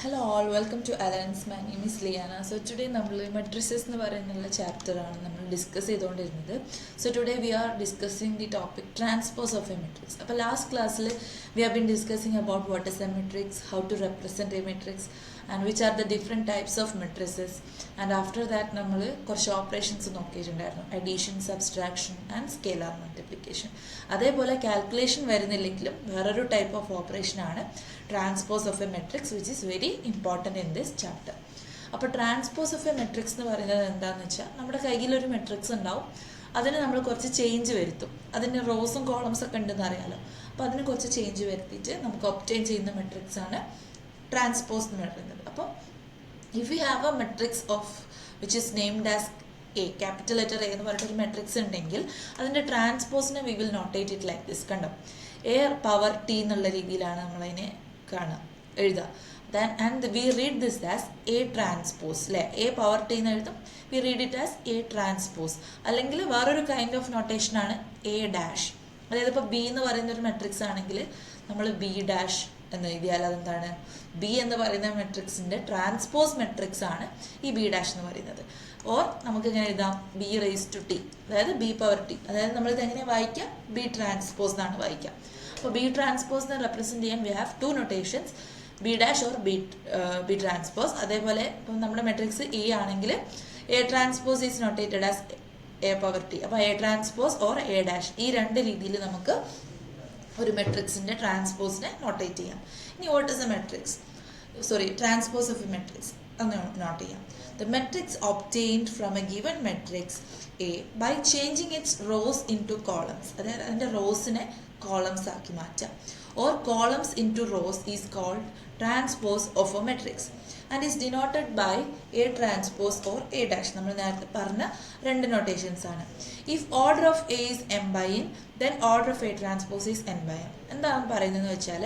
Hello all, welcome to Alliance. My name is Liana. So today നമ്മൾ matrices എന്ന് പറയുന്ന chapter ആണ് നമ്മൾ ഡിസ്കസ് ചെയ്തുകൊണ്ടിരുന്നത്. So today we are discussing the topic transpose of a matrix. അപ്പോൾ last ക്ലാസ്സിൽ we have been discussing about what is a matrix, how to represent a matrix and which are the different types of matrices. And after that നമ്മൾ കുറച്ച് operations നോക്കിയിട്ടുണ്ടായിരുന്നു, addition, subtraction and scalar multiplication. അതേപോലെ calculation വരുന്നില്ലെങ്കിലും വേറൊരു type of operation ആണ് transpose of a matrix, which is very important in this chapter. അപ്പോൾ transpose of a matrix എന്ന് പറയുന്നത് എന്താണെന്ന് വെച്ചാൽ, നമ്മുടെ കയ്യിലൊരു മെട്രിക്സ് ഉണ്ടാവും, അതിന് നമ്മൾ കുറച്ച് ചേഞ്ച് വരുത്തും. അതിന് റോസും കോളംസ് ഒക്കെ ഉണ്ടെന്ന് അറിയാമല്ലോ. അപ്പോൾ അതിന് കുറച്ച് ചേഞ്ച് വരുത്തിയിട്ട് നമുക്ക് ഒബ്റ്റെയിൻ ചെയ്യുന്ന മെട്രിക്സ് ആണ് ട്രാൻസ്പോസ് എന്ന് പറയുന്നത്. അപ്പോൾ if we have a matrix of which is named as A, capital letter A എന്ന് പറഞ്ഞിട്ടൊരു മെട്രിക്സ് ഉണ്ടെങ്കിൽ അതിൻ്റെ ട്രാൻസ്പോസിനെ we will notate it like this. കണ്ടോ, A power T എന്നുള്ള രീതിയിലാണ് നമ്മളതിനെ എഴുതുക. Then and we read this as A transpose, അല്ലേ? A power T എന്ന് എഴുതും, we read it as A transpose. അല്ലെങ്കിൽ വേറൊരു കൈൻഡ് ഓഫ് നൊട്ടേഷൻ ആണ് A dash. അതായത് ഇപ്പോൾ B എന്ന് പറയുന്ന ഒരു മെട്രിക്സ് ആണെങ്കിൽ നമ്മൾ B dash എന്ന് എഴുതിയാൽ അതെന്താണ്, ബി എന്ന് പറയുന്ന മെട്രിക്സിൻ്റെ ട്രാൻസ്പോസ് മെട്രിക്സ് ആണ് ഈ ബി ഡാഷ് എന്ന് പറയുന്നത്. ഓർ നമുക്ക് ഇങ്ങനെ എഴുതാം ബി റേസ് ടു ടി, അതായത് ബി പവർ ടി. അതായത് നമ്മളിത് എങ്ങനെ വായിക്കാം, ബി ട്രാൻസ്പോസ് എന്നാണ് വായിക്കാം. അപ്പോൾ ബി ട്രാൻസ്പോസിനെ റെപ്രസെൻറ്റ് ചെയ്യാൻ we have two notations, B dash or B transpose. അതേപോലെ ഇപ്പം നമ്മുടെ മെട്രിക്സ് എ ആണെങ്കിൽ A transpose is notated as A power T. അപ്പോൾ A transpose or A dash, ഈ രണ്ട് രീതിയിൽ നമുക്ക് ഒരു മെട്രിക്സിൻ്റെ ട്രാൻസ്പോസിനെ നോട്ടേറ്റ് ചെയ്യാം. ഇനി what is a matrix, transpose of a matrix എന്ന് നോട്ട് ചെയ്യാം. The matrix obtained from a given matrix A by changing its rows into columns, അതായത് അതിൻ്റെ റോസിനെ കോളംസ് ആക്കി മാറ്റാം. Or columns into rows is called transpose of a matrix and is denoted by A transpose or A dash. നമ്മൾ നേരത്തെ പറഞ്ഞ രണ്ട് notations ആണ്. If order of A is m by n, then order of A transpose is n by m. എന്താണ് പറയുന്നതെന്ന് വെച്ചാൽ,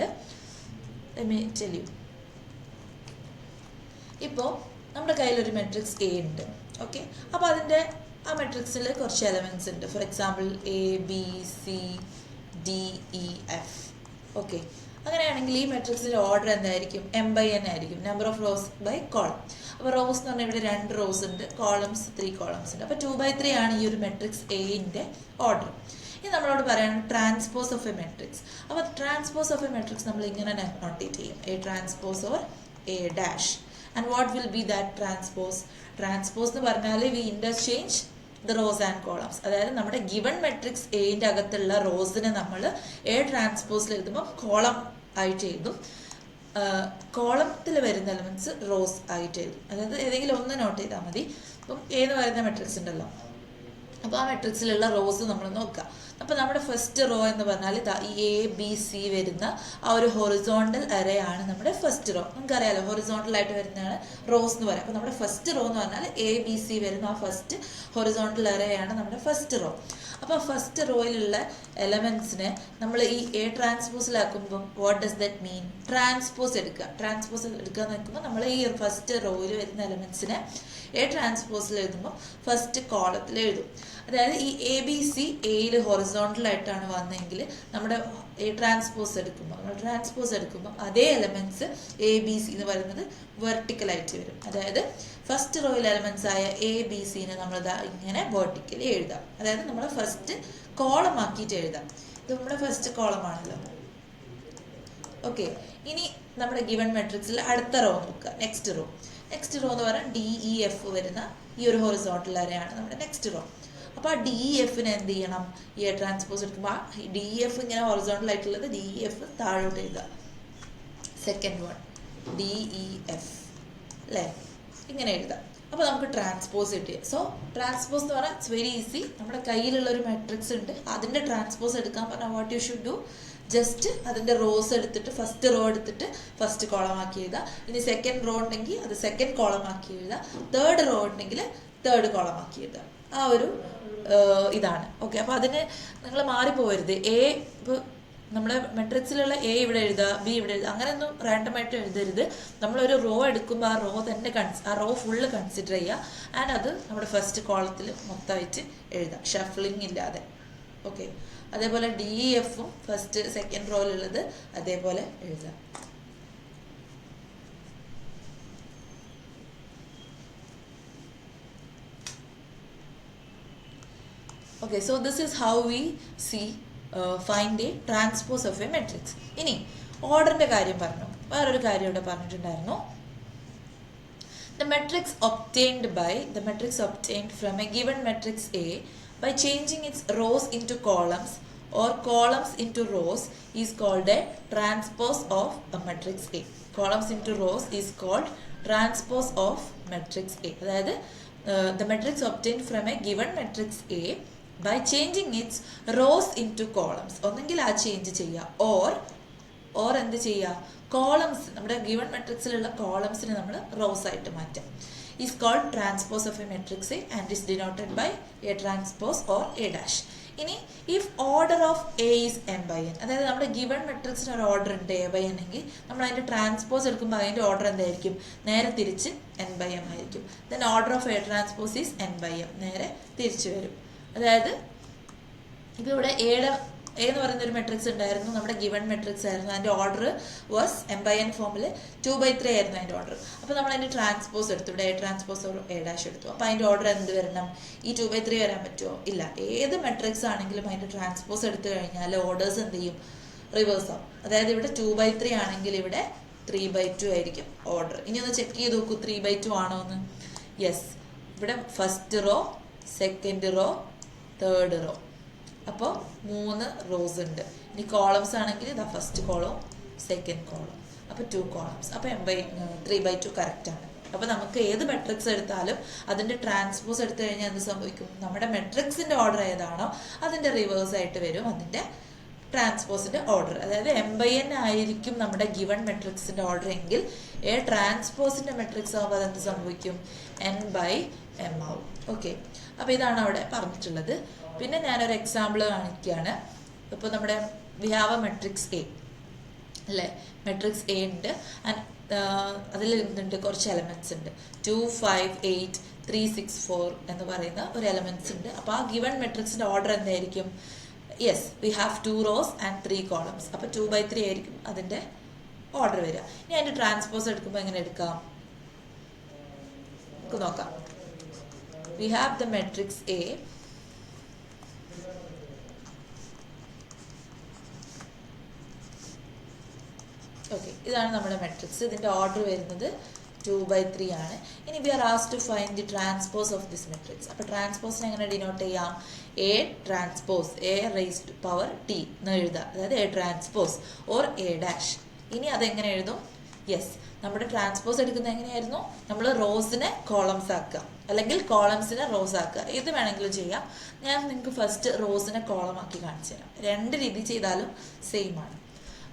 let me tell you. ഇപ്പോൾ നമ്മുടെ കയ്യിലൊരു മെട്രിക്സ് എ ഉണ്ട്, ഓക്കെ. അപ്പോൾ അതിൻ്റെ ആ മെട്രിക്സിൽ കുറച്ച് എലമെൻറ്റ്സ് ഉണ്ട്. For example A B C D E F, okay. അങ്ങനെയാണെങ്കിൽ ഈ മെട്രിക്സിൻ്റെ ഓർഡർ എന്തായിരിക്കും, എം ബൈ എൻ ആയിരിക്കും, number of rows by column. അപ്പോൾ റോസ് എന്ന് പറഞ്ഞാൽ ഇവിടെ 2 റോസ് ഉണ്ട്, കോളംസ് 3 കോളംസ് ഉണ്ട്. അപ്പോൾ 2/3 ആണ് ഈ ഒരു മെട്രിക്സ് എയിൻ്റെ ഓർഡർ. ഇനി നമ്മളോട് പറയാണ് ട്രാൻസ്പോസ് ഓഫ് എ മെട്രിക്സ്. അപ്പോൾ ട്രാൻസ്പോസ് ഓഫ് എ മെട്രിക്സ് നമ്മൾ ഇങ്ങനെ നോട്ടേറ്റ് ചെയ്യും, A transpose or A dash. And what will be that transpose? Transpose എന്ന് പറഞ്ഞാൽ we interchange the rows and columns. അതായത് നമ്മുടെ ഗിവൺ മെട്രിക്സ് എയിൻ്റെ അകത്തുള്ള റോസിനെ നമ്മൾ എ ട്രാൻസ്പോസിൽ എഴുതുമ്പോൾ കോളം ആയിട്ട് എഴുതും, കോളത്തിൽ വരുന്ന എലമെൻറ്റ്സ് റോസ് ആയിട്ട് എഴുതും. അതായത് ഏതെങ്കിലും ഒന്ന് നോട്ട് ചെയ്താൽ മതി. ഇപ്പം എ എന്ന് പറയുന്ന മെട്രിക്സ് ഉണ്ടല്ലോ, അപ്പോൾ ആ മെട്രിക്സിലുള്ള റോസ് നമ്മൾ നോക്കുക. അപ്പോൾ നമ്മുടെ ഫസ്റ്റ് റോ എന്ന് പറഞ്ഞാൽ ഈ എ ബി സി വരുന്ന ആ ഒരു ഹൊറിസോണ്ടൽ അറേ ആണ് നമ്മുടെ ഫസ്റ്റ് റോ. നമുക്കറിയാലോ ഹൊറിസോണ്ടലായിട്ട് വരുന്നതാണ് റോസ് എന്ന് പറയാം. അപ്പോൾ നമ്മുടെ ഫസ്റ്റ് റോ എന്ന് പറഞ്ഞാൽ എ ബി സി വരുന്ന ആ ഫസ്റ്റ് ഹൊറിസോണ്ടൽ അറേ ആണ് നമ്മുടെ ഫസ്റ്റ് റോ. അപ്പോൾ ഫസ്റ്റ് റോയിലുള്ള എലമെൻറ്റ്സിനെ നമ്മൾ ഈ എ ട്രാൻസ്പോസിലാക്കുമ്പം what does that mean? Transpose എടുക്കുക. ട്രാൻസ്പോസ് എടുക്കുക എന്ന് വെക്കുമ്പോൾ നമ്മൾ ഈ ഫസ്റ്റ് റോയിൽ വരുന്ന എലമെൻറ്റ്സിനെ എ ട്രാൻസ്പോസിൽ എഴുതുമ്പോൾ ഫസ്റ്റ് കോളത്തിൽ എഴുതും. അതായത് ഈ എ ബി സി എയിൽ ഹൊറിസോണ്ടലായിട്ടാണ് വന്നതെങ്കിൽ നമ്മുടെ എ ട്രാൻസ്പോസ് എടുക്കുമ്പോൾ അതേ എലമെൻറ്റ്സ് എ ബി സി എന്ന് പറയുന്നത് വെർട്ടിക്കലായിട്ട് വരും. അതായത് ഫസ്റ്റ് റോയിൽ എലമെൻറ്റ്സ് ആയ എ ബി സിനെ നമ്മൾ ഇങ്ങനെ വെർട്ടിക്കലി എഴുതാം. അതായത് നമ്മൾ ഫസ്റ്റ് കോളം ആക്കിയിട്ട് എഴുതാം. ഇത് നമ്മുടെ ഫസ്റ്റ് കോളമാണല്ലോ, ഓക്കെ. ഇനി നമ്മുടെ ഗിവൺ മെട്രിക്സിൽ അടുത്ത റോ നോക്കുക, നെക്സ്റ്റ് റോ എന്ന് പറഞ്ഞാൽ ഡി ഇ എഫ് വരുന്ന ഈ ഒരു ഹൊറിസോണ്ടൽ അറേയാണ് നമ്മുടെ നെക്സ്റ്റ് റോ. അപ്പോൾ ആ ഡി ഇ എഫിന് എന്ത് ചെയ്യണം, ഈ ട്രാൻസ്പോസ് എടുക്കുമ്പോൾ ആ ഡി ഇ എഫ് ഇങ്ങനെ ഹൊറിസോണ്ടൽ ആയിട്ടുള്ളത് ഡി ഇ എഫ് താഴോട്ട് എഴുതുക. Second one D E F, അല്ലേ, ഇങ്ങനെ എഴുതാം. അപ്പോൾ നമുക്ക് ട്രാൻസ്പോസ് കിട്ടിയത്. സോ ട്രാൻസ്പോസ് എന്ന് പറഞ്ഞാൽ ഇറ്റ്സ് വെരി ഈസി. നമ്മുടെ കയ്യിലുള്ള ഒരു മെട്രിക്സ് ഉണ്ട്, അതിൻ്റെ ട്രാൻസ്പോസ് എടുക്കാൻ പറഞ്ഞാൽ what you should do, just അതിൻ്റെ റോസ് എടുത്തിട്ട് ഫസ്റ്റ് റോ എടുത്തിട്ട് ഫസ്റ്റ് കോളം ആക്കി എഴുതുക. ഇനി സെക്കൻഡ് റോ ഉണ്ടെങ്കിൽ അത് സെക്കൻഡ് കോളം ആക്കി എഴുതുക. തേർഡ് റോ ഉണ്ടെങ്കിൽ തേർഡ് കോളം ആക്കി എഴുതുക. ആ ഒരു ഇതാണ്, ഓക്കെ. അപ്പോൾ അതിന് നിങ്ങൾ മാറിപ്പോകരുത്. എ ഇപ്പോൾ നമ്മുടെ മെട്രിക്സിലുള്ള എ ഇവിടെ എഴുതുക, ബി ഇവിടെ എഴുതുക, അങ്ങനെയൊന്നും റാൻഡമായിട്ട് എഴുതരുത്. നമ്മളൊരു റോ എടുക്കുമ്പോൾ ആ റോ തന്നെ ആ റോ ഫുള്ള് കൺസിഡർ ചെയ്യുക. ആൻഡ് അത് നമ്മുടെ ഫസ്റ്റ് കോളത്തിൽ മൊത്തമായിട്ട് എഴുതാം, ഷഫ്ലിംഗ് ഇല്ലാതെ, ഓക്കെ. അതേപോലെ ഡി ഇ എഫും ഫസ്റ്റ് സെക്കൻഡ് റോയിലുള്ളത് അതേപോലെ എഴുതാം. Okay, so this is how we see find a transpose of a matrix. ഇനി ഓർഡറിന്റെ കാര്യം പറഞ്ഞു. വേറൊരു കാര്യം ഇവിടെ പറഞ്ഞിട്ടുണ്ടായിരുന്നു. The matrix obtained from a given matrix A by changing its rows into columns or columns into rows is called a transpose of a matrix A. Columns into rows is called transpose of matrix A. അതായത് the matrix obtained from a given matrix A by changing its rows into columns. ഒന്നെങ്കിൽ ആ change ചെയ്യുക or എന്ത് ചെയ്യുക, columns നമ്മുടെ given മെട്രിക്സിലുള്ള കോളംസിനെ നമ്മൾ rows ആയിട്ട് മാറ്റാം. Is called transpose of a matrix A and is denoted by A transpose or A dash. ഇനി if order of A is N by N, അതായത് നമ്മുടെ ഗിവൺ മെട്രിക്സിന് ഒരു ഓർഡർ ഉണ്ട് എ ബൈ എൻ എങ്കിൽ നമ്മൾ അതിൻ്റെ ട്രാൻസ്പോസ് എടുക്കുമ്പോൾ അതിൻ്റെ ഓർഡർ എന്തായിരിക്കും, നേരെ തിരിച്ച് എൻ ബൈ എം ആയിരിക്കും. Then order of A transpose is N by M, നേരെ തിരിച്ചു വരും. അതായത് ഇപ്പോൾ ഇവിടെ എയുടെ എ എന്ന് പറയുന്ന ഒരു മെട്രിക്സ് ഉണ്ടായിരുന്നു, നമ്മുടെ ഗിവൺ മെട്രിക്സ് ആയിരുന്നു. അതിൻ്റെ order was M by N ഫോമിൽ 2/3 ആയിരുന്നു അതിൻ്റെ ഓർഡർ. അപ്പോൾ നമ്മൾ അതിൻ്റെ ട്രാൻസ്പോസ് എടുത്തു, ഇവിടെ A transpose or A dash എടുത്തു. അപ്പോൾ അതിൻ്റെ ഓർഡർ എന്ത് വരണം, ഈ 2/3 വരാൻ പറ്റുമോ? ഇല്ല. ഏത് മെട്രിക്സ് ആണെങ്കിലും അതിൻ്റെ ട്രാൻസ്പോസ് എടുത്തു കഴിഞ്ഞാൽ ഓർഡേഴ്സ് എന്ത് ചെയ്യും, റിവേഴ്സ് ആവും. അതായത് ഇവിടെ 2/3 ആണെങ്കിൽ ഇവിടെ 3/2 ആയിരിക്കും ഓർഡർ. ഇനി ഒന്ന് ചെക്ക് ചെയ്ത് നോക്കൂ 3/2 ആണോ എന്ന്. യെസ്, ഇവിടെ first row, second row, third raw. അപ്പോൾ 3 റോസ് ഉണ്ട്. ഇനി കോളംസ് ആണെങ്കിൽ ഇതാ ഫസ്റ്റ് കോളം, സെക്കൻഡ് കോളം, അപ്പോൾ 2 കോളംസ്. അപ്പോൾ 3/2 കറക്റ്റാണ്. അപ്പോൾ നമുക്ക് ഏത് മെട്രിക്സ് എടുത്താലും അതിൻ്റെ ട്രാൻസ്പോസ് എടുത്തു കഴിഞ്ഞാൽ എന്ത് സംഭവിക്കും, നമ്മുടെ മെട്രിക്സിൻ്റെ ഓർഡർ ഏതാണോ അതിൻ്റെ റിവേഴ്സ് ആയിട്ട് വരും അതിൻ്റെ ട്രാൻസ്പോസിൻ്റെ ഓർഡർ. അതായത് എം ബൈ എൻ ആയിരിക്കും നമ്മുടെ ഗിവൺ മെട്രിക്സിൻ്റെ ഓർഡർ എങ്കിൽ എ ട്രാൻസ്പോസിൻ്റെ മെട്രിക്സ് ആകുമ്പോൾ അതെന്ത് സംഭവിക്കും, എൻ ബൈ എം ആവും. ഓക്കെ, അപ്പോൾ ഇതാണ് അവിടെ പറഞ്ഞിട്ടുള്ളത്. പിന്നെ ഞാനൊരു എക്സാമ്പിൾ കാണിക്കുകയാണ്. ഇപ്പോൾ നമ്മുടെ we have a matrix A അല്ലേ, മെട്രിക്സ് എ ഉണ്ട്. ആൻഡ് അതിൽ എന്തുണ്ട്, കുറച്ച് എലമെൻറ്റ്സ് ഉണ്ട്. 2, 5, 8, 3, 6, 4 എന്ന് പറയുന്ന ഒരു എലമെൻറ്റ്സ് ഉണ്ട്. അപ്പോൾ ആ ഗിവൺ മെട്രിക്സിൻ്റെ ഓർഡർ എന്തായിരിക്കും, yes, we have 2 rose and 3 columns. അപ്പോൾ 2/3 ആയിരിക്കും അതിൻ്റെ ഓർഡർ വരിക. ഇനി അതിൻ്റെ ട്രാൻസ്പോസ് എടുക്കുമ്പോൾ എങ്ങനെ എടുക്കാം, നമുക്ക് നോക്കാം. We have the matrix A. Okay, ഇതാണ് നമ്മുടെ മെട്രിക്സ്. ഇതിൻ്റെ ഓർഡർ വരുന്നത് 2/3 ആണ്. ഇനി we are asked to find the transpose of this matrix. അപ്പോൾ ട്രാൻസ്പോസിനെ എങ്ങനെ ഡിനോട്ട് ചെയ്യാം, A transpose A raised power T എന്ന് എഴുതാം. അതായത് A transpose or A dash. ഇനി അതെങ്ങനെ എഴുതും, യെസ്, നമ്മുടെ ട്രാൻസ്പോസ് എടുക്കുന്നത് എങ്ങനെയായിരുന്നു, നമ്മൾ റോസിനെ കോളംസ് ആക്കുക അല്ലെങ്കിൽ കോളംസിനെ റോസ് ആക്കുക, ഏത് വേണമെങ്കിലും ചെയ്യാം. ഞാൻ നിങ്ങൾക്ക് ഫസ്റ്റ് റോസിനെ കോളം ആക്കി കാണിച്ചു തരാം. 2 രീതി ചെയ്താലും സെയിം ആണ്.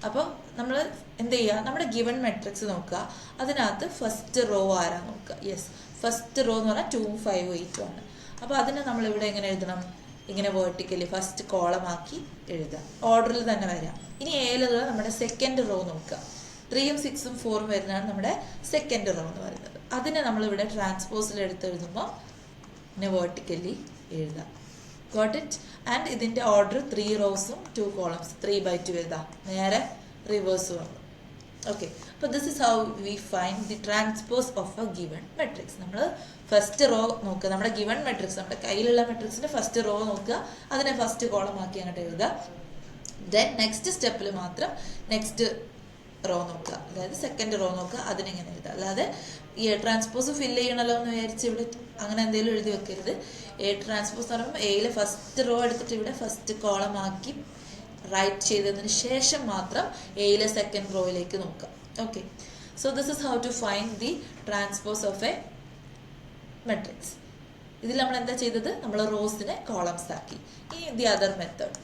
അപ്പോൾ നമ്മൾ എന്ത് ചെയ്യുക, നമ്മുടെ ഗിവൺ മെട്രിക്സ് നോക്കുക, അതിനകത്ത് ഫസ്റ്റ് റോ ആരാ നോക്കുക. യെസ്, ഫസ്റ്റ് റോ എന്ന് പറഞ്ഞാൽ 2, 5, 8 ആണ്. അപ്പോൾ അതിനെ നമ്മളിവിടെ എങ്ങനെ എഴുതണം, ഇങ്ങനെ വേർട്ടിക്കലി ഫസ്റ്റ് കോളമാക്കി എഴുതുക, ഓർഡറിൽ തന്നെ വരാം. ഇനി ഏലുള്ള നമ്മുടെ സെക്കൻഡ് റോ നോക്കുക. 3ഉം 6ഉം 4ഉം വരുന്നതാണ് നമ്മുടെ സെക്കൻഡ് റോ എന്ന് പറയുന്നത്. അതിനെ നമ്മളിവിടെ ട്രാൻസ്പോസിൽ എടുത്ത് എഴുതുമ്പോൾ ഇങ്ങനെ വേർട്ടിക്കലി എഴുതാം. Got it? ആൻഡ് ഇതിൻ്റെ ഓർഡർ 3 റോസും 2 കോളംസ്, 3/2 എഴുതാം, നേരെ റിവേഴ്സ് വന്നു. ഓക്കെ, അപ്പോൾ this is how we find the transpose of A given matrix. നമ്മൾ ഫസ്റ്റ് റോ നോക്കുക, നമ്മുടെ ഗിവൺ മെട്രിക്സ്, നമ്മുടെ കയ്യിലുള്ള മെട്രിക്സിൻ്റെ ഫസ്റ്റ് റോ നോക്കുക, അതിനെ ഫസ്റ്റ് കോളം ആക്കി അങ്ങോട്ട് എഴുതുക. ദെൻ നെക്സ്റ്റ് സ്റ്റെപ്പിൽ മാത്രം നെക്സ്റ്റ് റോ നോക്കുക, അതായത് സെക്കൻഡ് റോ നോക്കുക, അതിനെങ്ങനെ എഴുതുക. അല്ലാതെ ഈ ട്രാൻസ്പോസ് ഫില്ല് ചെയ്യണമല്ലോ എന്ന് വിചാരിച്ച് ഇവിടെ അങ്ങനെ എന്തെങ്കിലും എഴുതി വെക്കരുത്. എ ട്രാൻസ്പോസ് എന്ന് പറയുമ്പോൾ എയിലെ ഫസ്റ്റ് റോ എടുത്തിട്ട് ഇവിടെ ഫസ്റ്റ് കോളം ആക്കി റൈറ്റ് ചെയ്തതിന് ശേഷം മാത്രം എയിലെ സെക്കൻഡ് റോയിലേക്ക് നോക്കുക. Okay, so this is how to find the transpose of a matrix. ഇതിൽ നമ്മൾ എന്താ ചെയ്തത്, നമ്മൾ റോസിനെ കോളംസ് ആക്കി. ഇനി ദി അതർ മെത്തേഡ്,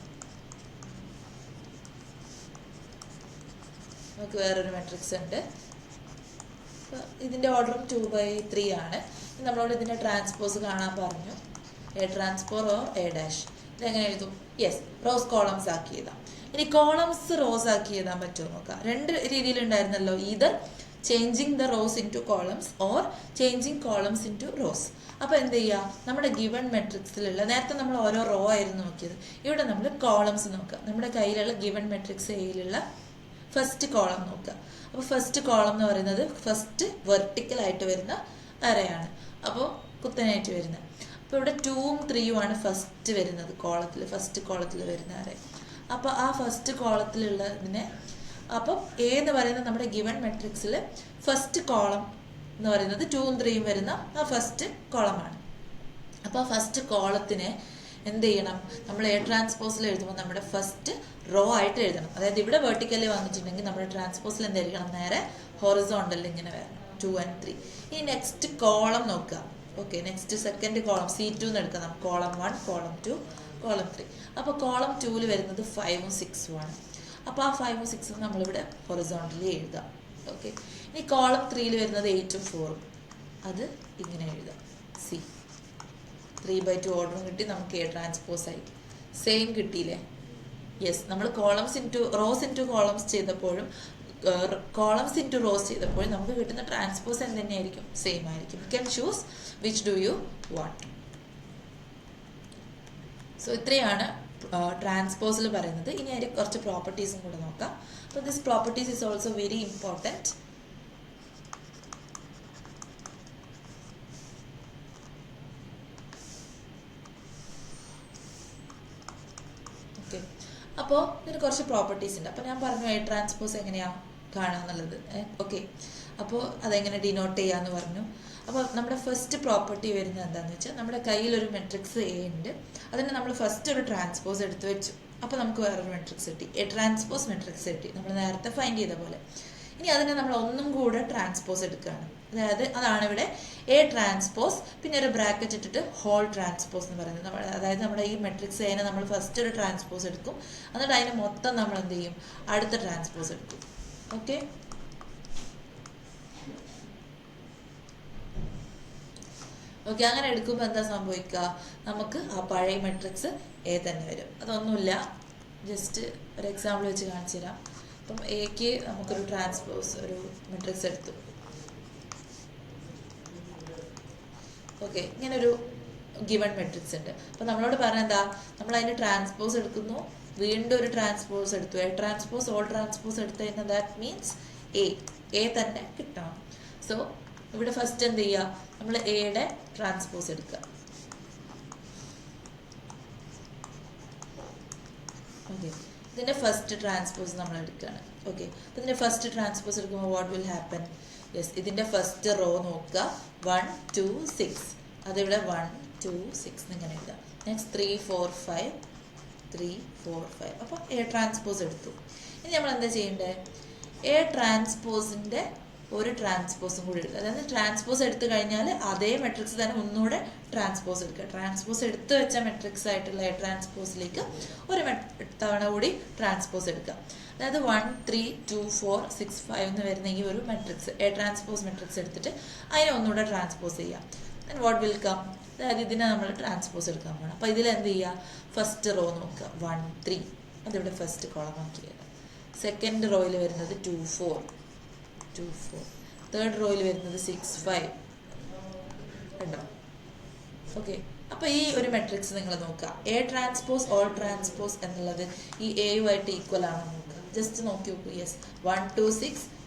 നമുക്ക് വേറൊരു മെട്രിക്സ് ഉണ്ട്. ഇതിൻ്റെ ഓർഡറും 2/3 ആണ്. നമ്മളോട് ഇതിൻ്റെ ട്രാൻസ്പോസ് കാണാൻ പറഞ്ഞു. A transpose or A dash. ഇതെങ്ങനെ എഴുതും, യെസ്, റോസ് കോളംസ് ആക്കി എഴുതാം. ഇനി കോളംസ് റോസ് ആക്കി എഴുതാൻ പറ്റുമോ നോക്കാം. 2 രീതിയിലുണ്ടായിരുന്നല്ലോ, either changing the rows into columns or changing columns into rows. അപ്പോൾ എന്ത് ചെയ്യുക, നമ്മുടെ ഗിവൺ മെട്രിക്സിലുള്ള, നേരത്തെ നമ്മൾ ഓരോ റോ ആയിരുന്നു നോക്കിയത്, ഇവിടെ നമ്മൾ കോളംസ് നോക്കുക. നമ്മുടെ കയ്യിലുള്ള ഗിവൺ മെട്രിക്സ് എയിലുള്ള ഫസ്റ്റ് കോളം നോക്കുക. അപ്പോൾ ഫസ്റ്റ് കോളം എന്ന് പറയുന്നത് ഫസ്റ്റ് വെർട്ടിക്കലായിട്ട് വരുന്ന അരയാണ്, അപ്പോൾ കുത്തനായിട്ട് വരുന്നത്. അപ്പോൾ ഇവിടെ 2ഉം 3ഉം ആണ് ഫസ്റ്റ് വരുന്നത് കോളത്തിൽ, ഫസ്റ്റ് കോളത്തിൽ വരുന്ന അറേ. അപ്പോൾ ആ ഫസ്റ്റ് കോളത്തിലുള്ളതിനെ, അപ്പം എ എന്ന് പറയുന്നത് നമ്മുടെ ഗിവൺ മെട്രിക്സിൽ ഫസ്റ്റ് കോളം എന്ന് പറയുന്നത് 2ഉം 3ഉം വരുന്ന ആ ഫസ്റ്റ് കോളമാണ്. അപ്പോൾ ആ ഫസ്റ്റ് കോളത്തിനെ എന്ത് ചെയ്യണം, നമ്മൾ എ ട്രാൻസ്പോസിൽ എഴുതുമ്പോൾ നമ്മുടെ ഫസ്റ്റ് റോ ആയിട്ട് എഴുതണം. അതായത് ഇവിടെ വെർട്ടിക്കലി വന്നിട്ടുണ്ടെങ്കിൽ നമ്മുടെ ട്രാൻസ്പോസിൽ എന്തായിരിക്കണം, നേരെ ഹൊറിസോണ്ടലിൽ ഇങ്ങനെ വരണം 2 and 3. ഇനി നെക്സ്റ്റ് കോളം നോക്കുക. Okay, next second column C2 എന്ന് എടുക്കാം. Column 1, column 2, column 3. അപ്പോൾ കോളം 2ൽ വരുന്നത് 5ഉം 6ഉം ആണ്. അപ്പോൾ ആ 5ഉം 6ഉം നമ്മളിവിടെ ഹൊറിസോണ്ടലി എഴുതാം. ഓക്കെ, ഇനി കോളം 3ൽ വരുന്നത് 8ഉം 4ഉം, അത് ഇങ്ങനെ എഴുതാം. സി 3/2 ഓർഡറും കിട്ടി, നമുക്ക് എ ട്രാൻസ്പോസ് ആയി. സെയിം കിട്ടിയില്ലേ? യെസ്, നമ്മൾ columns into rows into columns ചെയ്തപ്പോഴും കോളംസ് ഇൻറ്റു റോസ് ചെയ്തപ്പോഴും നമുക്ക് കിട്ടുന്ന ട്രാൻസ്പോസ് എന്ത് തന്നെയായിരിക്കും, സെയിം ആയിരിക്കും. You can choose which do you want. So ഇത്രയാണ് ട്രാൻസ്പോസിൽ പറയുന്നത്. ഇനി അതിൻ്റെ കുറച്ച് പ്രോപ്പർട്ടീസും കൂടെ നോക്കാം. അപ്പോൾ this properties is also very important. Okay, അപ്പോൾ ഇതിന് കുറച്ച് പ്രോപ്പർട്ടീസ് ഉണ്ട്. അപ്പോൾ ഞാൻ പറഞ്ഞു എ ട്രാൻസ്പോസ് എങ്ങനെയാണ് കാണുക എന്നുള്ളത്. ഓക്കെ, അപ്പോൾ അതെങ്ങനെ ഡിനോട്ട് ചെയ്യാമെന്ന് പറഞ്ഞു. അപ്പോൾ നമ്മുടെ ഫസ്റ്റ് പ്രോപ്പർട്ടി വരുന്നത് എന്താണെന്ന് വെച്ചാൽ, നമ്മുടെ കയ്യിലൊരു മെട്രിക്സ് എ ഉണ്ട്, അതിന് നമ്മൾ ഫസ്റ്റ് ഒരു ട്രാൻസ്പോസ് എടുത്ത് വെച്ചു. അപ്പോൾ നമുക്ക് വേറൊരു മെട്രിക്സ് കിട്ടി, എ ട്രാൻസ്പോസ് മെട്രിക്സ് കിട്ടി, നമ്മൾ നേരത്തെ ഫൈൻഡ് ചെയ്ത പോലെ. ഇനി അതിനെ നമ്മൾ ഒന്നും കൂടെ ട്രാൻസ്പോസ് എടുക്കുകയാണ്. അതാണ് ഇവിടെ എ ട്രാൻസ്പോസ്, പിന്നെ ഒരു ബ്രാക്കറ്റ് ഇട്ടിട്ട് ഹോൾ ട്രാൻസ്പോസ് എന്ന് പറയുന്നത്. അതായത് നമ്മുടെ ഈ മെട്രിക്സ് എനെ നമ്മൾ ഫസ്റ്റ് ഒരു ട്രാൻസ്പോസ് എടുക്കും, എന്നിട്ട് അതിന് മൊത്തം നമ്മൾ എന്ത് ചെയ്യും, അടുത്ത ട്രാൻസ്പോസ് എടുക്കും. ഓക്കെ, ഓക്കെ, അങ്ങനെ എടുക്കുമ്പോൾ എന്താ സംഭവിക്കുക, നമുക്ക് ആ പഴയ മെട്രിക്സ് എ തന്നെ വരും. അതൊന്നുമില്ല, ജസ്റ്റ് ഒരു എക്സാമ്പിൾ വെച്ച് കാണിച്ചു തരാം. അപ്പം എക്ക് നമുക്കൊരു ട്രാൻസ്പോസ്, ഒരു മെട്രിക്സ് എടുത്തു. ഓക്കെ, ഇങ്ങനൊരു ഗിവൺ മെട്രിക്സ് ഉണ്ട്. അപ്പോൾ നമ്മളോട് പറഞ്ഞ എന്താ, നമ്മൾ അതിന് ട്രാൻസ്പോസ് എടുക്കുന്നു, വീണ്ടും ഒരു ട്രാൻസ്പോസ് എടുത്തു. എ ട്രാൻസ്പോസ് ഓൾ ട്രാൻസ്പോസ് എടുത്തു കഴിഞ്ഞാൽ ദാറ്റ് മീൻസ് എ തന്നെ കിട്ടണം. സോ ഇവിടെ ഫസ്റ്റ് എന്ത് ചെയ്യുക, നമ്മൾ എയുടെ ട്രാൻസ്പോസ് എടുക്കുക. ഓക്കെ, ഇതിൻ്റെ ഫസ്റ്റ് ട്രാൻസ്പോസ് നമ്മൾ എടുക്കുകയാണ്. ഓക്കെ, അപ്പോൾ ഇതിൻ്റെ ഫസ്റ്റ് ട്രാൻസ്പോസ് എടുക്കുമ്പോൾ വാട്ട് വിൽ ഹാപ്പൻ, യെസ്, ഇതിൻ്റെ ഫസ്റ്റ് റോ നോക്കുക, 1 2 6, അതിവിടെ 1 2 6 എന്നിങ്ങനെ എഴുതാം. നെക്സ്റ്റ് 3 4 5 3 4 5. അപ്പോൾ എ ട്രാൻസ്പോസ് എടുത്തു. ഇനി നമ്മൾ എന്താ ചെയ്യേണ്ടത്, എ ട്രാൻസ്പോസിൻ്റെ ഒരു ട്രാൻസ്പോസും കൂടി എടുക്കുക. അതായത് ട്രാൻസ്പോസ് എടുത്തു കഴിഞ്ഞാൽ അതേ മെട്രിക്സ് തന്നെ ഒന്നുകൂടെ ട്രാൻസ്പോസ് എടുക്കുക. ട്രാൻസ്പോസ് എടുത്തു വെച്ച മെട്രിക്സ് ആയിട്ടുള്ള എ ട്രാൻസ്പോസിലേക്ക് ഒരു തവണ കൂടി ട്രാൻസ്പോസ് എടുക്കുക. അതായത് 1 3 2 4 6 5 എന്ന് വരുന്ന ഈ ഒരു മെട്രിക്സ് എ ട്രാൻസ്പോസ് മെട്രിക്സ് എടുത്തിട്ട് അതിനെ ഒന്നുകൂടെ ട്രാൻസ്പോസ് ചെയ്യുക. ദെൻ വാട്ട് വിൽ കം, അതായത് ഇതിനെ നമ്മൾ ട്രാൻസ്പോസ് എടുക്കാൻ പോകണം. അപ്പോൾ ഇതിൽ എന്ത് ചെയ്യുക, ഫസ്റ്റ് റോ നോക്കുക, 1 3, അതിവിടെ ഫസ്റ്റ് കോളം ആക്കി തരാം. സെക്കൻഡ് റോയിൽ വരുന്നത് 2 4 2 4, തേർഡ് റോയിൽ വരുന്നത് 6 5 ഉണ്ടോ. ഓക്കെ, അപ്പോൾ ഈ ഒരു മെട്രിക്സ് നിങ്ങൾ നോക്കുക, എ ട്രാൻസ്പോസ് ഓൾ ട്രാൻസ്പോസ് എന്നുള്ളത് ഈ എയുമായിട്ട് ഈക്വൽ ആണോ നോക്കുക. ജസ്റ്റ് നോക്കി നോക്കൂ. യെസ്, 1 2 6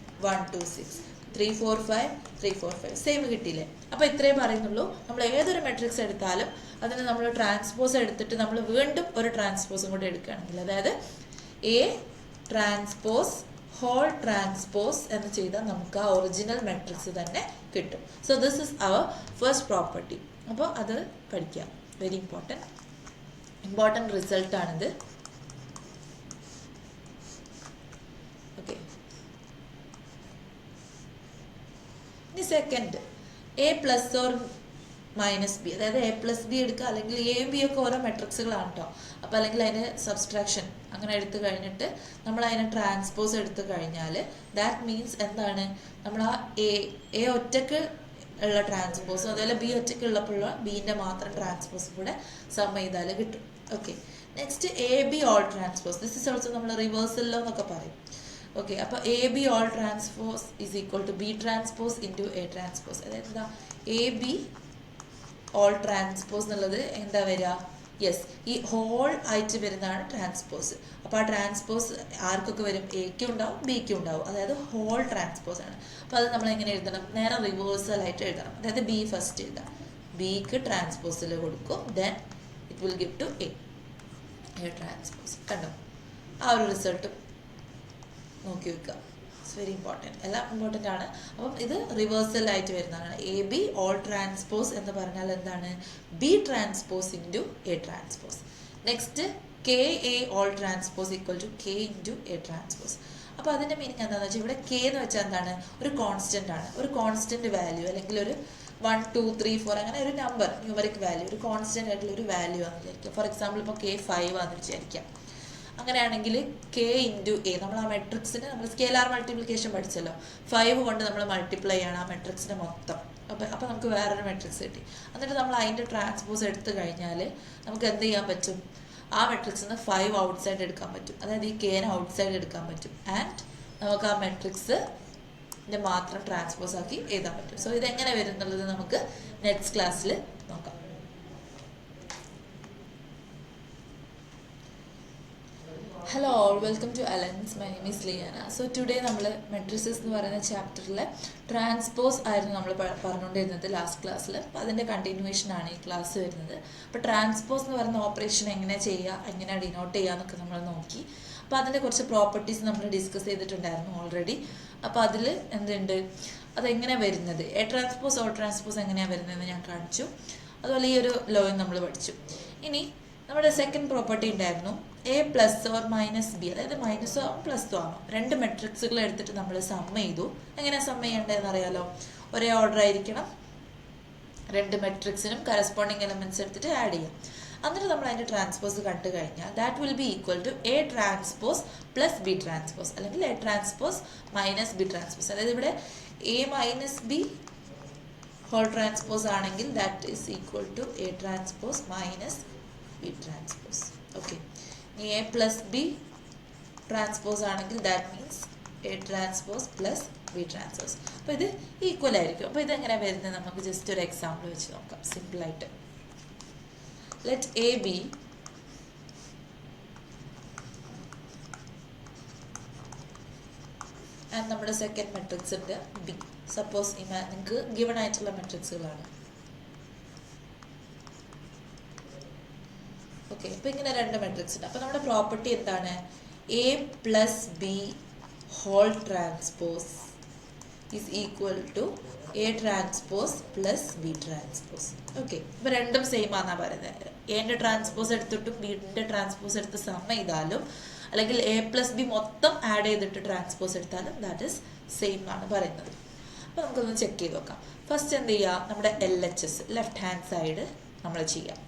1 2 6 3 4 5 3 4 5 സെയിം കിട്ടിയില്ലേ. അപ്പോൾ ഇത്രയും പറയുന്നുള്ളൂ. നമ്മൾ ഏതൊരു മെട്രിക്സ് എടുത്താലും അതിന് നമ്മൾ ട്രാൻസ്പോസ് എടുത്തിട്ട് നമ്മൾ വീണ്ടും ഒരു ട്രാൻസ്പോസും കൂടി എടുക്കുകയാണെങ്കിൽ, അതായത് എ ട്രാൻസ്പോസ് ഹോൾ ട്രാൻസ്പോസ് എന്ന് ചെയ്താൽ നമുക്ക് ആ ഒറിജിനൽ മെട്രിക്സ് തന്നെ കിട്ടും. So this is our first property. അപ്പോൾ അത് പഠിക്കുക, വെരി ഇമ്പോർട്ടൻറ്റ് റിസൾട്ടാണിത്. ഓക്കെ, ഇനി second, A plus or minus B, അതായത് എ പ്ലസ് ബി എടുക്കുക, അല്ലെങ്കിൽ എയും ബി ഒക്കെ ഓരോ മെട്രിക്സുകളാണ് കേട്ടോ. അപ്പോൾ അല്ലെങ്കിൽ അതിന് സബ്സ്ട്രാക്ഷൻ അങ്ങനെ എടുത്തു കഴിഞ്ഞിട്ട് നമ്മൾ അതിനെ ട്രാൻസ്പോസ് എടുത്തു കഴിഞ്ഞാൽ ദാറ്റ് മീൻസ് എന്താണ്, നമ്മൾ ആ എ ഒറ്റക്ക് ഉള്ള ട്രാൻസ്പോസും അതുപോലെ ബി ഒറ്റയ്ക്ക് ഉള്ളപ്പോഴുള്ള ബീൻ്റെ മാത്രം ട്രാൻസ്പോസും കൂടെ സം ചെയ്താൽ കിട്ടും. Okay, next A B all transpose, this is also നമ്മൾ റിവേഴ്സലോ എന്നൊക്കെ പറയും. ഓക്കെ, അപ്പോൾ A B all transpose is equal to B transpose into A transpose. അതായത് എന്താ, എ ബി ഓൾ ട്രാൻസ്പോസ് എന്നുള്ളത് എന്താ വരിക, യെസ്, ഈ ഹോൾ ആയിട്ട് വരുന്നതാണ് ട്രാൻസ്പോസ്. അപ്പോൾ ആ ട്രാൻസ്പോസ് ആർക്കൊക്കെ വരും, എക്കും ഉണ്ടാവും ബിക്കും ഉണ്ടാവും, അതായത് ഹോൾ ട്രാൻസ്പോസ് ആണ്. അപ്പോൾ അത് നമ്മൾ എങ്ങനെ എഴുതണം, നേരെ റിവേഴ്സൽ ആയിട്ട് എഴുതണം. അതായത് ബി ഫസ്റ്റ് എഴുതാം, ബിക്ക് ട്രാൻസ്പോസിൽ കൊടുക്കും, then it will give to A transpose. കണ്ടോ? ആ ഒരു റിസൾട്ട് നോക്കി വെക്കുക. ഇറ്റ്സ് വെരി ഇമ്പോർട്ടൻറ്റ്, എല്ലാം ഇമ്പോർട്ടൻ്റ് ആണ്. അപ്പം ഇത് റിവേഴ്സൽ ആയിട്ട് വരുന്നതാണ്. എ ബി ഓൾ ട്രാൻസ്പോസ് എന്ന് പറഞ്ഞാൽ എന്താണ്? B transpose into A transpose. Next K A whole transpose equal to K into A transpose. അപ്പോൾ അതിൻ്റെ മീനിങ് എന്താണെന്ന് വെച്ചാൽ ഇവിടെ കെ എന്ന് വെച്ചാൽ എന്താണ്? ഒരു കോൺസ്റ്റൻ്റ് ആണ്. ഒരു കോൺസ്റ്റൻ്റ് വാല്യൂ അല്ലെങ്കിൽ ഒരു 1 2 3 4 അങ്ങനെ ഒരു നമ്പർ, ന്യൂമറിക് വാല്യൂ, ഒരു കോൺസ്റ്റൻ്റ് ആയിട്ടുള്ള ഒരു വാല്യൂ ആണെന്ന് വിചാരിക്കുക. ഫോർ എക്സാമ്പിൾ ഇപ്പോൾ കെ 5 ആണെന്ന് വിചാരിക്കാം. അങ്ങനെയാണെങ്കിൽ കെ ഇൻറ്റു എ, നമ്മൾ ആ മെട്രിക്സിന് നമ്മൾ സ്കെയിലാർ മൾട്ടിപ്ലിക്കേഷൻ പഠിച്ചല്ലോ, 5 കൊണ്ട് നമ്മൾ മൾട്ടിപ്ലൈ ചെയ്യണം ആ മെട്രിക്സിൻ്റെ മൊത്തം. അപ്പോൾ നമുക്ക് വേറൊരു മെട്രിക്സ് കിട്ടി. എന്നിട്ട് നമ്മൾ അതിൻ്റെ ട്രാൻസ്പോസ് എടുത്തു കഴിഞ്ഞാൽ നമുക്ക് എന്ത് ചെയ്യാൻ പറ്റും? ആ മെട്രിക്സിൽ നിന്ന് 5 ഔട്ട് സൈഡ് എടുക്കാൻ പറ്റും. അതായത് ഈ കെനെ ഔട്ട് സൈഡ് എടുക്കാൻ പറ്റും. ആൻഡ് നമുക്ക് ആ മെട്രിക്സിൻ്റെ മാത്രം ട്രാൻസ്പോസ് ആക്കി എഴുതാൻ പറ്റും. സോ ഇതെങ്ങനെ വരും എന്നുള്ളത് നമുക്ക് നെക്സ്റ്റ് ക്ലാസ്സിൽ നോക്കാം. Hello all, welcome to Allen's. My name is Liana. So today നമ്മൾ മെട്രിസസ് എന്ന് പറയുന്ന ചാപ്റ്ററിലെ ട്രാൻസ്പോസ് ആയിരുന്നു നമ്മൾ പറഞ്ഞുകൊണ്ടിരുന്നത് ലാസ്റ്റ് ക്ലാസ്സിൽ. അപ്പോൾ അതിൻ്റെ കണ്ടിന്യൂവേഷനാണ് ഈ ക്ലാസ് വരുന്നത്. അപ്പോൾ ട്രാൻസ്പോസ് എന്ന് പറയുന്ന ഓപ്പറേഷൻ എങ്ങനെ ചെയ്യുക, എങ്ങനെ ഡിനോട്ട് ചെയ്യുക എന്നൊക്കെ നമ്മൾ നോക്കി. അപ്പോൾ അതിൻ്റെ കുറച്ച് പ്രോപ്പർട്ടീസ് നമ്മൾ ഡിസ്കസ് ചെയ്തിട്ടുണ്ടായിരുന്നു ഓൾറെഡി. അപ്പോൾ അതിൽ എന്തുണ്ട്, അതെങ്ങനെ വരുന്നത്, എ ട്രാൻസ്പോസ് ഓ ട്രാൻസ്പോസ് എങ്ങനെയാണ് വരുന്നതെന്ന് ഞാൻ കാണിച്ചു. അതുപോലെ ഈ ഒരു ലോയും നമ്മൾ പഠിച്ചു. ഇനി നമ്മുടെ സെക്കൻഡ് പ്രോപ്പർട്ടി ഉണ്ടായിരുന്നു, A plus or minus B, അതായത് മൈനസോ ആവും പ്ലസ്സോ ആവാം. രണ്ട് മെട്രിക്സുകൾ എടുത്തിട്ട് നമ്മൾ സം ചെയ്തു. എങ്ങനെ സം ചെയ്യേണ്ടതെന്ന് അറിയാലോ? ഒരേ ഓർഡർ ആയിരിക്കണം, രണ്ട് മെട്രിക്സിനും കറസ്പോണ്ടിങ് എലമെന്റ്സ് എടുത്തിട്ട് ആഡ് ചെയ്യാം. എന്നിട്ട് നമ്മൾ അതിൻ്റെ ട്രാൻസ്പോസ് കണ്ടു കഴിഞ്ഞാൽ that will be equal to A transpose plus B transpose, അല്ലെങ്കിൽ A transpose minus B transpose. അതായത് ഇവിടെ A minus B whole transpose ആണെങ്കിൽ that is equal to A transpose minus B transpose. Okay, ഇനി A plus B transpose ആണെങ്കിൽ that means A transpose plus B transpose. അപ്പോൾ ഇത് equal ആയിരിക്കും. അപ്പോൾ ഇതെങ്ങനെ വരുന്നത് നമുക്ക് ജസ്റ്റ് ഒരു എക്സാമ്പിൾ വെച്ച് നോക്കാം, സിമ്പിളായിട്ട്. ലെറ്റ് എ ബി ആൻഡ് നമ്മുടെ സെക്കൻഡ് മെട്രിക്സ് ഉണ്ട് ബി. സപ്പോസ് നിങ്ങൾക്ക് ഗിവൺ ആയിട്ടുള്ള മെട്രിക്സുകളാണ്. ഓക്കെ, അപ്പോൾ ഇങ്ങനെ രണ്ട് മെട്രിക്സ് ഉണ്ട്. അപ്പോൾ നമ്മുടെ പ്രോപ്പർട്ടി എന്താണ്? A plus B whole transpose is equal to A transpose plus B transpose. Okay, ഇപ്പോൾ രണ്ടും സെയിം ആണെന്നാണ് പറയുന്നത്. എൻ്റെ ട്രാൻസ്പോസ് എടുത്തിട്ടും ബിയുടെ ട്രാൻസ്പോസ് എടുത്ത് സം ചെയ്താലും, അല്ലെങ്കിൽ എ പ്ലസ് ബി മൊത്തം ആഡ് ചെയ്തിട്ട് ട്രാൻസ്പോസ് എടുത്താലും ദാറ്റ് ഈസ് സെയിം ആണ് പറയുന്നത്. അപ്പോൾ നമുക്കൊന്ന് ചെക്ക് ചെയ്ത് നോക്കാം. ഫസ്റ്റ് എന്ത് ചെയ്യുക? നമ്മുടെ LHS ലെഫ്റ്റ് ഹാൻഡ് സൈഡ് നമ്മൾ ചെയ്യാം.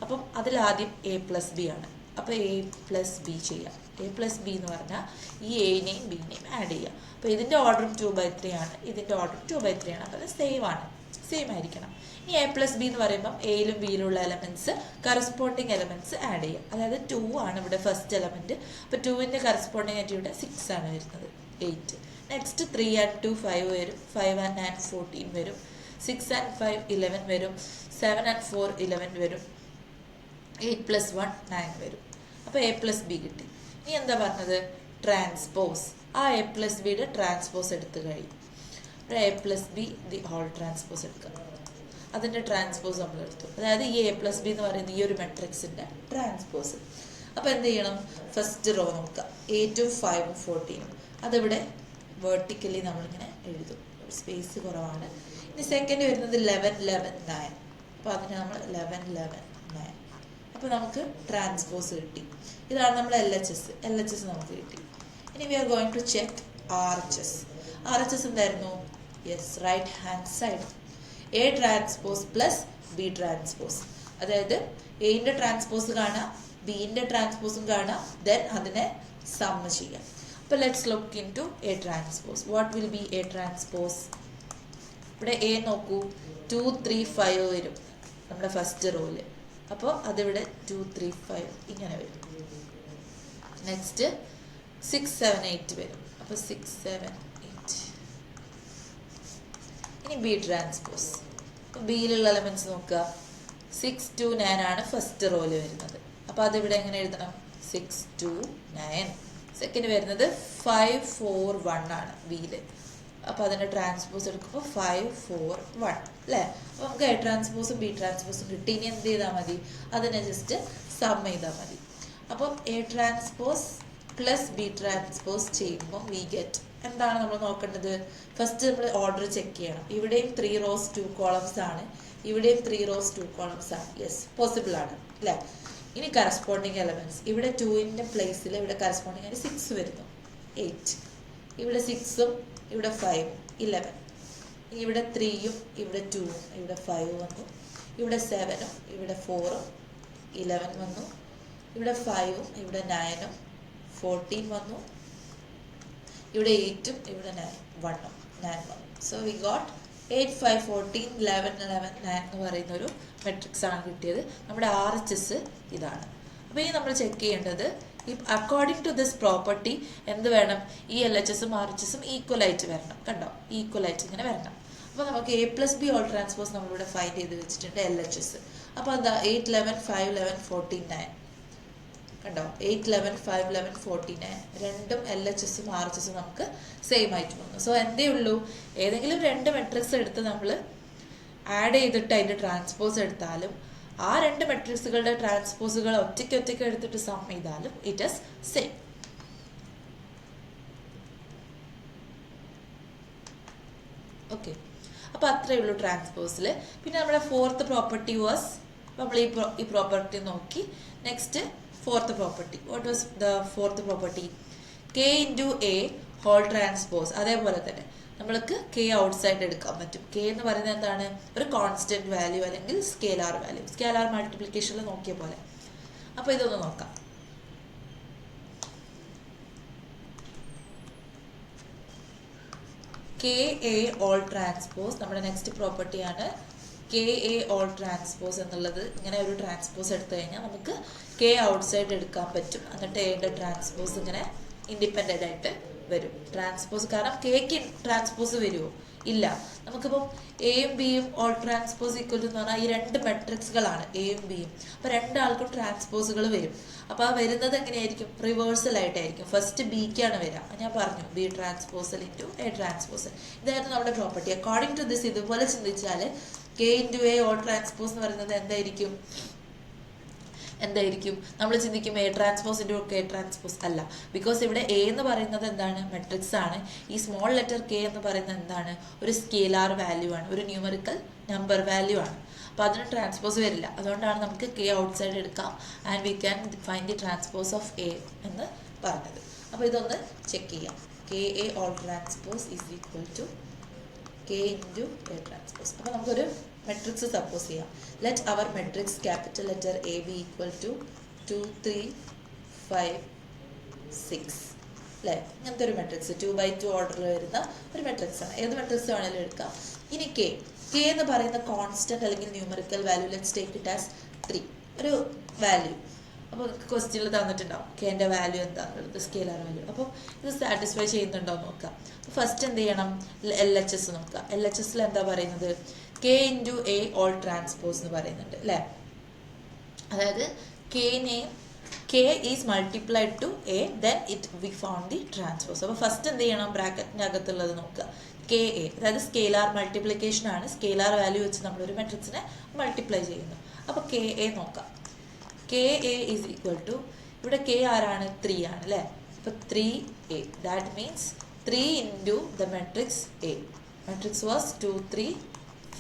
അപ്പം അതിലാദ്യം എ പ്ലസ് ബി ആണ്. അപ്പോൾ എ പ്ലസ് ബി ചെയ്യാം. എ പ്ലസ് ബി എന്ന് പറഞ്ഞാൽ ഈ എനെയും ബിനെയും ആഡ് ചെയ്യുക. അപ്പോൾ ഇതിൻ്റെ ഓർഡറും 2/3 ആണ്, ഇതിൻ്റെ ഓർഡറും 2/3 ആണ്. അപ്പോൾ അത് സെയിം ആണ്, സെയിം ആയിരിക്കണം. ഇനി എ പ്ലസ് ബി എന്ന് പറയുമ്പം എയിലും ബിയിലുള്ള എലമെൻറ്റ്സ് കറസ്പോണ്ടിങ് എലമെൻറ്റ്സ് ആഡ് ചെയ്യുക. അതായത് 2 ആണ് ഇവിടെ ഫസ്റ്റ് എലമെൻറ്റ്. അപ്പോൾ 2ൻ്റെ കറസ്പോണ്ടിങ് ആയിട്ട് ഇവിടെ 6 ആണ് വരുന്നത്, 8. നെക്സ്റ്റ് 3 and 2 5 വരും, 5 and 9 14 വരും, 6 and 5 11 വരും, 7 and 4 11 വരും, 8 + 1 9 വരും. അപ്പോൾ എ പ്ലസ് ബി കിട്ടി. ഇനി എന്താ പറഞ്ഞത്? ട്രാൻസ്പോസ്. ആ എ പ്ലസ് ബിയുടെ ട്രാൻസ്പോസ് എടുത്ത് കഴിയും. A plus B the whole transpose എടുക്കുക. അതിൻ്റെ ട്രാൻസ്പോസ് നമ്മൾ എടുത്തു. അതായത് ഈ എ പ്ലസ് ബി എന്ന് പറയുന്ന ഈ ഒരു മെട്രിക്സിൻ്റെ ട്രാൻസ്പോസ്. അപ്പോൾ എന്ത് ചെയ്യണം? ഫസ്റ്റ് റോ നോക്കുക, 8ഉം 5ഉം 14ഉം. അതിവിടെ വേർട്ടിക്കലി നമ്മളിങ്ങനെ എഴുതും, സ്പേസ് കുറവാണ്. ഇനി സെക്കൻഡ് വരുന്നത് 11 11 9. അപ്പോൾ അതിന് നമ്മൾ 11 11 9. അപ്പോൾ നമുക്ക് ട്രാൻസ്പോസ് കിട്ടി. ഇതാണ് നമ്മൾ LHS നമുക്ക് കിട്ടി. ഇനി we are going to check RHS. RHS എന്തായിരുന്നു? Yes, right hand side. A transpose plus B transpose. അതായത് എയുടെ ട്രാൻസ്പോസ് കാണാം, ബിൻ്റെ ട്രാൻസ്പോസും കാണാം, ദെൻ അതിനെ സം ചെയ്യാം. അപ്പോൾ let's look into A transpose. What will be A transpose? ഇവിടെ എ നോക്കൂ, 2 3 5 വരും നമ്മുടെ ഫസ്റ്റ് റോയില്. അപ്പോൾ അതിവിടെ 2 3 5 ഇങ്ങനെ വരും. നെക്സ്റ്റ് 6 7 8 വരും. അപ്പോൾ 6 7 8. ഇനി ബി ട്രാൻസ്പോസ്. അപ്പോൾ ബിയിലുള്ള എലമെൻറ്റ്സ് നോക്കുക, 6 2 9 ആണ് ഫസ്റ്റ് റോയിൽ വരുന്നത്. അപ്പോൾ അതിവിടെ എങ്ങനെ എഴുതണം? 6 2 9. സെക്കൻഡ് വരുന്നത് 5 4 1 ആണ് ബിയിൽ. അപ്പോൾ അതിൻ്റെ ട്രാൻസ്പോസ് എടുക്കുമ്പോൾ 5 4 1 അല്ലേ. അപ്പോൾ നമുക്ക് എ ട്രാൻസ്പോസും ബി ട്രാൻസ്പോസും കിട്ടി. ഇനി എന്ത് ചെയ്താൽ മതി, അതിനെ ജസ്റ്റ് സം ചെയ്താൽ മതി. അപ്പം A transpose plus B transpose ചെയ്യുമ്പോൾ വി ഗെറ്റ് എന്താണ് നമ്മൾ നോക്കേണ്ടത്, ഫസ്റ്റ് നമ്മൾ ഓർഡർ ചെക്ക് ചെയ്യണം. ഇവിടെയും 3 rows 2 columns ആണ്, ഇവിടെയും 3 rows 2 columns ആണ്. യെസ്, പോസിബിൾ ആണ് അല്ലേ. ഇനി കറസ്പോണ്ടിങ് എലമെൻറ്റ്സ്, ഇവിടെ 2ൻ്റെ പ്ലേസിൽ ഇവിടെ കറസ്പോണ്ടിങ് ആയിട്ട് 6 വരുന്നു, 8. ഇവിടെ 6ഉം ഇവിടെ 5ഉം 11. ഇവിടെ 3യും ഇവിടെ 2ഉം ഇവിടെ 5 വന്നു. ഇവിടെ 7ഉം ഇവിടെ 4ഉം 11 വന്നു. ഇവിടെ 5ഉം ഇവിടെ 9ഉം 14 വന്നു. ഇവിടെ 8ഉം ഇവിടെ 1ഉം 9 വന്നു. സോ വി ഗോട്ട് 8 5 14 11 11 9 എന്ന് പറയുന്ന ഒരു മെട്രിക്സ് ആണ് കിട്ടിയത്. നമ്മുടെ RHS ഇതാണ്. അപ്പോൾ ഇനി നമ്മൾ ചെക്ക് ചെയ്യേണ്ടത്, ഈ അക്കോർഡിംഗ് ടു ദിസ് പ്രോപ്പർട്ടി എന്ത് വേണം, ഈ LHSഉം RHSഉം ഈക്വൽ ആയിട്ട് വരണം. കണ്ടോ, ഈക്വൽ ആയിട്ട് ഇങ്ങനെ വരണം. അപ്പോൾ നമുക്ക് A + B ഓൾ ട്രാൻസ്പോസ് നമ്മളിവിടെ ഫൈൻഡ് ചെയ്ത് വെച്ചിട്ടുണ്ട്, LHS. അപ്പോൾ എന്താ 8 11 5 11 14 9. കണ്ടോ, 8 11 5 11 49. രണ്ടും LHSഉം RHSഉം നമുക്ക് സെയിം ആയിട്ട് വന്നു. സോ എന്തേ ഉള്ളൂ, ഏതെങ്കിലും 2 മെട്രിക്സ് എടുത്ത് നമ്മൾ ആഡ് ചെയ്തിട്ട് അതിൻ്റെ ട്രാൻസ്പോസ് എടുത്താലും ആ 2 മെട്രിക്സുകളുടെ ട്രാൻസ്പോസുകൾ ഒറ്റയ്ക്ക് എടുത്തിട്ട് സം ചെയ്താലും ഇറ്റ് ഈസ് സെയിം. ഓക്കെ, അപ്പോൾ അത്രയേ ഉള്ളൂ ട്രാൻസ്പോസിൽ. പിന്നെ നമ്മുടെ ഫോർത്ത് പ്രോപ്പർട്ടി വാസ്, നമ്മൾ ഈ പ്രോപ്പർട്ടി നോക്കി. Next fourth property, what was the fourth property, K × A whole transpose. അതേപോലെ തന്നെ നമ്മൾക്ക് K ഔട്ട്സൈഡ് എടുക്കാൻ പറ്റും. K എന്ന് പറയുന്നത് എന്താണ്, ഒരു കോൺസ്റ്റന്റ് വാല്യൂ അല്ലെങ്കിൽ സ്കേലാർ വാല്യൂ, സ്കേലാർ മൾട്ടിപ്ലിക്കേഷനിൽ നോക്കിയ പോലെ. അപ്പോൾ ഇതൊന്ന് നോക്കാം. KA ഓൾ ട്രാൻസ്പോസ് നമ്മുടെ നെക്സ്റ്റ് പ്രോപ്പർട്ടിയാണ്. KA ഓൾ ട്രാൻസ്പോസ് എന്നുള്ളത്, ഇങ്ങനെ ഒരു ട്രാൻസ്പോസ് എടുത്തു കഴിഞ്ഞാൽ നമുക്ക് K ഔട്ട്സൈഡ് എടുക്കാൻ പറ്റും. എന്നിട്ട് Aയുടെ ട്രാൻസ്പോസ് ഇങ്ങനെ ഇൻഡിപെൻഡൻ്റ് ആയിട്ട് വരും ട്രാൻസ്പോസ്. കാരണം Kക്ക് ട്രാൻസ്പോസ് വരുമോ, ഇല്ല. നമുക്കിപ്പം എയും ബിയും ഓൾ ട്രാൻസ്പോസ് ഈക്വൽ എന്ന് പറഞ്ഞാൽ ഈ 2 മെട്രിക്സുകളാണ് എയും ബിയും. അപ്പോൾ 2 ആൾക്കും ട്രാൻസ്പോസുകൾ വരും. അപ്പോൾ ആ വരുന്നത് എങ്ങനെയായിരിക്കും, റിവേഴ്സൽ ആയിട്ടായിരിക്കും. ഫസ്റ്റ് ബിക്കാണ് വരിക, ഞാൻ പറഞ്ഞു ബി ട്രാൻസ്പോസൽ ഇൻറ്റു എ ട്രാൻസ്പോസൽ. ഇതായിരുന്നു നമ്മുടെ പ്രോപ്പർട്ടി. അക്കോർഡിംഗ് ടു ദിസ് ഇതുപോലെ ചിന്തിച്ചാൽ K × A ഓൾ ട്രാൻസ്പോസ് എന്ന് പറയുന്നത് എന്തായിരിക്കും, നമ്മൾ ചിന്തിക്കും A transpose into K transpose. അല്ല, ബിക്കോസ് ഇവിടെ എ എന്ന് പറയുന്നത് എന്താണ്, മെട്രിക്സ് ആണ്. ഈ സ്മോൾ ലെറ്റർ K എന്ന് പറയുന്നത് എന്താണ്, ഒരു സ്കേലാർ വാല്യൂ ആണ്, ഒരു ന്യൂമറിക്കൽ നമ്പർ വാല്യൂ ആണ്. അപ്പോൾ അതിന് ട്രാൻസ്പോസ് വരില്ല. അതുകൊണ്ടാണ് നമുക്ക് K ഔട്ട്സൈഡ് എടുക്കാം and we can find the transpose of A എന്ന് പറഞ്ഞത്. അപ്പോൾ ഇതൊന്ന് ചെക്ക് ചെയ്യാം. KA whole transpose is equal to K × A transpose. അപ്പോൾ നമുക്കൊരു മെട്രിക്സ് സപ്പോസ് ചെയ്യാം. Let our matrix capital letter A be equal to 2 3 5 6 അല്ലേ. ഇങ്ങനത്തെ ഒരു മെട്രിക്സ് 2x2 ഓർഡറിൽ വരുന്ന ഒരു മെട്രിക്സ് ആണ്. ഏത് മെട്രിക്സ് വേണമെങ്കിലും എടുക്കാം. ഇനി K എന്ന് പറയുന്ന കോൺസ്റ്റന്റ് അല്ലെങ്കിൽ numerical value, let's take it as 3 ഒരു വാല്യൂ. അപ്പോൾ ക്വസ്റ്റ്യനിൽ തന്നിട്ടുണ്ടാവും Kൻ്റെ വാല്യൂ എന്താണെന്നുള്ളത്, സ്കേലാർ വാല്യൂ. അപ്പോൾ ഇത് സാറ്റിസ്ഫൈ ചെയ്യുന്നുണ്ടോ എന്ന് നോക്കാം. അപ്പോൾ ഫസ്റ്റ് എന്ത് ചെയ്യണം, LHS നോക്കുക. LHSൽ എന്താ പറയുന്നത്, K × A ഓൾ ട്രാൻസ്പോസ് എന്ന് പറയുന്നുണ്ട് അല്ലേ. അതായത് K is multiplied to A, then we found the transpose. അപ്പോൾ ഫസ്റ്റ് എന്ത് ചെയ്യണം, ബ്രാക്കറ്റിൻ്റെ അകത്തുള്ളത് നോക്കുക. KA അതായത് സ്കേലാർ മൾട്ടിപ്ലിക്കേഷൻ ആണ്. സ്കേലാർ വാല്യൂ വെച്ച് നമ്മളൊരു മെട്രിക്സിനെ മൾട്ടിപ്ലൈ ചെയ്യുന്നു. അപ്പോൾ KA നോക്കാം. KA ഈസ് ഈക്വൽ ടു, ഇവിടെ K ആരാണ്, 3 ആണ് അല്ലേ. അപ്പോൾ 3A, that means 3 into the matrix A. Matrix was 2 3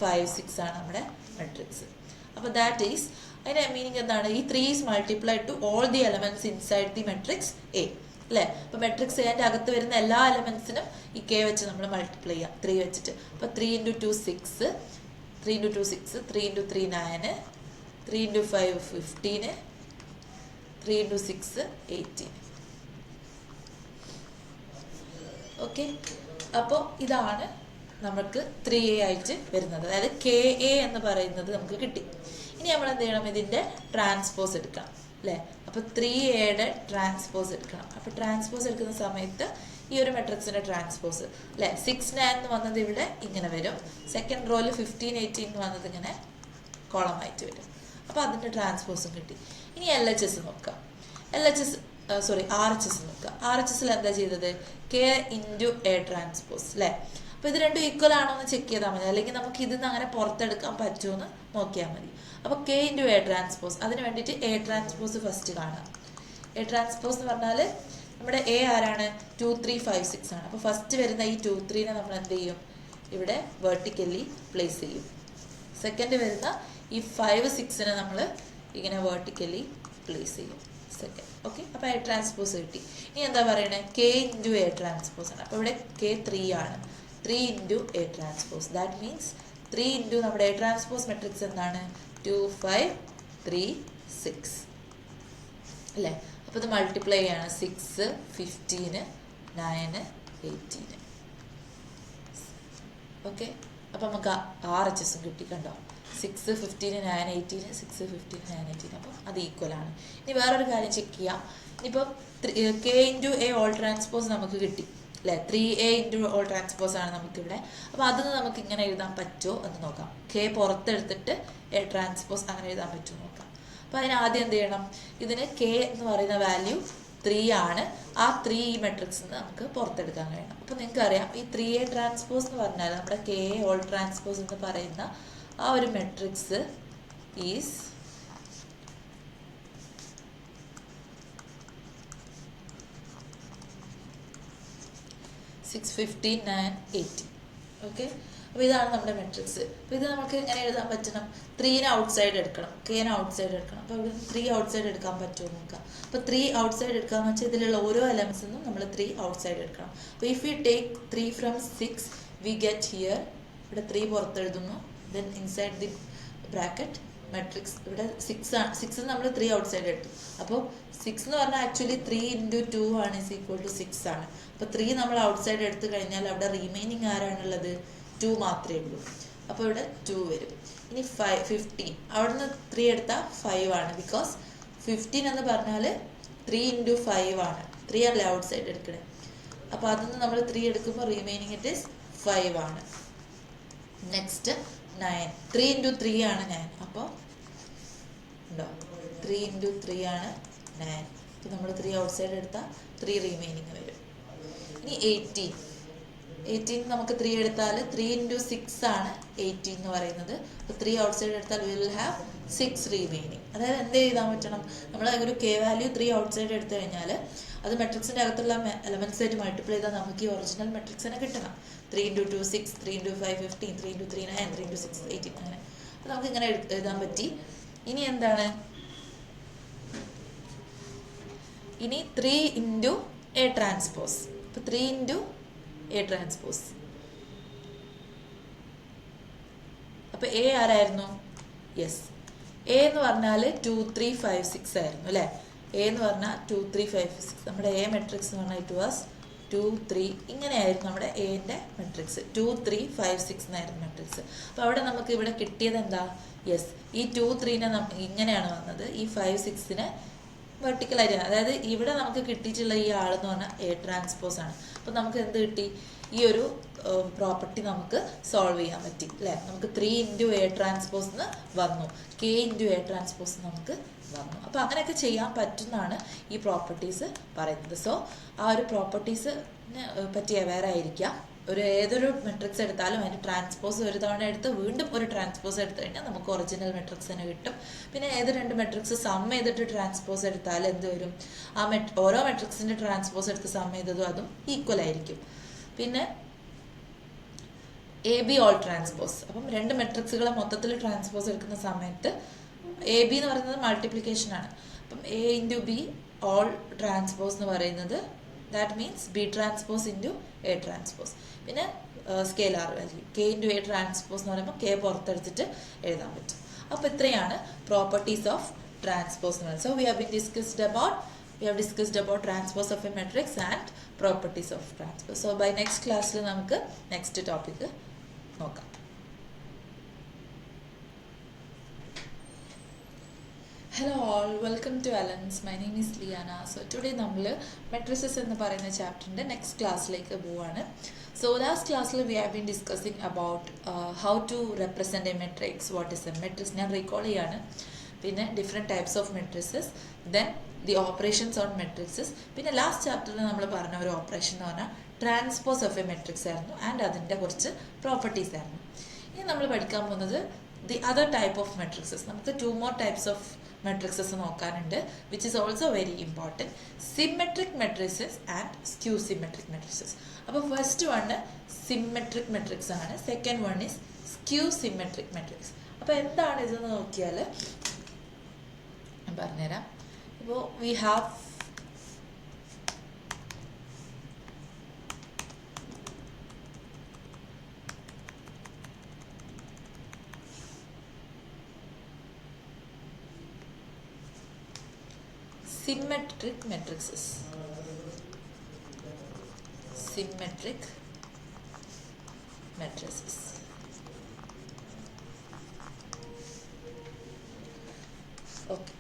5 6 ആണ് നമ്മുടെ മെട്രിക്സ്. അപ്പോൾ ദാറ്റ് ഈസ്, അതിൻ്റെ മീനിങ് എന്താണ്, ഈ 3 is multiplied to all the elements inside the matrix A അല്ലേ. അപ്പോൾ മെട്രിക്സ് Aൻ്റെ അകത്ത് വരുന്ന എല്ലാ എലമെൻറ്റ്സിനും ഈ K വെച്ച് നമ്മൾ മൾട്ടിപ്ലൈ ചെയ്യാം 3 വെച്ചിട്ട്. അപ്പോൾ 3 × 2 6, 3 × 2 6, 3 × 3 9, 3 × 5 15, 3 × 6 18. ഓക്കെ, അപ്പോൾ ഇതാണ് നമുക്ക് 3A ആയിട്ട് വരുന്നത്. അതായത് KA എന്ന് പറയുന്നത് നമുക്ക് കിട്ടി. ഇനി നമ്മൾ എന്ത് ചെയ്യണം, ഇതിൻ്റെ ട്രാൻസ്പോസ് എടുക്കണം അല്ലേ. അപ്പോൾ 3Aയുടെ ട്രാൻസ്പോസ് എടുക്കണം. അപ്പോൾ ട്രാൻസ്പോസ് എടുക്കുന്ന സമയത്ത് ഈ ഒരു മെട്രിക്സിൻ്റെ ട്രാൻസ്പോസ് അല്ലേ, 6 9 എന്ന് വന്നത് ഇവിടെ ഇങ്ങനെ വരും. സെക്കൻഡ് റോയിൽ 15 18 എന്ന് വന്നത് ഇങ്ങനെ കോളമായിട്ട് വരും. അപ്പോൾ അതിൻ്റെ ട്രാൻസ്പോസും കിട്ടി. ഇനി LHS നോക്കാം. RHS നോക്കുക. RHSൽ എന്താ ചെയ്തത്, K × A ട്രാൻസ്പോസ് അല്ലേ. അപ്പോൾ ഇത് രണ്ടും ഈക്വൽ ആണോ എന്ന് ചെക്ക് ചെയ്താൽ മതി, അല്ലെങ്കിൽ നമുക്ക് ഇതിൽ നിന്ന് അങ്ങനെ പുറത്തെടുക്കാൻ പറ്റുമോ എന്ന് നോക്കിയാൽ മതി. അപ്പോൾ കെ ഇൻറ്റു എ ട്രാൻസ്പോസ്, അതിന് വേണ്ടിയിട്ട് എ ട്രാൻസ്പോസ് ഫസ്റ്റ് കാണാം. എ ട്രാൻസ്പോസ് എന്ന് പറഞ്ഞാൽ നമ്മുടെ എ ആരാണ്? 2 3 5 6 ആണ്. അപ്പോൾ ഫസ്റ്റ് വരുന്ന ഈ 2 3നെ നമ്മൾ എന്ത് ചെയ്യും? ഇവിടെ വെർട്ടിക്കലി പ്ലേസ് ചെയ്യും. സെക്കൻഡ് വരുന്ന ഈ 5 6നെ നമ്മൾ ഇങ്ങനെ വെർട്ടിക്കലി പ്ലേസ് ചെയ്യും സെക്കൻഡ്. ഓക്കെ, അപ്പോൾ എ ട്രാൻസ്പോസ് കിട്ടി. ഇനി എന്താ പറയണേ? കെ ഇൻറ്റു എ ട്രാൻസ്പോസ് ആണ്. അപ്പോൾ ഇവിടെ കെ 3 ആണ്. 3 into A transpose, that means 3 into നമ്മുടെ എ ട്രാൻസ്പോസ് മെട്രിക്സ് എന്താണ്? 2 5 3 6 അല്ലേ? അപ്പോൾ ഇത് മൾട്ടിപ്ലൈ ചെയ്യാണ്. 6 15 9 18. ഓക്കെ, അപ്പോൾ നമുക്ക് RHS കിട്ടി. കണ്ടോ? 6 15 9 18 6 15 9 18. അപ്പം അത് ഈക്വൽ ആണ്. ഇനി വേറൊരു കാര്യം ചെക്ക് ചെയ്യാം. ഇനിയിപ്പം K into A whole transpose നമുക്ക് കിട്ടി അല്ലേ? 3a ഇൻറ്റു ഓൾ ട്രാൻസ്പോസ് ആണ് നമുക്കിവിടെ. അപ്പോൾ അതിന് നമുക്ക് ഇങ്ങനെ എഴുതാൻ പറ്റുമോ എന്ന് നോക്കാം. കെ പുറത്തെടുത്തിട്ട് എ ട്രാൻസ്പോസ് അങ്ങനെ എഴുതാൻ പറ്റുമോ നോക്കാം. അപ്പോൾ അതിന് ആദ്യം എന്ത് ചെയ്യണം? ഇതിന് കെ എന്ന് പറയുന്ന വാല്യൂ 3 ആണ്. ആ 3 ഈ മെട്രിക്സിൽ നിന്ന് നമുക്ക് പുറത്തെടുക്കാൻ കഴിയണം. അപ്പോൾ നിങ്ങൾക്കറിയാം ഈ 3a ട്രാൻസ്പോസ് എന്ന് പറഞ്ഞാൽ നമ്മുടെ കെ ഓൾ ട്രാൻസ്പോസ് എന്ന് പറയുന്ന ആ ഒരു മെട്രിക്സ് ഈസ് 6 15 9 18. ഓക്കെ, അപ്പോൾ ഇതാണ് നമ്മുടെ മെട്രിക്സ്. അപ്പോൾ ഇത് നമുക്ക് എങ്ങനെ എഴുതാൻ പറ്റണം? 3നെ ഔട്ട് സൈഡ് എടുക്കണം, കെനെ ഔട്ട് സൈഡ് എടുക്കണം. അപ്പോൾ ഇവിടെ 3 ഔട്ട് സൈഡ് എടുക്കാൻ പറ്റുമോ നോക്കാം. അപ്പോൾ 3 ഔട്ട് സൈഡ് എടുക്കാന്ന് വെച്ചാൽ ഇതിലുള്ള ഓരോ എലമെന്റ്സിൽ നിന്നും നമ്മൾ 3 ഔട്ട് സൈഡ് എടുക്കണം. അപ്പോൾ if you take 3 from 6 we get here, ഇവിടെ 3 പുറത്തെഴുതുന്നു. Then inside the bracket matrix ഇവിടെ 6 ആണ്. 6 നമ്മൾ 3 ഔട്ട് സൈഡ് എടുത്തു. അപ്പോൾ 6 എന്ന് പറഞ്ഞാൽ ആക്ച്വലി 3 ഇൻറ്റു 2 ആണ് ഈസ് ഈക്വൽ ടു 6 ആണ്. അപ്പോൾ 3 നമ്മൾ ഔട്ട് സൈഡ് എടുത്തു കഴിഞ്ഞാൽ അവിടെ റിമൈനിങ് ആരാണുള്ളത്? 2 മാത്രമേ ഉള്ളൂ. അപ്പോൾ ഇവിടെ 2 വരും. ഇനി 15 അവിടെ നിന്ന് 3 എടുത്താൽ 5 ആണ്. ബിക്കോസ് 15 എന്ന് പറഞ്ഞാൽ 3 ഇൻറ്റു 5 ആണ്. 3 അല്ലേ ഔട്ട് സൈഡ് എടുക്കണേ. അപ്പോൾ അതിൽ നിന്ന് നമ്മൾ 3 എടുക്കുമ്പോൾ റിമൈനിങ് ഇറ്റ് ഈസ് 5 ആണ്. നെക്സ്റ്റ് 9, 3 ഇൻറ്റു 3 ആണ് 9. അപ്പോൾ ഉണ്ടോ? 3 ഇൻറ്റു 3 ആണ് 9. അപ്പോൾ നമ്മൾ 3 ഔട്ട് സൈഡ് എടുത്താൽ 3 റിമൈനിങ് വരും. ഇനി 18 നമുക്ക് 3 എടുത്താൽ 3 ഇൻറ്റു 6 ആണ് 18 എന്ന് പറയുന്നത്. അപ്പോൾ 3 ഔട്ട് സൈഡ് എടുത്താൽ വി വിൽ ഹാവ് 6 റിമൈനിങ്. അതായത് എന്ത് ചെയ്താൻ പറ്റണം? നമ്മൾ ഒരു കെ വാല്യൂ 3 ഔട്ട് സൈഡ് എടുത്തു കഴിഞ്ഞാൽ അത് മെട്രിക്സിൻ്റെ അകത്തുള്ള എലമെന്റ്സ് ആയിട്ട് മൾട്ടിപ്ലൈ ചെയ്താൽ നമുക്ക് ഈ ഒറിജിനൽ മെട്രിക്സിനെ കിട്ടണം. 3 ഇൻറ്റു 2 6, 3 ഇൻറ്റു 5 15, 3 ഇൻറ്റു 3 9, 3 ഇൻറ്റു 6 18 അങ്ങനെ. അപ്പോൾ നമുക്ക് ഇങ്ങനെ എഴുതാൻ പറ്റി. ഇനി എന്താണ്? ഇനി 3 ഇൻറ്റു എ ട്രാൻസ്പോസ്. അപ്പോൾ 3 ഇൻറ്റു എ ട്രാൻസ്പോസ്. അപ്പോൾ എ ആരായിരുന്നു? യെസ്, എ എന്ന് പറഞ്ഞാൽ 2 3 5 6 ആയിരുന്നു അല്ലേ? എ എന്ന് പറഞ്ഞാൽ 2 3 5 6. നമ്മുടെ എ മെട്രിക്സ് എന്ന് പറഞ്ഞാൽ ഇറ്റ് വാസ് 2 3 ഇങ്ങനെയായിരുന്നു നമ്മുടെ എൻ്റെ മെട്രിക്സ്. 2 3 5 6 എന്നായിരുന്നു മെട്രിക്സ്. അപ്പോൾ അവിടെ നമുക്ക് ഇവിടെ കിട്ടിയത് എന്താ? യെസ്, ഈ 2 3നെ ഇങ്ങനെയാണ് വന്നത്. ഈ 5 6നെ വെർട്ടിക്കലായിട്ട്, അതായത് ഇവിടെ നമുക്ക് കിട്ടിയിട്ടുള്ള ഈ ആളെന്ന് പറഞ്ഞാൽ എ ട്രാൻസ്പോസ് ആണ്. അപ്പോൾ നമുക്ക് എന്ത് കിട്ടി? ഈ ഒരു പ്രോപ്പർട്ടി നമുക്ക് സോൾവ് ചെയ്യാൻ പറ്റി അല്ലേ? നമുക്ക് 3 ഇൻറ്റു എ ട്രാൻസ്പോസ് എന്ന് വന്നു, കെ ഇൻറ്റു എ ട്രാൻസ്പോസ് നമുക്ക് വന്നു. അപ്പോൾ അങ്ങനെയൊക്കെ ചെയ്യാൻ പറ്റുന്നതാണ് ഈ പ്രോപ്പർട്ടീസ് പറയുന്നത്. സോ ആ ഒരു പ്രോപ്പർട്ടീസിനെ പറ്റി അവെയർ ആയിരിക്കാം. ഏതൊരു മെട്രിക്സ് എടുത്താലും അതിന് ട്രാൻസ്പോസ് ഒരു തവണ എടുത്ത് വീണ്ടും ഒരു ട്രാൻസ്പോസ് എടുത്തു കഴിഞ്ഞാൽ നമുക്ക് ഒറിജിനൽ മെട്രിക്സ് തന്നെ കിട്ടും. പിന്നെ ഏത് 2 മെട്രിക്സ് സം ചെയ്തിട്ട് ട്രാൻസ്പോസ് എടുത്താൽ എന്ത് വരും? ആ ഓരോ മെട്രിക്സിൻ്റെ ട്രാൻസ്പോസ് എടുത്ത് സം ചെയ്തതും അതും ഈക്വൽ ആയിരിക്കും. പിന്നെ എ ബി ഓൾ ട്രാൻസ്പോസ്. അപ്പം 2 മെട്രിക്സുകളെ മൊത്തത്തിൽ ട്രാൻസ്പോസ് എടുക്കുന്ന സമയത്ത് എ ബി എന്ന് പറയുന്നത് മൾട്ടിപ്ലിക്കേഷൻ ആണ്. അപ്പം A into B all transpose എന്ന് പറയുന്നത് that means B transpose into A transpose. പിന്നെ scalar value K into A transpose എന്ന് പറയുമ്പോൾ കെ പുറത്തെടുത്തിട്ട് എഴുതാൻ പറ്റും. അപ്പോൾ ഇത്രയാണ് പ്രോപ്പർട്ടീസ് ഓഫ് ട്രാൻസ്പോസ് എന്ന് പറയുന്നത്. So we have discussed about transpose of a matrix and properties of transpose. So by next class നമുക്ക് നെക്സ്റ്റ് ടോപ്പിക് നോക്കാം. Hello all, welcome to Allen's. My name is Liana. So today നമ്മൾ matrices എന്ന് പറയുന്ന ചാപ്റ്ററിൻ്റെ next ക്ലാസ്സിലേക്ക് പോവാണ്. So last class we have been discussing about how to represent a matrix, what is a matrix ഞാൻ recall ചെയ്യാണ്. പിന്നെ different types of matrices, then the operations on matrices. പിന്നെ ലാസ്റ്റ് ചാപ്റ്ററിൽ നമ്മൾ പറഞ്ഞ ഒരു ഓപ്പറേഷൻ എന്ന് പറഞ്ഞാൽ ട്രാൻസ്പോസ് ഓഫ് എ മെട്രിക്സ് ആയിരുന്നു ആൻഡ് അതിൻ്റെ കുറച്ച് പ്രോപ്പർട്ടീസ് ആയിരുന്നു. ഇനി നമ്മൾ പഠിക്കാൻ പോകുന്നത് the other type of matrices. നമുക്ക് 2 more types of മെട്രിക്സസ് നോക്കാനുണ്ട്, which is also very important. Symmetric matrices and skew symmetric matrices. അപ്പോൾ ഫസ്റ്റ് വണ് സിമെട്രിക് മെട്രിക്സ് ആണ്, second one is skew symmetric matrix. അപ്പോൾ എന്താണ് ഇതെന്ന് നോക്കിയാൽ ഞാൻ പറഞ്ഞുതരാം. ഇപ്പോൾ we have symmetric matrices. Symmetric matrices. Okay,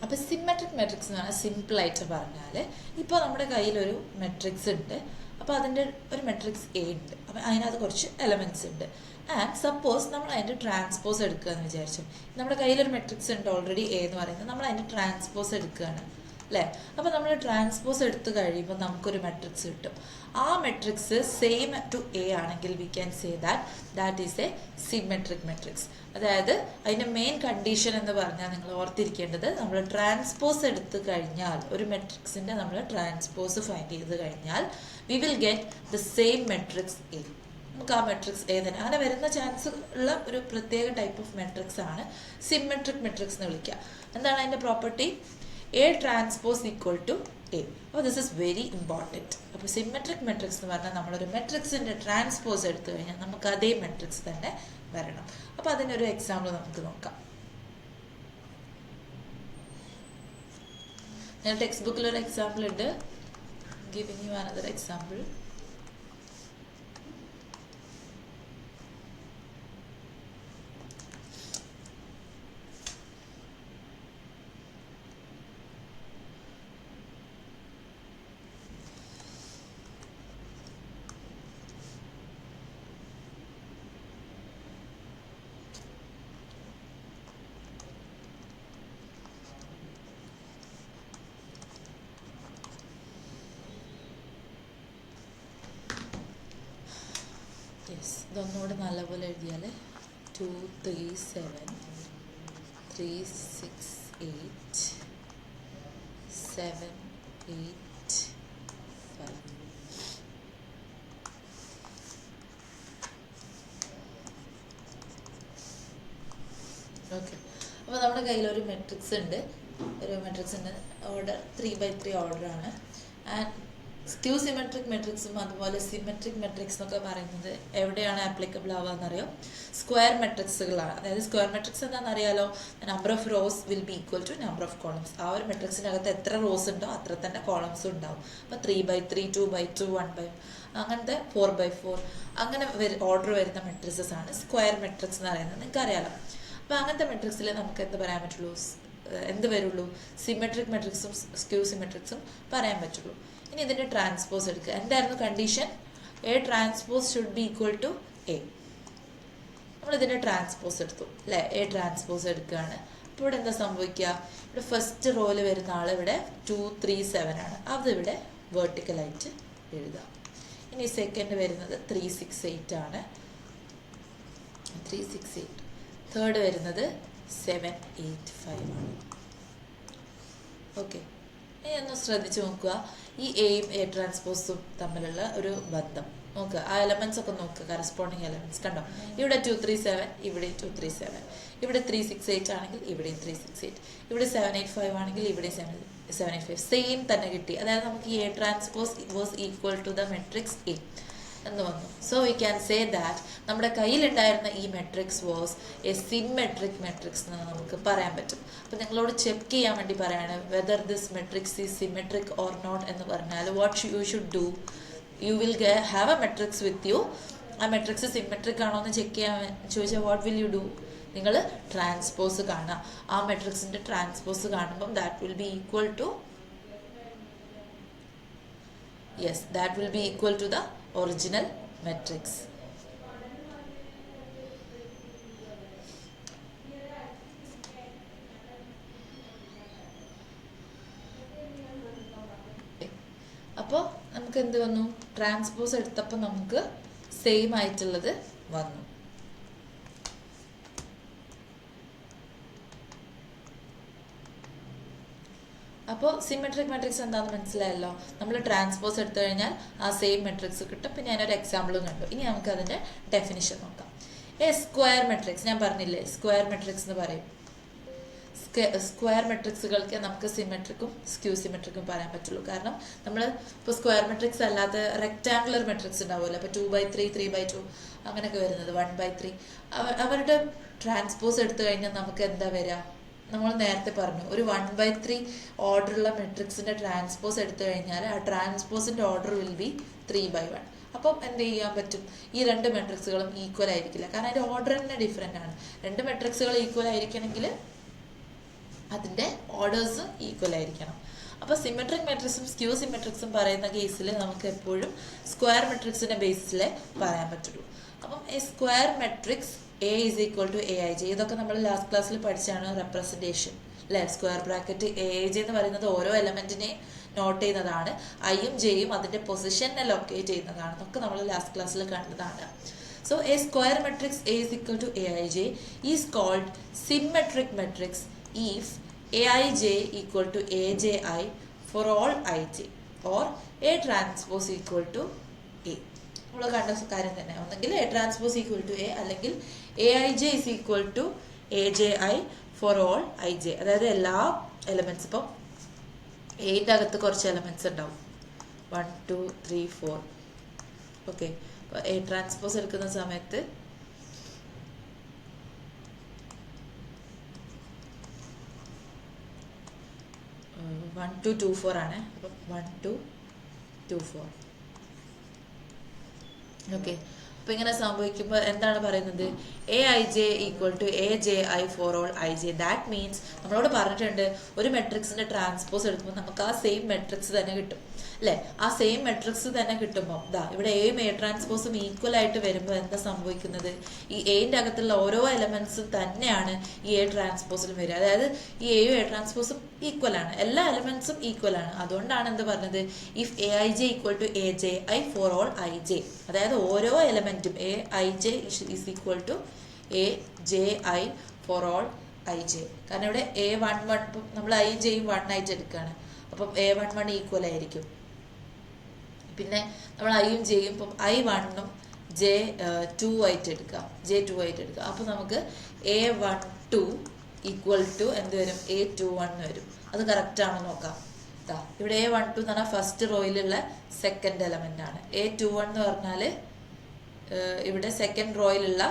അപ്പോൾ സിമെട്രിക് മെട്രിക്സ് എന്ന് പറഞ്ഞാൽ സിമ്പിളായിട്ട് പറഞ്ഞാൽ ഇപ്പോൾ നമ്മുടെ കയ്യിലൊരു മെട്രിക്സ് ഉണ്ട്. അപ്പോൾ അതിൻ്റെ ഒരു മെട്രിക്സ് എ ഉണ്ട്, അപ്പോൾ അതിനകത്ത് കുറച്ച് എലമെൻറ്റ്സ് ഉണ്ട്. ആൻഡ് സപ്പോസ് നമ്മൾ അതിൻ്റെ ട്രാൻസ്പോസ് എടുക്കുക എന്ന് വിചാരിച്ചു. നമ്മുടെ കയ്യിലൊരു മെട്രിക്സ് ഉണ്ട് ഓൾറെഡി എ എന്ന് പറയുന്നത്, നമ്മൾ അതിൻ്റെ ട്രാൻസ്പോസ് എടുക്കുകയാണ് അല്ലേ. അപ്പോൾ നമ്മൾ ട്രാൻസ്പോസ് എടുത്ത് കഴിയുമ്പോൾ നമുക്കൊരു മെട്രിക്സ് കിട്ടും. ആ മെട്രിക്സ് സെയിം ടു എ ആണെങ്കിൽ V can say that is A symmetric matrix. അതായത് അതിൻ്റെ മെയിൻ കണ്ടീഷൻ എന്ന് പറഞ്ഞാൽ നിങ്ങൾ ഓർത്തിരിക്കേണ്ടത്, നമ്മൾ ട്രാൻസ്പോസ് എടുത്ത് കഴിഞ്ഞാൽ ഒരു മെട്രിക്സിൻ്റെ നമ്മൾ ട്രാൻസ്പോസ് ഫൈൻഡ് ചെയ്ത് കഴിഞ്ഞാൽ we will get the same matrix A. നമുക്ക് ആ മെട്രിക്സ് എ തന്നെ അങ്ങനെ വരുന്ന ചാൻസ് ഉള്ള ഒരു പ്രത്യേക ടൈപ്പ് ഓഫ് മെട്രിക്സ് ആണ് സിമെട്രിക് മെട്രിക്സ് എന്ന് വിളിക്കുക. എന്താണ് അതിൻ്റെ property? A transpose equal to A. അപ്പോൾ ദിസ് ഇസ് വെരി ഇമ്പോർട്ടൻറ്റ്. അപ്പോൾ സിമെട്രിക് മെട്രിക്സ് എന്ന് പറഞ്ഞാൽ നമ്മളൊരു മെട്രിക്സിൻ്റെ ട്രാൻസ്പോസ് എടുത്തു കഴിഞ്ഞാൽ നമുക്ക് അതേ മെട്രിക്സ് തന്നെ വരണം. അപ്പോൾ അതിനൊരു എക്സാമ്പിൾ നമുക്ക് നോക്കാം. ഞാൻ ടെക്സ്റ്റ് ബുക്കിലൊരു എക്സാമ്പിൾ ഉണ്ട്, ഗിവിങ് യു അനദർ എക്സാമ്പിൾ. ഇതൊന്നുകൂടെ നല്ലപോലെ എഴുതിയാൽ 2 3 7 3 6 8 7 8 5. ഓക്കെ, അപ്പോൾ നമ്മുടെ കയ്യിലൊരു മെട്രിക്സ് ഉണ്ട്. ഒരു മെട്രിക്സിൻ്റെ ഓർഡർ 3x3 ഓർഡറാണ്. ആൻഡ് സ്ക്യൂ സിമെട്രിക് മെട്രിക്സും അതുപോലെ സിമെട്രിക് മെട്രിക്സ് എന്നൊക്കെ പറയുന്നത് എവിടെയാണ് ആപ്ലിക്കബിൾ ആവാന്നറിയോ? സ്ക്വയർ മെട്രിക്സുകളാണ്. അതായത് സ്ക്വയർ മെട്രിക്സ് എന്താണെന്ന് അറിയാലോ, number of rows will be equal to number of columns. ആ ഒരു മെട്രിക്സിനകത്ത് എത്ര റോസ് ഉണ്ടോ അത്ര തന്നെ കോളംസും ഉണ്ടാവും. അപ്പോൾ 3x3 2x2 1x, അങ്ങനത്തെ 4x4 അങ്ങനെ ഓർഡർ വരുന്ന മെട്രിക്സസ് ആണ് സ്ക്വയർ മെട്രിക്സ് എന്ന് പറയുന്നത്. നിങ്ങൾക്ക് അറിയാലോ. അപ്പോൾ അങ്ങനത്തെ മെട്രിക്സിൽ നമുക്ക് എന്ത് പറയാൻ പറ്റുള്ളൂ? എന്ത് വരുള്ളൂ? സിമെട്രിക് മെട്രിക്സും സ്ക്യൂ സിമെട്രിക്സും പറയാൻ പറ്റുള്ളൂ. ഇനി ഇതിൻ്റെ ട്രാൻസ്പോസ് എടുക്കുക. എന്തായിരുന്നു condition? A transpose should be equal to A. നമ്മളിതിൻ്റെ ട്രാൻസ്പോസ് എടുത്തു അല്ലേ, എ ട്രാൻസ്പോസ് എടുക്കുകയാണ്. അപ്പോൾ ഇവിടെ എന്താ സംഭവിക്കുക? ഇവിടെ ഫസ്റ്റ് റോയിൽ വരുന്ന ആൾ ഇവിടെ 2 3 7 ആണ്, അതിവിടെ വേർട്ടിക്കലായിട്ട് എഴുതുക. ഇനി സെക്കൻഡ് വരുന്നത് 3 6 8 ആണ്, 3 6 8. തേർഡ് വരുന്നത് 7 8 5 ആണ്. ഓക്കെ, ഇനി ഒന്ന് ശ്രദ്ധിച്ച് നോക്കുക. ഈ എയും എ ട്രാൻസ്പോസും തമ്മിലുള്ള ഒരു ബന്ധം നോക്കുക. ആ എലമെൻറ്റ്സ് ഒക്കെ നോക്കുക, കറസ്പോണ്ടിങ് എലമെൻറ്റ്സ് കണ്ടോ? ഇവിടെ 2 3 7, ഇവിടെ 2 3 7. ഇവിടെ 3 6 8 ആണെങ്കിൽ ഇവിടെ 3 6 8. ഇവിടെ 7 8 5 ആണെങ്കിൽ ഇവിടെ 7 8 5. സെയിം തന്നെ കിട്ടി. അതായത് നമുക്ക് A transpose was equal to the matrix A എന്ന് വന്നു. So we can say that നമ്മുടെ കയ്യിലുണ്ടായിരുന്ന ഈ matrix was a symmetric matrix എന്ന് നമുക്ക് പറയാൻ പറ്റും. അപ്പോൾ നിങ്ങളോട് ചെക്ക് ചെയ്യാൻ വേണ്ടി പറയാണ് whether this matrix is symmetric or not എന്ന് പറഞ്ഞാൽ what you should do, you will have a matrix with you. ആ മെട്രിക്സ് സിമെട്രിക് ആണോ എന്ന് ചെക്ക് ചെയ്യാൻ ചോദിച്ചാൽ വാട്ട് വിൽ യു ഡു? നിങ്ങൾ ട്രാൻസ്പോസ് കാണുക. ആ മെട്രിക്സിൻ്റെ ട്രാൻസ്പോസ് കാണുമ്പം that will be equal to that will be equal to the original matrix. അപ്പോൾ നമുക്ക് നമുക്ക് എന്ത് വന്നു? ട്രാൻസ്പോസ് എടുത്തപ്പോൾ നമുക്ക് സെയിം ആയിട്ടുള്ളത് വന്നു. അപ്പോൾ സിമെട്രിക് മെട്രിക്സ് എന്താണെന്ന് മനസ്സിലായല്ലോ. നമ്മൾ ട്രാൻസ്പോസ് എടുത്തു കഴിഞ്ഞാൽ ആ സെയിം മെട്രിക്സ് കിട്ടും. പിന്നെ ഞാനൊരു എക്സാമ്പിളും കണ്ടു. ഇനി നമുക്ക് അതിൻ്റെ ഡെഫിനിഷൻ നോക്കാം. സ്ക്വയർ മെട്രിക്സ് ഞാൻ പറഞ്ഞില്ലേ, സ്ക്വയർ മെട്രിക്സ് എന്ന് പറയും. സ്ക്വയർ മെട്രിക്സുകൾക്ക് നമുക്ക് സിമെട്രിക്കും സ്ക്യൂ സിമെട്രിക്കും പറയാൻ പറ്റുള്ളൂ. കാരണം നമ്മൾ ഇപ്പോൾ സ്ക്വയർ മെട്രിക്സ് അല്ലാതെ റെക്റ്റാങ്കുലർ മെട്രിക്സ് ഉണ്ടാവുമല്ലോ. അപ്പോൾ 2/3, 3/2 അങ്ങനെയൊക്കെ വരുന്നത്, 1/3 അവരുടെ ട്രാൻസ്പോസ് എടുത്തു കഴിഞ്ഞാൽ നമുക്ക് എന്താ വരിക? നമ്മൾ നേരത്തെ പറഞ്ഞു, ഒരു 1/3 ഓർഡറുള്ള മെട്രിക്സിൻ്റെ ട്രാൻസ്പോസ് എടുത്തു കഴിഞ്ഞാൽ ആ ട്രാൻസ്പോസിൻ്റെ ഓർഡർ വിൽ ബി 3/1. അപ്പം എന്ത് ചെയ്യാൻ പറ്റും? ഈ രണ്ട് മെട്രിക്സുകളും ഈക്വൽ ആയിരിക്കില്ല. കാരണം അതിൻ്റെ ഓർഡർ തന്നെ ഡിഫറെൻ്റ് ആണ്. രണ്ട് മെട്രിക്സുകൾ ഈക്വൽ ആയിരിക്കണമെങ്കിൽ അതിൻ്റെ ഓർഡേഴ്സ് ഈക്വൽ ആയിരിക്കണം. അപ്പോൾ സിമെട്രിക് മെട്രിക്സും സ്ക്യൂ സിമെട്രിക്സും പറയുന്ന കേസിൽ നമുക്ക് എപ്പോഴും സ്ക്വയർ മെട്രിക്സിൻ്റെ ബേസിലേ പറയാൻ പറ്റുള്ളൂ. അപ്പം square matrix A is equal to AIJ. ഇതൊക്കെ നമ്മൾ ലാസ്റ്റ് ക്ലാസ്സിൽ പഠിച്ചാണ് റെപ്രസെൻറ്റേഷൻ അല്ലേ. സ്ക്വയർ ബ്രാക്കറ്റ് AIJ എന്ന് പറയുന്നത് ഓരോ എലമെൻറ്റിനെയും നോട്ട് ചെയ്യുന്നതാണ്. ഐയും ജെയും അതിൻ്റെ പൊസിഷനെ ലൊക്കേറ്റ് ചെയ്യുന്നതാണ്. ഇതൊക്കെ നമ്മൾ ലാസ്റ്റ് ക്ലാസ്സിൽ കണ്ടതാണ്. So a square matrix A is equal to AIJ is called symmetric matrix if AIJ equal to AJI for all IJ or A transpose equal to A. നമ്മൾ കണ്ട കാര്യം തന്നെ. ഒന്നെങ്കിൽ A transpose equal to A അല്ലെങ്കിൽ AIJ is equal to AJI for all IJ. അതായത് എല്ലാ elements, ഇപ്പം എയുടെ അകത്ത് കുറച്ച് എലമെൻറ്റ്സ് ഉണ്ടാവും, 1 2 3 4. ഓക്കെ, അപ്പോൾ A ട്രാൻസ്പോസ് എടുക്കുന്ന സമയത്ത് വൺ ടു ടു ഫോർ ആണ്. അപ്പം 1 2 2 4. ഓക്കെ, അപ്പോൾ ഇങ്ങനെ സംഭവിക്കുമ്പോൾ എന്താണ് പറയുന്നത്? AIJ equal to AJI for all IJ. That means നമ്മളോട് പറഞ്ഞിട്ടുണ്ട് ഒരു മെട്രിക്സിൻ്റെ ട്രാൻസ്പോസ് എടുക്കുമ്പോൾ നമുക്ക് ആ സെയിം മെട്രിക്സ് തന്നെ കിട്ടും അല്ലേ. ആ സെയിം മെട്രിക്സ് തന്നെ കിട്ടുമ്പോൾ ഇവിടെ എയും A ട്രാൻസ്പോസും ഈക്വൽ ആയിട്ട് വരുമ്പോൾ എന്താ സംഭവിക്കുന്നത്? ഈ എയുടെ അകത്തുള്ള ഓരോ എലമെൻറ്റ്സും തന്നെയാണ് ഈ A ട്രാൻസ്പോസിലും വരിക. അതായത് ഈ എയും A ട്രാൻസ്പോസും ഈക്വൽ ആണ്, എല്ലാ എലമെൻറ്റ്സും ഈക്വൽ ആണ്. അതുകൊണ്ടാണ് എന്ത് പറഞ്ഞത്? If AIJ equal to AJI for all IJ. അതായത് ഓരോ എലമെൻറ്റും AIJ is equal to AJI for all IJ. കാരണം ഇവിടെ A11 ഇപ്പം നമ്മൾ ഐയും ജെയും 1 ആയിട്ട് എടുക്കുകയാണ്. അപ്പം A11 ഈക്വൽ ആയിരിക്കും. പിന്നെ നമ്മൾ ഐയും ജെയും ഇപ്പം I1ഉം J2 ആയിട്ട് എടുക്കാം, J2 ആയിട്ട് എടുക്കാം. അപ്പോൾ നമുക്ക് A12 ഈക്വൽ ടു എന്ത് വരും? A21 വരും. അത് കറക്റ്റാണോ നോക്കാം. ഇവിടെ A12 എന്ന് പറഞ്ഞാൽ ഫസ്റ്റ് റോയിലുള്ള സെക്കൻഡ് എലമെൻ്റ് ആണ്. A21 എന്ന് പറഞ്ഞാൽ ഇവിടെ സെക്കൻഡ് റോയിലുള്ള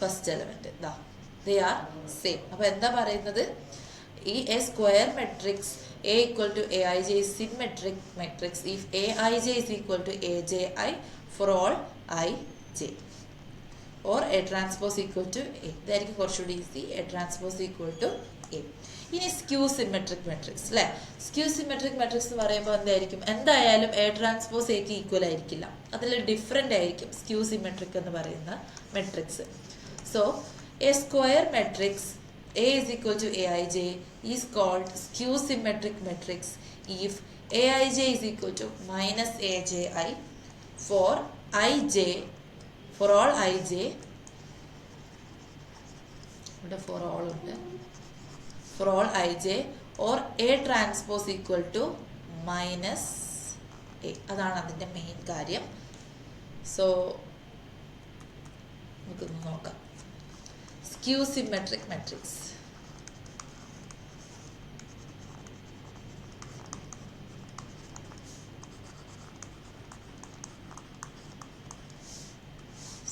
first element. They are same. അപ്പോൾ എന്താ പറയുന്നത്? ഈ A square matrix A equal to AIJ is symmetric matrix if AIJ is equal to AJI for all IJ or A transpose equal to A. ഇതായിരിക്കും കുറച്ചുകൂടി easy. A transpose equal to A. ഇനി skew symmetric matrix അല്ലേ. Skew symmetric matrix എന്ന് പറയുമ്പോൾ എന്തായിരിക്കും? എന്തായാലും A transpose Aക്ക് equal ആയിരിക്കില്ല, അതിൽ ഡിഫറെൻ്റ് ആയിരിക്കും സ്ക്യൂ സിമെട്രിക് എന്ന് പറയുന്ന matrix. So A square matrix A is equal to AIJ is called skew symmetric matrix if AIJ is equal to minus AJI for IJ for all IJ for all for all IJ or A transpose equal to minus A. അതാണ് അതിൻ്റെ main കാര്യം. So നമുക്കൊന്ന് നോക്കാം. Skew symmetric matrix.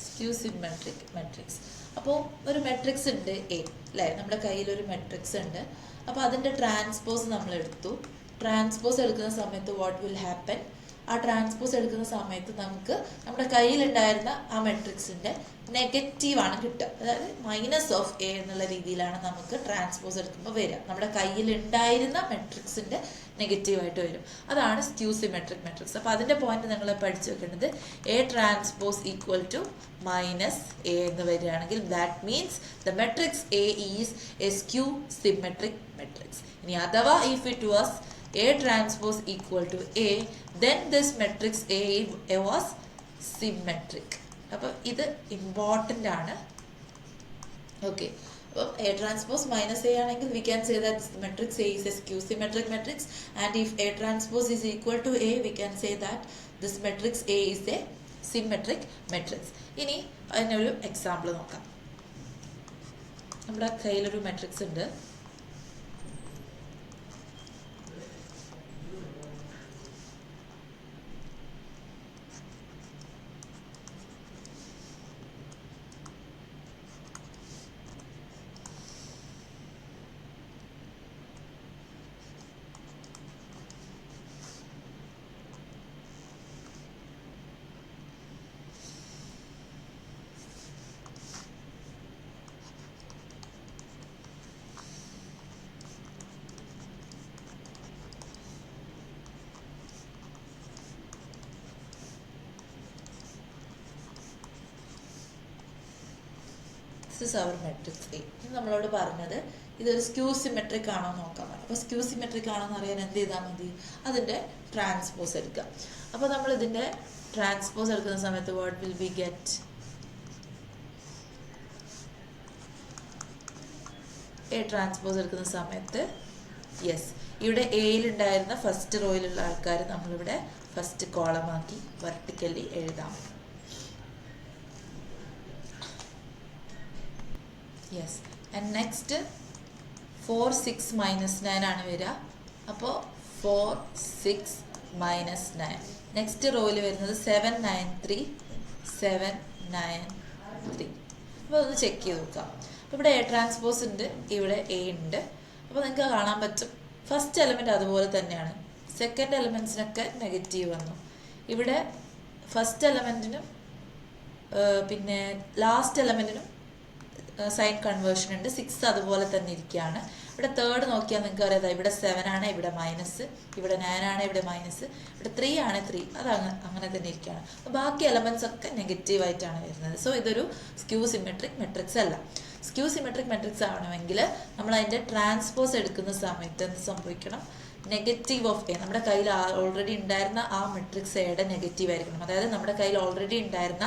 Skew symmetric matrix. അപ്പോൾ ഒരു matrix ഉണ്ട് A അല്ലേ, നമ്മുടെ കയ്യിലൊരു മെട്രിക്സ് ഉണ്ട്. അപ്പോൾ അതിൻ്റെ ട്രാൻസ്പോസ് നമ്മൾ എടുത്തു. ട്രാൻസ്പോസ് എടുക്കുന്ന സമയത്ത് വാട്ട് വിൽ ഹാപ്പൻ? ആ ട്രാൻസ്പോസ് എടുക്കുന്ന സമയത്ത് നമുക്ക് നമ്മുടെ കയ്യിലുണ്ടായിരുന്ന ആ മെട്രിക്സിൻ്റെ നെഗറ്റീവാണ് കിട്ടുക. അതായത് മൈനസ് ഓഫ് A എന്നുള്ള രീതിയിലാണ് നമുക്ക് ട്രാൻസ്പോസ് എടുക്കുമ്പോൾ വരിക. നമ്മുടെ കയ്യിലുണ്ടായിരുന്ന മെട്രിക്സിൻ്റെ നെഗറ്റീവായിട്ട് വരും. അതാണ് സ്ക്യൂ സിമെട്രിക് മെട്രിക്സ്. അപ്പോൾ അതിൻ്റെ പോയിന്റ് നിങ്ങൾ പഠിച്ചു വെക്കേണ്ടത് A transpose equal to minus A എന്ന് വരികയാണെങ്കിൽ that means the matrix A is a skew symmetric matrix. ഇനി അഥവാ if it was A transpose equal to A, then this matrix A was symmetric. അപ്പോൾ ഇത് important ആണ്. Okay, അപ്പോൾ A transpose minus A ആണെങ്കിൽ we can say that matrix A is a skew symmetric matrix, and if A transpose is equal to A, we can say that this matrix A is a symmetric matrix. ഇനി അതിനൊരു example നോക്കാം. നമ്മുടെ കയ്യിലൊരു matrix ഉണ്ട്. This is our matrix A. ഇന്ന് നമ്മളോട് പറഞ്ഞത് ഇതൊരു സ്ക്യൂ സിമെട്രിക് ആണോ നോക്കാൻ പറഞ്ഞു. അപ്പോൾ സ്ക്യൂ സിമെട്രിക് ആണോ എന്ന് അറിയാൻ എന്ത് ചെയ്താൽ മതി, അതിൻ്റെ ട്രാൻസ്പോസ് എടുക്കുക. അപ്പോൾ നമ്മൾ ഇതിൻ്റെ ട്രാൻസ്പോസ് എടുക്കുന്ന സമയത്ത് what will B get? A transpose എടുക്കുന്ന സമയത്ത് യെസ്, ഇവിടെ എയിലുണ്ടായിരുന്ന ഫസ്റ്റ് റോയിലുള്ള ആൾക്കാർ നമ്മളിവിടെ ഫസ്റ്റ് കോളമാക്കി വെർട്ടിക്കലി എഴുതാം. യെസ്, ആൻഡ് നെക്സ്റ്റ് 4 6 minus 9 ആണ് വരിക. അപ്പോൾ 4 6 minus 9. നെക്സ്റ്റ് റോയിൽ വരുന്നത് 7 9 3 7 9 3. അപ്പോൾ ഒന്ന് ചെക്ക് ചെയ്ത് നോക്കാം. അപ്പോൾ ഇവിടെ എ ട്രാൻസ്പോസ് ഉണ്ട്, ഇവിടെ എ ഉണ്ട്. അപ്പോൾ നിങ്ങൾക്ക് കാണാൻ പറ്റും ഫസ്റ്റ് എലമെൻറ്റ് അതുപോലെ തന്നെയാണ്. സെക്കൻഡ് എലമെൻറ്റ്സിനൊക്കെ നെഗറ്റീവ് വന്നു. ഇവിടെ ഫസ്റ്റ് എലമെൻറ്റിനും പിന്നെ ലാസ്റ്റ് എലമെൻറ്റിനും സൈൻ കൺവേർഷൻ ഉണ്ട്. 6 അതുപോലെ തന്നെ ഇരിക്കുകയാണ്. ഇവിടെ തേർഡ് നോക്കിയാൽ നിങ്ങൾക്ക് അറിയാം, ഇവിടെ 7 ആണ്, ഇവിടെ മൈനസ്, ഇവിടെ 9 ആണ്, ഇവിടെ മൈനസ്, ഇവിടെ 3 ആണ്, 3 അത് അങ്ങനെ തന്നെ ഇരിക്കുകയാണ്. അപ്പോൾ ബാക്കി എലമെൻറ്റ്സ് ഒക്കെ നെഗറ്റീവായിട്ടാണ് വരുന്നത്. സോ ഇതൊരു സ്ക്യൂ സിമെട്രിക് മെട്രിക്സ് അല്ല. സ്ക്യൂ സിമെട്രിക് മെട്രിക്സ് ആവണമെങ്കിൽ നമ്മൾ അതിൻ്റെ ട്രാൻസ്പോസ് എടുക്കുന്ന സമയത്ത് എന്ത് സംഭവിക്കണം? നെഗറ്റീവ് ഓഫ് എ, നമ്മുടെ കയ്യിൽ ഓൾറെഡി ഉണ്ടായിരുന്ന ആ മെട്രിക്സ് എയുടെ നെഗറ്റീവ് ആയിരിക്കണം. അതായത് നമ്മുടെ കയ്യിൽ ഓൾറെഡി ഉണ്ടായിരുന്ന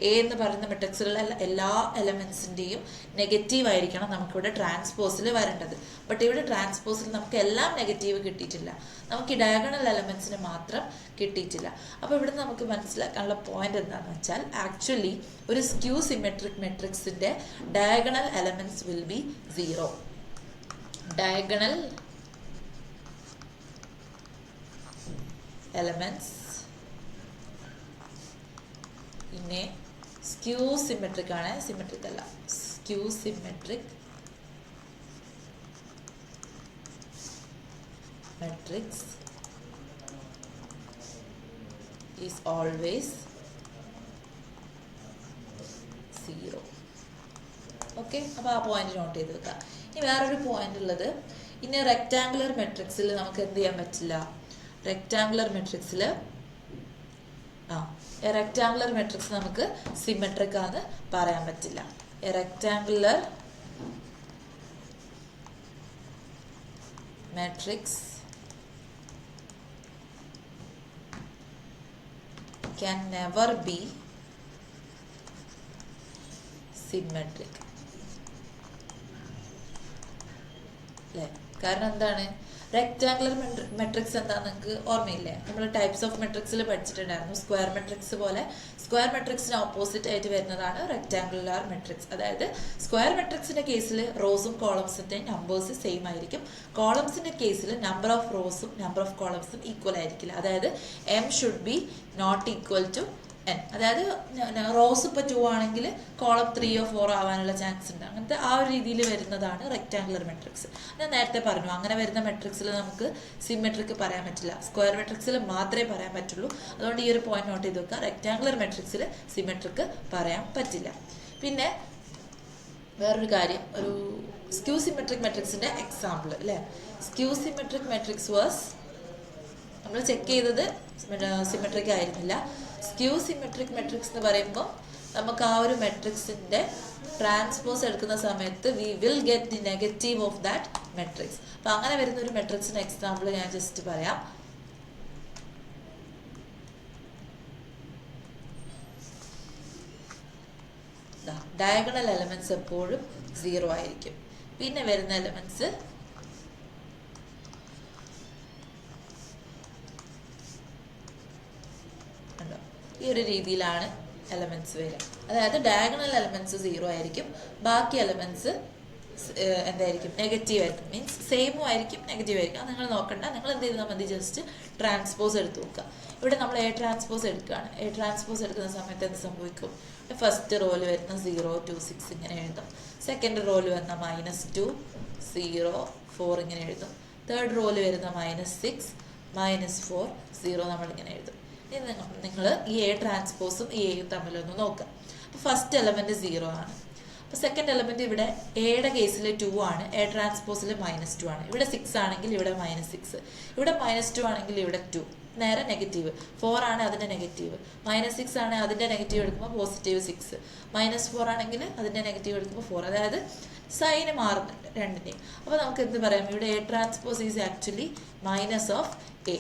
എ എന്ന് പറയുന്ന മെട്രിക്സിലുള്ള എല്ലാ എലമെൻസിൻ്റെയും നെഗറ്റീവ് ആയിരിക്കണം നമുക്കിവിടെ ട്രാൻസ്പോസിൽ വരേണ്ടത്. ബട്ട് ഇവിടെ ട്രാൻസ്പോസിൽ നമുക്ക് എല്ലാം നെഗറ്റീവ് കിട്ടിയിട്ടില്ല, നമുക്ക് ഈ ഡയഗണൽ എലമെൻസിന് മാത്രം കിട്ടിയിട്ടില്ല. അപ്പോൾ ഇവിടെ നമുക്ക് മനസ്സിലാക്കാനുള്ള പോയിന്റ് എന്താണെന്ന് വെച്ചാൽ, ആക്ച്വലി ഒരു സ്ക്യൂ സിമെട്രിക് മെട്രിക്സിൻ്റെ diagonal elements will be 0. Diagonal elements പിന്നെ സ്ക്യൂ സിമെട്രിക് ആണ്, സിമെട്രിക് അല്ല, skew symmetric matrix is always 0. Okay, അപ്പോൾ ആ പോയിന്റ് നോട്ട് ചെയ്ത് വെക്കാം. ഇനി വേറൊരു പോയിന്റ് ഉള്ളത്, ഇനി റെക്റ്റാങ്കുലർ മെട്രിക്സിൽ നമുക്ക് എന്ത് ചെയ്യാൻ പറ്റില്ല? റെക്റ്റാങ്കുലർ മെട്രിക്സിൽ റെക്റ്റാങ്കുലർ മെട്രിക്സ് നമുക്ക് സിമെട്രിക് ആണെന്ന് പറയാൻ പറ്റില്ല. Rectangular matrix can never be symmetric. അല്ലേ? കാരണം എന്താണ്? റെക്റ്റാങ്കുലർ മെട്രിക്സ് എന്താണെന്ന് നിങ്ങൾക്ക് ഓർമ്മയില്ലേ? നമ്മൾ ടൈപ്സ് ഓഫ് മെട്രിക്സിൽ പഠിച്ചിട്ടുണ്ടായിരുന്നു. സ്ക്വയർ മെട്രിക്സ് പോലെ സ്ക്വയർ മെട്രിക്സിന് ഓപ്പോസിറ്റ് ആയിട്ട് വരുന്നതാണ് റെക്റ്റാങ്കുലർ മെട്രിക്സ്. അതായത് സ്ക്വയർ മെട്രിക്സിൻ്റെ കേസിൽ റോസും കോളംസിൻ്റെ നമ്പേഴ്സ് സെയിം ആയിരിക്കും. കോളംസിൻ്റെ കേസിൽ നമ്പർ ഓഫ് റോസും നമ്പർ ഓഫ് കോളംസും ഈക്വൽ ആയിരിക്കില്ല. അതായത് m should be not equal to n. അതായത് റോസ് ഇപ്പോൾ 2 ആണെങ്കിൽ കോളം 3 or 4 ആവാനുള്ള ചാൻസ് ഉണ്ട്. അങ്ങനത്തെ ആ ഒരു രീതിയിൽ വരുന്നതാണ് റെക്റ്റാങ്കുലർ മെട്രിക്സ്. ഞാൻ നേരത്തെ പറഞ്ഞു, അങ്ങനെ വരുന്ന മെട്രിക്സിൽ നമുക്ക് സിമെട്രിക് പറയാൻ പറ്റില്ല, സ്ക്വയർ മെട്രിക്സിൽ മാത്രമേ പറയാൻ പറ്റുള്ളൂ. അതുകൊണ്ട് ഈ ഒരു പോയിന്റ് നോട്ട് ചെയ്ത് വെക്കുക, റെക്റ്റാങ്കുലർ മെട്രിക്സിൽ സിമെട്രിക് പറയാൻ പറ്റില്ല. പിന്നെ വേറൊരു കാര്യം, ഒരു സ്ക്യൂ സിമെട്രിക് മെട്രിക്സിൻ്റെ എക്സാമ്പിൾ അല്ലേ? സ്ക്യൂ സിമെട്രിക് മെട്രിക്സ് വാസ് നമ്മൾ ചെക്ക് ചെയ്തത് സിമെട്രിക് ആയിരുന്നില്ല. സ്ക്യൂ സിമെട്രിക് മെട്രിക്സ് എന്ന് പറയുമ്പോൾ നമുക്ക് ആ ഒരു മെട്രിക്സിൻ്റെ ട്രാൻസ്പോസ് എടുക്കുന്ന സമയത്ത് we will get the negative of that matrix. അപ്പം അങ്ങനെ വരുന്ന ഒരു മെട്രിക്സിന് എക്സാമ്പിൾ ഞാൻ ജസ്റ്റ് പറയാം. ഡയഗണൽ എലമെന്റ്സ് എപ്പോഴും 0 ആയിരിക്കും. പിന്നെ വരുന്ന എലമെന്റ്സ് ഈ ഒരു രീതിയിലാണ് എലമെന്റ്സ് വരിക. അതായത് ഡയഗണൽ എലമെന്റ്സ് 0 ആയിരിക്കും, ബാക്കി എലമെന്റ്സ് എന്തായിരിക്കും, നെഗറ്റീവ് ആയിരിക്കും. മീൻസ് സെയിമും ആയിരിക്കും നെഗറ്റീവ് ആയിരിക്കും. അത് നിങ്ങൾ നോക്കണ്ട, നിങ്ങൾ എന്ത് ചെയ്താൽ മതി, ജസ്റ്റ് ട്രാൻസ്പോസ് എടുത്ത് നോക്കുക. ഇവിടെ നമ്മൾ എ ട്രാൻസ്പോസ് എടുക്കുകയാണ്. എ ട്രാൻസ്പോസ് എടുക്കുന്ന സമയത്ത് എന്ത് സംഭവിക്കും? ഫസ്റ്റ് റോയിൽ വരുന്ന 0, 2, 6 ഇങ്ങനെ എഴുതും. സെക്കൻഡ് റോയിൽ വരുന്ന -2, 0, 4 ഇങ്ങനെ എഴുതും. തേർഡ് റോയിൽ വരുന്ന -6, -4, 0 നമ്മളിങ്ങനെ എഴുതും. ഇനി നിങ്ങൾ ഈ എ ട്രാൻസ്പോസും ഈ എയും തമ്മിലൊന്ന് നോക്കുക. അപ്പോൾ ഫസ്റ്റ് എലമെന്റ് 0 ആണ്. അപ്പോൾ സെക്കൻഡ് എലമെന്റ് ഇവിടെ എയുടെ കേസിൽ 2 ആണ്, എ ട്രാൻസ്പോസിൽ -2 ആണ്. ഇവിടെ 6 ആണെങ്കിൽ ഇവിടെ -6, ഇവിടെ -2 ആണെങ്കിൽ ഇവിടെ 2, നേരെ നെഗറ്റീവ്. 4 ആണ് അതിൻ്റെ നെഗറ്റീവ്, -6 ആണ് അതിൻ്റെ നെഗറ്റീവ് എടുക്കുമ്പോൾ +6, -4 ആണെങ്കിൽ അതിൻ്റെ നെഗറ്റീവ് എടുക്കുമ്പോൾ 4. അതായത് സൈന് മാറുന്നുണ്ട് രണ്ടിൻ്റെയും. അപ്പോൾ നമുക്ക് എന്ത് പറയാം, ഇവിടെ A transpose is actually -A.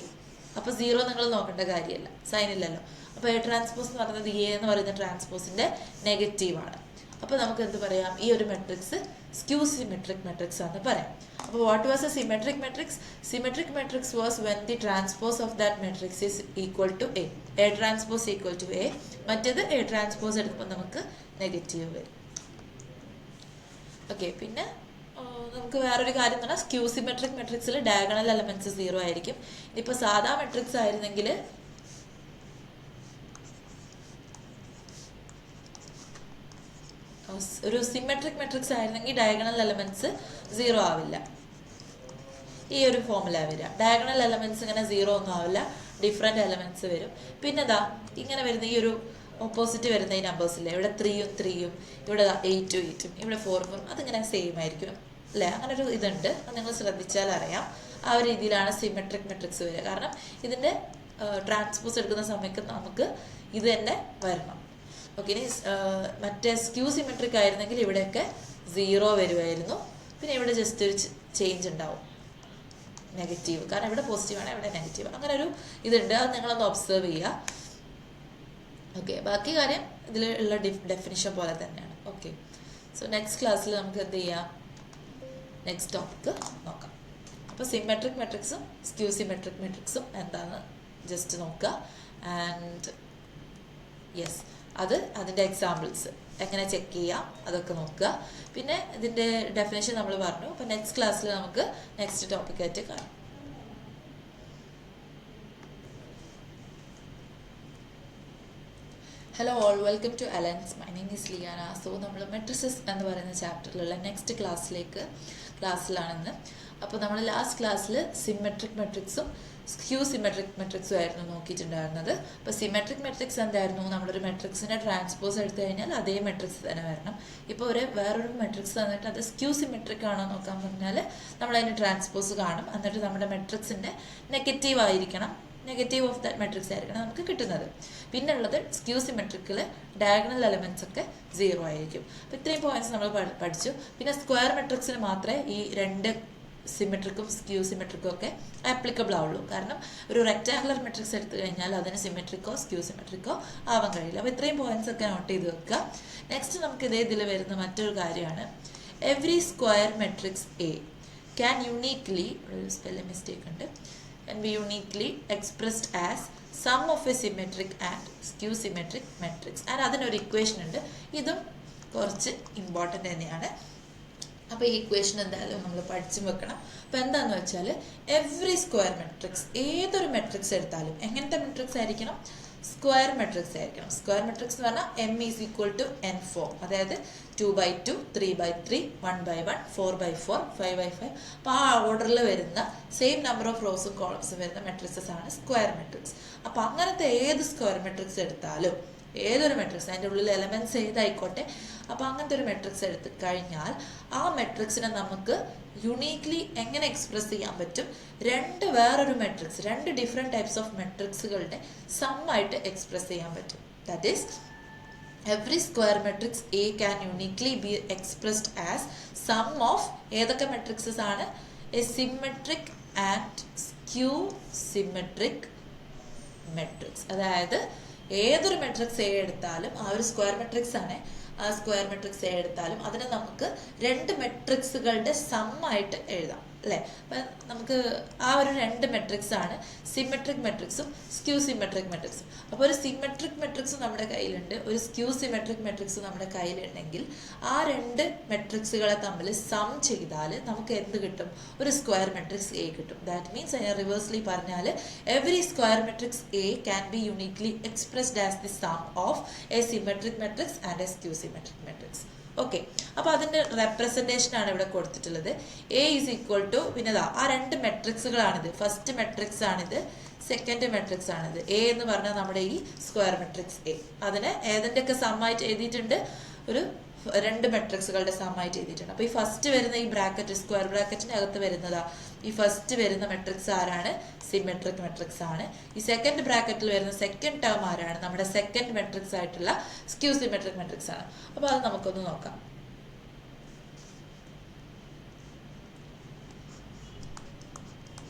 അപ്പോൾ 0 നിങ്ങൾ നോക്കേണ്ട കാര്യമല്ല, സൈൻ ഇല്ലല്ലോ. അപ്പോൾ എ ട്രാൻസ്പോസ് എന്ന് പറയുന്നത് എ എന്ന് പറയുന്ന ട്രാൻസ്പോസിൻ്റെ നെഗറ്റീവാണ്. അപ്പോൾ നമുക്ക് എന്ത് പറയാം, ഈ ഒരു മെട്രിക്സ് സ്ക്യൂ സിമെട്രിക് മെട്രിക്സ് ആണെന്ന് പറയാം. അപ്പോൾ what was a symmetric matrix? Symmetric matrix was when the transpose of that matrix is equal to A. A transpose equal to A. മറ്റേത് എ ട്രാൻസ്പോസ് എടുക്കുമ്പോൾ നമുക്ക് നെഗറ്റീവ് വരും. ഓക്കെ, പിന്നെ നമുക്ക് വേറൊരു കാര്യം എന്ന് പറഞ്ഞാൽ സ്ക്യൂ സിമെട്രിക് മെട്രിക്സിൽ ഡയഗണൽ എലമെന്റ്സ് 0 ആയിരിക്കും. ഇപ്പോൾ സാധാ മെട്രിക്സ് ആയിരുന്നെങ്കിൽ ഒരു സിമെട്രിക് മെട്രിക്സ് ആയിരുന്നെങ്കിൽ ഡയഗണൽ എലമെന്റ്സ് 0 ആവില്ല. ഈ ഒരു ഫോമില വരിക. ഡയഗണൽ എലമെന്റ്സ് ഇങ്ങനെ 0 ഒന്നും ആവില്ല, ഡിഫറെന്റ് എലമെന്റ്സ് വരും. പിന്നെ ഇങ്ങനെ വരുന്ന ഈ ഒരു ഓപ്പോസിറ്റ് വരുന്ന ഈ നമ്പേഴ്സില്ലേ, ഇവിടെ 3ഉം 3ഉം, ഇവിടെ 8ഉം 8ഉം, ഇവിടെ 4ഉം, അതിങ്ങനെ സെയിം ആയിരിക്കും അല്ലേ? അങ്ങനെ ഒരു ഇതുണ്ട്, അത് നിങ്ങൾ ശ്രദ്ധിച്ചാൽ അറിയാം. ആ ഒരു രീതിയിലാണ് സിമെട്രിക് മെട്രിക്സ് വരിക. കാരണം ഇതിൻ്റെ ട്രാൻസ്പോസ് എടുക്കുന്ന സമയത്ത് നമുക്ക് ഇത് തന്നെ വരണം. ഓക്കെ, ഇനി മറ്റേ സ്ക്യൂ സിമെട്രിക് ആയിരുന്നെങ്കിൽ ഇവിടെയൊക്കെ 0 വരുമായിരുന്നു. പിന്നെ ഇവിടെ ജസ്റ്റ് ഒരു ചേഞ്ച് ഉണ്ടാവും, നെഗറ്റീവ്. കാരണം ഇവിടെ പോസിറ്റീവ് ആണ്, ഇവിടെ നെഗറ്റീവ്. അങ്ങനെ ഒരു ഇതുണ്ട്, അത് നിങ്ങളൊന്ന് ഒബ്സർവ് ചെയ്യുക. ഓക്കെ, ബാക്കി കാര്യം ഇതിലുള്ള ഡെഫിനിഷൻ പോലെ തന്നെയാണ്. ഓക്കെ, സോ നെക്സ്റ്റ് ക്ലാസ്സിൽ നമുക്ക് എന്ത് ചെയ്യാം, നെക്സ്റ്റ് ടോപ്പിക്ക് നോക്കാം. അപ്പോൾ സിമെട്രിക് മെട്രിക്സും സ്ക്യൂ സിമെട്രിക് മെട്രിക്സും എന്താണെന്ന് ജസ്റ്റ് നോക്കുക. ആൻഡ് യെസ്, അതിൻ്റെ എക്സാമ്പിൾസ് എങ്ങനെ ചെക്ക് ചെയ്യാം അതൊക്കെ നോക്കുക. പിന്നെ ഇതിൻ്റെ ഡെഫിനേഷൻ നമ്മൾ പറഞ്ഞു. അപ്പോൾ നെക്സ്റ്റ് ക്ലാസ്സിൽ നമുക്ക് നെക്സ്റ്റ് ടോപ്പിക്കായിട്ട് കാണാം. Hello all, welcome to Allen's. My name is Liana. So നമ്മൾ മെട്രിസസ് എന്ന് പറയുന്ന ചാപ്റ്ററിലുള്ള നെക്സ്റ്റ് ക്ലാസ്സിലാണെന്ന്. അപ്പോൾ നമ്മൾ ലാസ്റ്റ് ക്ലാസ്സിൽ സിമെട്രിക് മെട്രിക്സും സ്ക്യൂ സിമെട്രിക് മെട്രിക്സും ആയിരുന്നു നോക്കിയിട്ടുണ്ടായിരുന്നത്. അപ്പോൾ സിമെട്രിക് മെട്രിക്സ് എന്തായിരുന്നു, നമ്മളൊരു മെട്രിക്സിനെ ട്രാൻസ്പോസ് എടുത്തു കഴിഞ്ഞാൽ അതേ മെട്രിക്സ് തന്നെ വരണം. ഇപ്പോൾ വേറൊരു മെട്രിക്സ് തന്നിട്ട് അത് സ്ക്യൂ സിമെട്രിക് ആണോ നോക്കാൻ പറഞ്ഞാൽ നമ്മളതിന് ട്രാൻസ്പോസ് കാണും. എന്നിട്ട് നമ്മുടെ മെട്രിക്സിൻ്റെ നെഗറ്റീവ് ആയിരിക്കണം, നെഗറ്റീവ് ഓഫ് ദാറ്റ് മെട്രിക്സ് ആയിരിക്കണം നമുക്ക് കിട്ടുന്നത്. പിന്നെ ഉള്ളത് സ്ക്യൂ സിമെട്രിക്കിൽ ഡയഗണൽ എലമെന്റ്സ് ഒക്കെ 0 ആയിരിക്കും. അപ്പോൾ ഇത്രയും പോയിന്റ്സ് നമ്മൾ പഠിച്ചു. പിന്നെ സ്ക്വയർ മെട്രിക്സിന് മാത്രമേ ഈ 2 സിമെട്രിക്കും സ്ക്യൂ സിമെട്രിക്കും ഒക്കെ ആപ്ലിക്കബിൾ ആവുള്ളൂ. കാരണം ഒരു റെക്ടാങ്കുലർ മെട്രിക്സ് എടുത്തു കഴിഞ്ഞാൽ അതിന് സിമെട്രിക്കോ സ്ക്യൂ സിമെട്രിക്കോ ആവാൻ കഴിയില്ല. അപ്പോൾ ഇത്രയും പോയിന്റ്സ് ഒക്കെ നോട്ട് ചെയ്ത് വെക്കുക. നെക്സ്റ്റ് നമുക്ക് ഇതിൽ വരുന്ന മറ്റൊരു കാര്യമാണ്, every square matrix A can uniquely, ഒരു സ്പെല്ലിംഗ് മിസ്റ്റേക്ക് ഉണ്ട്, can be uniquely expressed as sum of a symmetric and skew symmetric matrix. And അതിനൊരു ഇക്വേഷൻ ഉണ്ട്, ഇതും കുറച്ച് ഇമ്പോർട്ടൻ്റ് തന്നെയാണ്. അപ്പോൾ ഈ ഇക്വേഷൻ എന്തായാലും നമ്മൾ പഠിച്ചു വെക്കണം. അപ്പോൾ എന്താണെന്ന് വെച്ചാൽ എവറി സ്ക്വയർ മെട്രിക്സ്, ഏതൊരു മെട്രിക്സ് എടുത്താലും എങ്ങനത്തെ മെട്രിക്സ് ആയിരിക്കണം, സ്ക്വയർ മെട്രിക്സ് ആയിരിക്കണം. സ്ക്വയർ മെട്രിക്സ് എന്ന് പറഞ്ഞാൽ M is equal to N form, അതായത് 2/2, 3/3, 1/1, 4/4, 5/5. അപ്പോൾ ആ ഓർഡറിൽ വരുന്ന സെയിം നമ്പർ ഓഫ് റോസും കോളംസും വരുന്ന മെട്രിക്സസ് ആണ് സ്ക്വയർ മെട്രിക്സ്. അപ്പോൾ അങ്ങനത്തെ ഏത് സ്ക്വയർ മെട്രിക്സ് എടുത്താലും, ഏതൊരു മെട്രിക്സ് അതിൻ്റെ ഉള്ളിൽ എലമെന്റ്സ് ഏതായിക്കോട്ടെ, അപ്പോൾ അങ്ങനത്തെ ഒരു മെട്രിക്സ് എടുത്ത് കഴിഞ്ഞാൽ ആ മെട്രിക്സിനെ നമുക്ക് യുണീക്ലി എങ്ങനെ എക്സ്പ്രസ് ചെയ്യാൻ പറ്റും, വേറൊരു മെട്രിക്സ്, 2 ഡിഫറെൻറ്റ് ടൈപ്സ് ഓഫ് മെട്രിക്സുകളുടെ സമ്മായിട്ട് എക്സ്പ്രസ് ചെയ്യാൻ പറ്റും. That is every square matrix A can uniquely be expressed as sum of ഏതൊക്കെ മെട്രിക്സസ് ആണ്? A symmetric and skew symmetric matrix. അതായത് ഏതൊരു മെട്രിക്സ് എ എടുത്താലും ആ ഒരു സ്ക്വയർ മെട്രിക്സ് ആണ്, ആ സ്ക്വയർ മെട്രിക്സ് എ എടുത്താലും അതിനെ നമുക്ക് രണ്ട് മെട്രിക്സുകളുടെ സമ്മായിട്ട് എഴുതാം അല്ലേ? അപ്പം നമുക്ക് ആ ഒരു രണ്ട് മെട്രിക്സ് ആണ് സിമെട്രിക് മെട്രിക്സും സ്ക്യൂ സിമെട്രിക് മെട്രിക്സും. അപ്പോൾ ഒരു സിമെട്രിക് മെട്രിക്സും നമ്മുടെ കയ്യിലുണ്ട്, ഒരു സ്ക്യൂ സിമെട്രിക് മെട്രിക്സും നമ്മുടെ കയ്യിലുണ്ടെങ്കിൽ ആ രണ്ട് മെട്രിക്സുകളെ തമ്മിൽ സം ചെയ്താൽ നമുക്ക് എന്ത് കിട്ടും? ഒരു സ്ക്വയർ മെട്രിക്സ് എ കിട്ടും. ദാറ്റ് മീൻസ് അതിനെ റിവേഴ്സ്ലി പറഞ്ഞാൽ every square matrix A can B uniquely expressed as the sum of a symmetric matrix and a skew symmetric matrix. Okay, അപ്പോൾ അതിൻ്റെ റെപ്രസെൻറ്റേഷൻ ആണ് ഇവിടെ കൊടുത്തിട്ടുള്ളത്. എ ഈസ് ഈക്വൽ ടു, പിന്നെ ആ രണ്ട് മെട്രിക്സുകളാണിത്. ഫസ്റ്റ് മെട്രിക്സ് ആണിത്, സെക്കൻഡ് മെട്രിക്സ് ആണിത്. എ എന്ന് പറഞ്ഞാൽ നമ്മുടെ ഈ സ്ക്വയർ മെട്രിക്സ് എ. അതിനെ ഏതിൻ്റെയൊക്കെ സമ്മായിട്ട് എഴുതിയിട്ടുണ്ട്? ഒരു രണ്ട് മെട്രിക്സുകളുടെ സമ്മായിട്ട് എഴുതിയിട്ടുണ്ട്. അപ്പോൾ ഈ ഫസ്റ്റ് വരുന്ന ഈ ബ്രാക്കറ്റ്, സ്ക്വയർ ബ്രാക്കറ്റിൻ്റെ അകത്ത് വരുന്നതാ ഈ ഫസ്റ്റ് വരുന്ന മെട്രിക്സ് ആരാണ്? സിമെട്രിക് മെട്രിക്സ് ആണ്. ഈ സെക്കൻഡ് ബ്രാക്കറ്റിൽ വരുന്ന സെക്കൻഡ് ടേം ആരാണ്? നമ്മുടെ സെക്കൻഡ് മെട്രിക്സ് ആയിട്ടുള്ള സ്ക്യൂ സിമെട്രിക് മെട്രിക്സ് ആണ്. അപ്പോൾ അത് നമുക്കൊന്ന് നോക്കാം.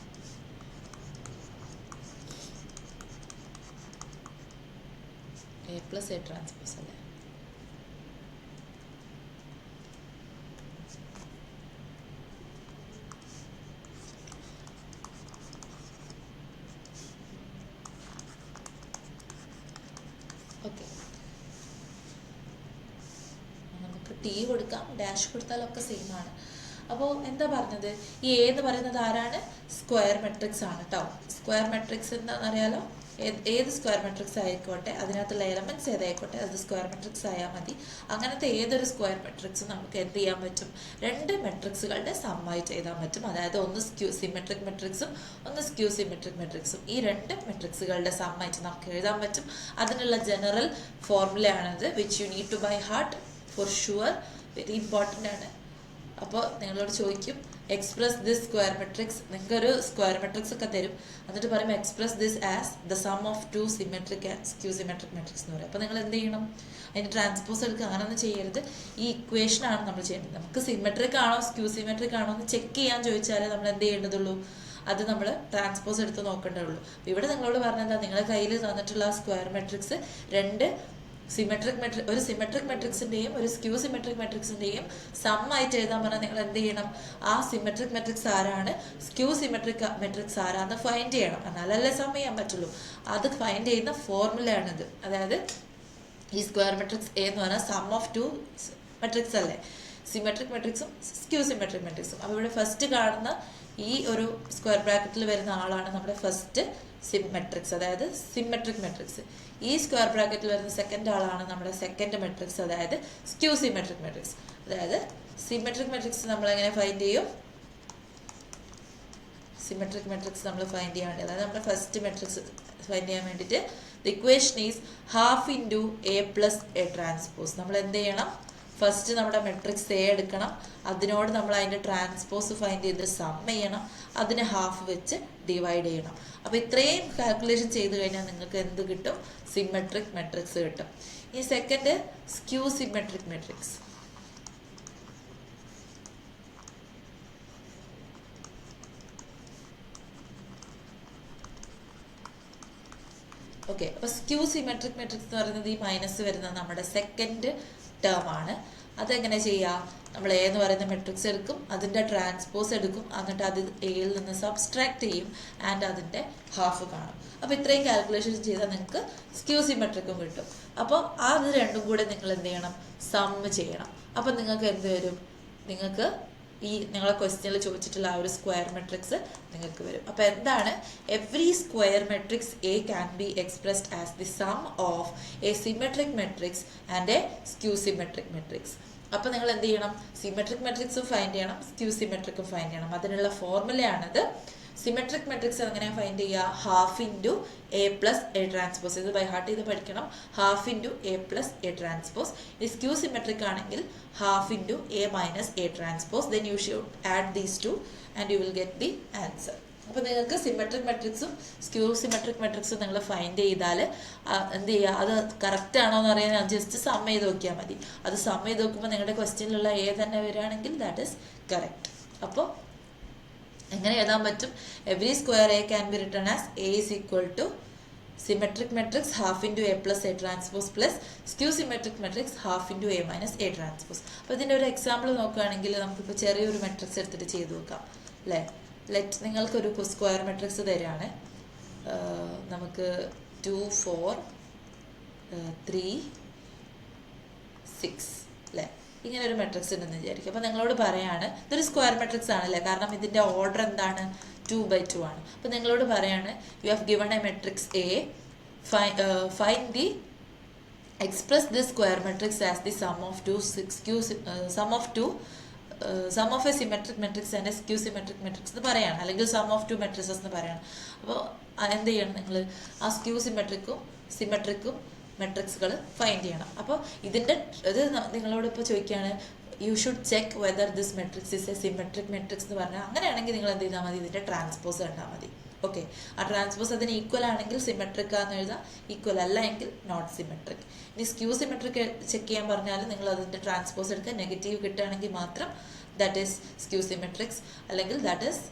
എ പ്ലസ് എ ട്രാൻസ്പോസ് അല്ലേ? ഓക്കെ, നമുക്ക് ടി കൊടുക്കാം, ഡാഷ് കൊടുത്താലൊക്കെ സെയിം ആണ്. അപ്പോൾ എന്താ പറഞ്ഞത്? ഈ എ എന്ന് പറയുന്നത് ആരാണ്? സ്ക്വയർ മെട്രിക്സ് ആണ് കേട്ടോ. സ്ക്വയർ മെട്രിക്സ് എന്താണെന്ന് അറിയാലോ? ഏത് സ്ക്വയർ മെട്രിക്സ് ആയിക്കോട്ടെ, അതിനകത്തുള്ള എലമെന്റ്സ് ഏതായിക്കോട്ടെ, അത് സ്ക്വയർ മെട്രിക്സ് ആയാൽ മതി. അങ്ങനത്തെ ഏതൊരു സ്ക്വയർ മെട്രിക്സും നമുക്ക് എന്ത് ചെയ്യാൻ പറ്റും? രണ്ട് മെട്രിക്സുകളുടെ സമ്മായിട്ട് എഴുതാൻ പറ്റും. അതായത് ഒന്ന് സിമെട്രിക് മെട്രിക്സും ഒന്ന് സ്ക്യൂ സിമെട്രിക് മെട്രിക്സും. ഈ രണ്ട് മെട്രിക്സുകളുടെ സമ്മായിട്ട് നമുക്ക് എഴുതാൻ പറ്റും. അതിനുള്ള ജനറൽ ഫോർമുലയാണത്, which you need to by heart for sure, very important ആണ്. അപ്പോൾ നിങ്ങളോട് ചോദിക്കും എക്സ്പ്രസ് ദിസ് സ്ക്വയർ മെട്രിക്സ്. നിങ്ങൾക്കൊരു സ്ക്വയർ മെട്രിക്സ് ഒക്കെ തരും, എന്നിട്ട് പറയുമ്പോൾ express this as the sum of two symmetric and skew symmetric matrix എന്ന് പറയും. അപ്പോൾ നിങ്ങൾ എന്ത് ചെയ്യണം? അതിൻ്റെ ട്രാൻസ്പോസ് എടുക്കുക. അങ്ങനെയൊന്നും ചെയ്യരുത്. ഈ ഇക്വേഷനാണ് നമ്മൾ ചെയ്യേണ്ടത്. നമുക്ക് സിമെട്രിക് ആണോ സ്ക്യൂ സിമെട്രിക് ആണോ എന്ന് ചെക്ക് ചെയ്യാൻ ചോദിച്ചാലേ നമ്മൾ എന്ത് ചെയ്യേണ്ടതുള്ളൂ? അത് നമ്മൾ ട്രാൻസ്പോസ് എടുത്ത് നോക്കേണ്ടതുള്ളൂ. ഇവിടെ നിങ്ങളോട് പറഞ്ഞാൽ നിങ്ങളുടെ കയ്യിൽ തന്നിട്ടുള്ള സ്ക്വയർ മെട്രിക്സ് രണ്ട് ഒരു സിമെട്രിക് മെട്രിക്സിൻ്റെയും ഒരു സ്ക്യൂ സിമെട്രിക് മെട്രിക്സിൻ്റെയും സമ്മായിട്ട് എഴുതാൻ പറഞ്ഞാൽ നിങ്ങൾ എന്ത് ചെയ്യണം? ആ സിമെട്രിക് മെട്രിക്സ് ആരാണ്, സ്ക്യൂ സിമെട്രിക് മെട്രിക്സ് ആരാന്ന് ഫൈൻഡ് ചെയ്യണം. എന്നാലല്ലേ സം ചെയ്യാൻ പറ്റുള്ളൂ. അത് ഫൈൻഡ് ചെയ്യുന്ന ഫോർമുലയാണിത്. അതായത് ഈ സ്ക്വയർ മെട്രിക്സ് എ എന്ന് പറഞ്ഞാൽ സം ഓഫ് ടു മെട്രിക്സ് അല്ലേ? സിമെട്രിക് മെട്രിക്സും സ്ക്യൂ സിമെട്രിക് മെട്രിക്സും. അപ്പോൾ ഇവിടെ ഫസ്റ്റ് കാണുന്ന ഈ ഒരു സ്ക്വയർ ബ്രാക്കറ്റിൽ വരുന്ന ആളാണ് നമ്മുടെ ഫസ്റ്റ് മെട്രിക്സ്, അതായത് സിമെട്രിക് മെട്രിക്സ്. ഈ സ്ക്വയർ ബ്രാക്കറ്റിൽ വരുന്ന സെക്കൻഡ് ആളാണ് നമ്മുടെ സെക്കൻഡ് മെട്രിക്സ്, അതായത് സ്ക്യൂ സിമെട്രിക് മെട്രിക്സ്. അതായത് സിമെട്രിക് മെട്രിക്സ് നമ്മൾ എങ്ങനെ ഫൈൻഡ് ചെയ്യും? സിമെട്രിക് മെട്രിക്സ് നമ്മൾ ഫൈൻഡ് ചെയ്യാൻ വേണ്ടി, അതായത് നമ്മുടെ ഫസ്റ്റ് മെട്രിക്സ് ഫൈൻഡ് ചെയ്യാൻ വേണ്ടിയിട്ട് the equation is half into A plus A transpose. നമ്മൾ എന്ത് ചെയ്യണം? ഫസ്റ്റ് നമ്മുടെ മെട്രിക്സ് എ എടുക്കണം, അതിനോട് നമ്മൾ അതിൻ്റെ ട്രാൻസ്പോസ് ഫൈൻഡ് ചെയ്ത് സം ചെയ്യണം, അതിനെ ഹാഫ് വെച്ച് ഡിവൈഡ് ചെയ്യണം. അപ്പോൾ ഇത്രയും കാൽക്കുലേഷൻ ചെയ്ത് കഴിഞ്ഞാൽ നിങ്ങൾക്ക് എന്ത് കിട്ടും? സിമെട്രിക് മെട്രിക്സ് കിട്ടും. ഈ second skew symmetric matrix. Okay, അപ്പോൾ സ്ക്യൂ സിമെട്രിക് മെട്രിക്സ് എന്ന് പറയുന്നത് ഈ മൈനസ് വരുന്ന നമ്മുടെ സെക്കൻഡ് ടേം ആണ്. അതെങ്ങനെ ചെയ്യാം? നമ്മൾ എ എന്ന് പറയുന്ന മെട്രിക്സ് എടുക്കും, അതിൻ്റെ ട്രാൻസ്പോസ് എടുക്കും, എന്നിട്ട് അത് എയിൽ നിന്ന് സബ്സ്ട്രാക്ട് ചെയ്യും ആൻഡ് അതിൻ്റെ ഹാഫ് കാണും. അപ്പോൾ ഇത്രയും കാൽക്കുലേഷൻ ചെയ്താൽ നിങ്ങൾക്ക് സ്ക്യൂ സിമെട്രിക്കും കിട്ടും. അപ്പോൾ അത് രണ്ടും കൂടെ നിങ്ങൾ എന്ത് ചെയ്യണം? സം ചെയ്യണം. അപ്പോൾ നിങ്ങൾക്ക് എന്ത് വരും? നിങ്ങൾക്ക് ഈ നിങ്ങളെ ക്വസ്റ്റ്യനിൽ ചോദിച്ചിട്ടുള്ള ആ ഒരു സ്ക്വയർ മെട്രിക്സ് നിങ്ങൾക്ക് വരും. അപ്പോൾ എന്താണ്? Every square matrix A can be expressed as the sum of a symmetric matrix and a skew symmetric matrix. അപ്പോൾ നിങ്ങൾ എന്ത് ചെയ്യണം? സിമെട്രിക് മെട്രിക്സും ഫൈൻഡ് ചെയ്യണം, സ്ക്യൂ സിമെട്രിക്കും ഫൈൻഡ് ചെയ്യണം. അതിനുള്ള ഫോർമുലയാണിത്. സിമെട്രിക് മെട്രിക്സ് എങ്ങനെ ഫൈൻഡ് ചെയ്യുക? Half into A plus A transpose. ഇത് ബൈ ഹാർട്ട് ചെയ്ത് പഠിക്കണം. Half into A plus A transpose. ഇത് സ്ക്യൂ സിമെട്രിക് ആണെങ്കിൽ half into A minus A transpose. Then you should add these two and you will get the answer. അപ്പോൾ നിങ്ങൾക്ക് symmetric മെട്രിക്സും skew symmetric മെട്രിക്സും നിങ്ങൾ find ചെയ്താൽ എന്ത് ചെയ്യുക, അത് കറക്റ്റ് ആണോ എന്ന് അറിയാൻ ജസ്റ്റ് സം ചെയ്ത് നോക്കിയാൽ മതി. അത് സം ചെയ്ത് നോക്കുമ്പോൾ നിങ്ങളുടെ ക്വസ്റ്റ്യനിലുള്ള എ തന്നെ വരികയാണെങ്കിൽ ദാറ്റ് ഈസ് കറക്റ്റ്. അപ്പോൾ എങ്ങനെ എഴുതാൻ പറ്റും? Every square A can be written as A is equal to symmetric matrix half into A plus A transpose plus skew symmetric matrix half into A minus A transpose. അപ്പോൾ ഇതിൻ്റെ ഒരു example നോക്കുകയാണെങ്കിൽ നമുക്കിപ്പോൾ ചെറിയൊരു മെട്രിക്സ് എടുത്തിട്ട് ചെയ്ത് നോക്കാം അല്ലേ. നിങ്ങൾക്കൊരു സ്ക്വയർ മെട്രിക്സ് തരാണ്. നമുക്ക് 2 4 3 6 അല്ലേ, ഇങ്ങനെ ഒരു മെട്രിക്സ് ഉണ്ടെന്ന് വിചാരിക്കും. അപ്പോൾ നിങ്ങളോട് പറയാണ് ഇതൊരു സ്ക്വയർ മെട്രിക്സ് ആണല്ലേ, കാരണം ഇതിൻ്റെ ഓർഡർ എന്താണ് 2/2 ആണ്. അപ്പോൾ നിങ്ങളോട് പറയാണ് you have given A matrix A, find the express this square matrix as the sum of a symmetric matrix and a skew symmetric matrix എന്ന് പറയാണ്, അല്ലെങ്കിൽ സം ഓഫ് 2 മെട്രിക്സസ് എന്ന് പറയാണ്. അപ്പോൾ എന്ത് ചെയ്യണം, നിങ്ങൾ ആ സ്ക്യൂ സിമെട്രിക്കും മെട്രിക്സുകൾ ഫൈൻഡ് ചെയ്യണം. അപ്പോൾ ഇത് നിങ്ങളോട് ഇപ്പോൾ ചോദിക്കുകയാണ് you should check whether this matrix is A symmetric matrix എന്ന് പറഞ്ഞാൽ, അങ്ങനെയാണെങ്കിൽ നിങ്ങൾ എന്ത് ചെയ്താൽ മതി, ഇതിൻ്റെ ട്രാൻസ്പോസ് കണ്ടാൽ മതി. ഓക്കെ, ആ ട്രാൻസ്പോസ് അതിന് ഈക്വൽ ആണെങ്കിൽ സിമെട്രിക് ആണെന്ന് എഴുതാം, ഈക്വൽ അല്ല എങ്കിൽ നോട്ട് സിമെട്രിക്. ഇനി സ്ക്യൂ സിമെട്രിക് ചെക്ക് ചെയ്യാൻ പറഞ്ഞാൽ നിങ്ങൾ അതിൻ്റെ ട്രാൻസ്പോസ് എടുക്കുക, നെഗറ്റീവ് കിട്ടുകയാണെങ്കിൽ മാത്രം ദാറ്റ് ഈസ് സ്ക്യൂ സിമെട്രിക്സ്, അല്ലെങ്കിൽ that is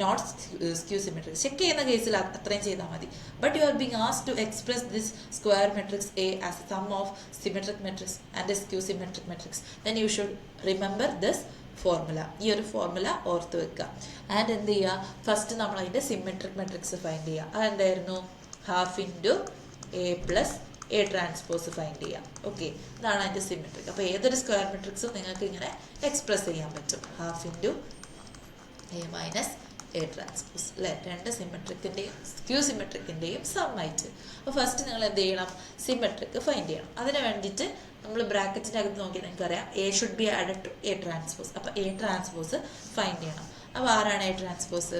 not skew symmetric. Check ചെയ്യുന്ന കേസിൽ അത്രയും ചെയ്താൽ മതി. But you are being asked to express this square matrix A as a sum of symmetric matrix and a skew symmetric matrix, then you should remember this formula. ഈ ഒരു formula ഓർത്ത് വെക്കുക. And എന്ത് ചെയ്യുക, ഫസ്റ്റ് നമ്മൾ അതിൻ്റെ symmetric matrix find ചെയ്യുക. അതെന്തായിരുന്നു, half into A plus A transpose find ചെയ്യാം. ഓക്കെ, ഇതാണ് അതിൻ്റെ സിമെട്രിക്. അപ്പോൾ ഏതൊരു സ്ക്വയർ മെട്രിക്സും നിങ്ങൾക്ക് ഇങ്ങനെ എക്സ്പ്രസ് ചെയ്യാൻ പറ്റും, half into A minus A transpose അല്ലേ, രണ്ട് സിമെട്രിക്കിൻ്റെയും സ്ക്യൂ സിമെട്രിക്കിൻ്റെയും സമ്മായിട്ട്. അപ്പോൾ ഫസ്റ്റ് നിങ്ങൾ എന്ത് ചെയ്യണം, സിമെട്രിക് ഫൈൻഡ് ചെയ്യണം. അതിന് വേണ്ടിയിട്ട് നമ്മൾ ബ്രാക്കറ്റിൻ്റെ അകത്ത് നോക്കിയാൽ നിങ്ങൾക്കറിയാം A should be added to A transpose. അപ്പോൾ എ ട്രാൻസ്പോസ് ഫൈൻഡ് ചെയ്യണം. അപ്പോൾ ആരാണ് A transpose?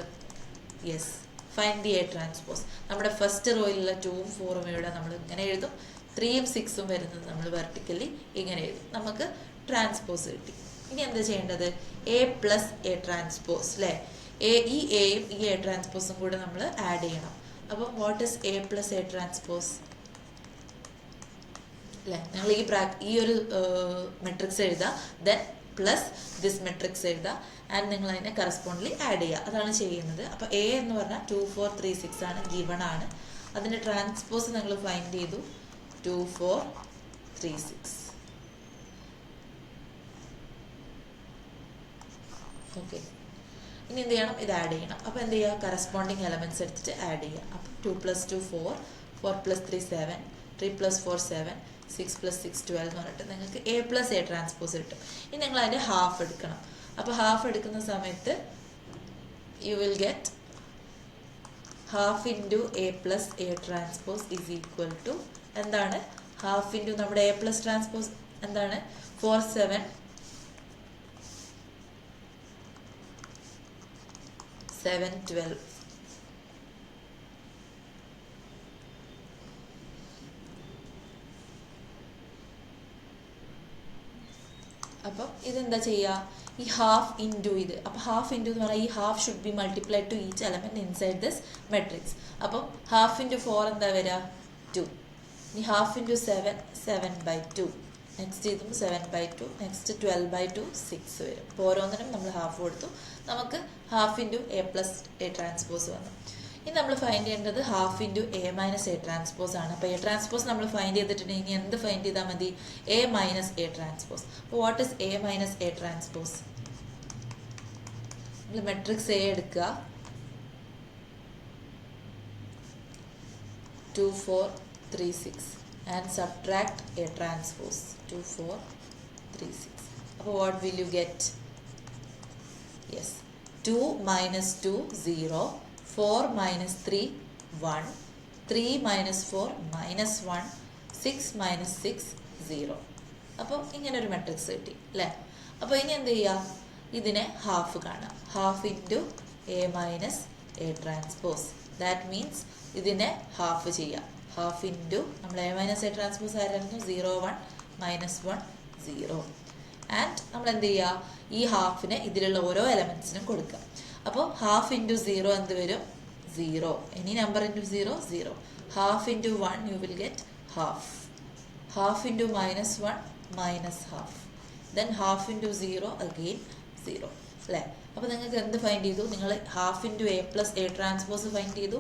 Yes, find the A transpose. നമ്മുടെ ഫസ്റ്റ് റോയിലുള്ള 2ഉം 4ഉം ഇവിടെ നമ്മൾ ഇങ്ങനെ എഴുതും, 3ഉം 6ഉം വരുന്നത് നമ്മൾ വെർട്ടിക്കലി ഇങ്ങനെ എഴുതും. നമുക്ക് ട്രാൻസ്പോസ് കിട്ടി. ഇനി എന്താ ചെയ്യേണ്ടത്, എ പ്ലസ് എ ട്രാൻസ്പോസ് അല്ലേ, ഈ എയും ഈ എ ട്രാൻസ്പോസും കൂടെ നമ്മൾ ആഡ് ചെയ്യണം. അപ്പം what is A plus A transpose അല്ലേ, നിങ്ങൾ ഈ ഒരു മെട്രിക്സ് എഴുതുക, ദെൻ പ്ലസ് ദിസ് മെട്രിക്സ് എഴുതുക, ആൻഡ് നിങ്ങൾ അതിനെ കറസ്പോണ്ട്ലി ആഡ് ചെയ്യുക. അതാണ് ചെയ്യുന്നത്. അപ്പോൾ എ എന്ന് പറഞ്ഞാൽ 2 4 3 6 ആണ്, ഗിവൺ ആണ്. അതിൻ്റെ ട്രാൻസ്പോസ് നിങ്ങൾ ഫൈൻഡ് ചെയ്തു, 2 4 3 6. ഓക്കെ, ഇനി എന്ത് ചെയ്യണം, ഇത് ആഡ് ചെയ്യണം. അപ്പോൾ എന്ത് ചെയ്യുക, കറസ്പോണ്ടിങ് എലമെൻറ്റ്സ് എടുത്തിട്ട് ആഡ് ചെയ്യുക. അപ്പോൾ 2 + 2 4, 4 + 3 7, 3 + 4 7, 6 + 6 12 എന്ന് പറഞ്ഞിട്ട് നിങ്ങൾക്ക് എ പ്ലസ് എ ട്രാൻസ്പോസ് കിട്ടും. ഇനി നിങ്ങൾ അതിൻ്റെ ഹാഫ് എടുക്കണം. അപ്പോൾ ഹാഫ് എടുക്കുന്ന സമയത്ത് you will get half into A plus A transpose is equal to എന്താണ്, ഹാഫ് ഇൻറ്റു നമ്മുടെ എ പ്ലസ് ട്രാൻസ്പോസ് എന്താണ്, 4 7 7 12. അപ്പം ഇതെന്താ ചെയ്യുക, ഈ ഹാഫ് ഇൻറ്റു ഇത്, അപ്പോൾ ഹാഫ് ഇൻറ്റു എന്ന് പറഞ്ഞാൽ ഈ half should be multiplied to each element inside this matrix. അപ്പം ഹാഫ് ഇൻറ്റു 4 എന്താ വരിക, 2. ഇനി ഹാഫ് ഇൻറ്റു 7 7/2. നെക്സ്റ്റ് ഇതും 7/2. നെക്സ്റ്റ് 12/2 6 വരും. അപ്പോൾ ഓരോന്നിനും നമ്മൾ ഹാഫ് കൊടുത്തു. നമുക്ക് half into A plus A transpose വന്നു. ഇനി നമ്മൾ ഫൈൻഡ് ചെയ്യേണ്ടത് half into A minus A transpose ആണ്. അപ്പോൾ എ ട്രാൻസ്പോസ് നമ്മൾ ഫൈൻഡ് ചെയ്തിട്ടുണ്ടെങ്കിൽ ഇനി എന്ത് ഫൈൻഡ് ചെയ്താൽ മതി, എ മൈനസ് എ ട്രാൻസ്പോസ്. അപ്പോൾ what is A minus A transpose? നമ്മൾ മെട്രിക്സ് എ എടുക്കുക, 2 4 3 6 and subtract a transpose, 2 4 3 6. അപ്പോൾ what will you get? Yes, 2 minus 2 0, 4 minus 3 1, 3 minus 4 minus 1, 6 minus 6 0. അപ്പോൾ ഇങ്ങനെ ഒരു മെട്രിക്സ് കിട്ടി അല്ലേ. അപ്പോൾ ഇനി എന്ത് ചെയ്യുക, ഇതിനെ ഹാഫ് കാണാം, half into A minus A transpose. That means ഇതിനെ ഹാഫ് ചെയ്യാം, ഹാഫ് ഇൻറ്റു നമ്മൾ എ മൈനസ് എ ട്രാൻസ്പോസ് ആയിരുന്നു 0 1 -1 0. ആൻഡ് നമ്മൾ എന്ത് ചെയ്യുക, ഈ ഹാഫിനെ ഇതിലുള്ള ഓരോ എലമെൻറ്റ്സിനും കൊടുക്കുക. അപ്പോൾ ഹാഫ് ഇൻറ്റു സീറോ എന്ത് വരും? 0. Any number into 0, 0. Half into 1, you will get half. Half into minus 1, minus half. Then half into 0, again 0. അല്ലേ? അപ്പോൾ നിങ്ങൾക്ക് എന്ത് ഫൈൻഡ് ചെയ്തു? നിങ്ങൾ half into A plus A transpose find ചെയ്തു,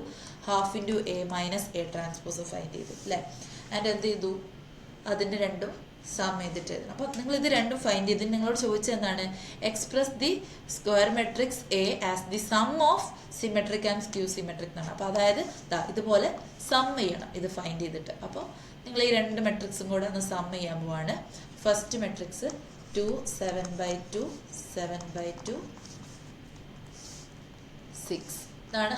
half into A minus A transpose find ചെയ്തു അല്ലേ? And എന്ത് ചെയ്തു? അതിൻ്റെ രണ്ടും സം ചെയ്തിട്ട് എഴുതണം. അപ്പോൾ നിങ്ങൾ ഇത് രണ്ടും ഫൈൻഡ് ചെയ്ത് നിങ്ങളോട് ചോദിച്ചത് എന്താണ്? Express the square matrix A as the sum of symmetric and skew symmetric എന്നാണ്. അപ്പോൾ അതായത് ഇതുപോലെ സം ചെയ്യണം ഇത് ഫൈൻഡ് ചെയ്തിട്ട്. അപ്പോൾ നിങ്ങൾ ഈ രണ്ട് മെട്രിക്സും കൂടെ ഒന്ന് സം ചെയ്യാൻ പോവാണ്. First matrix 2, 7/2, 7/2, 6. ഇതാണ്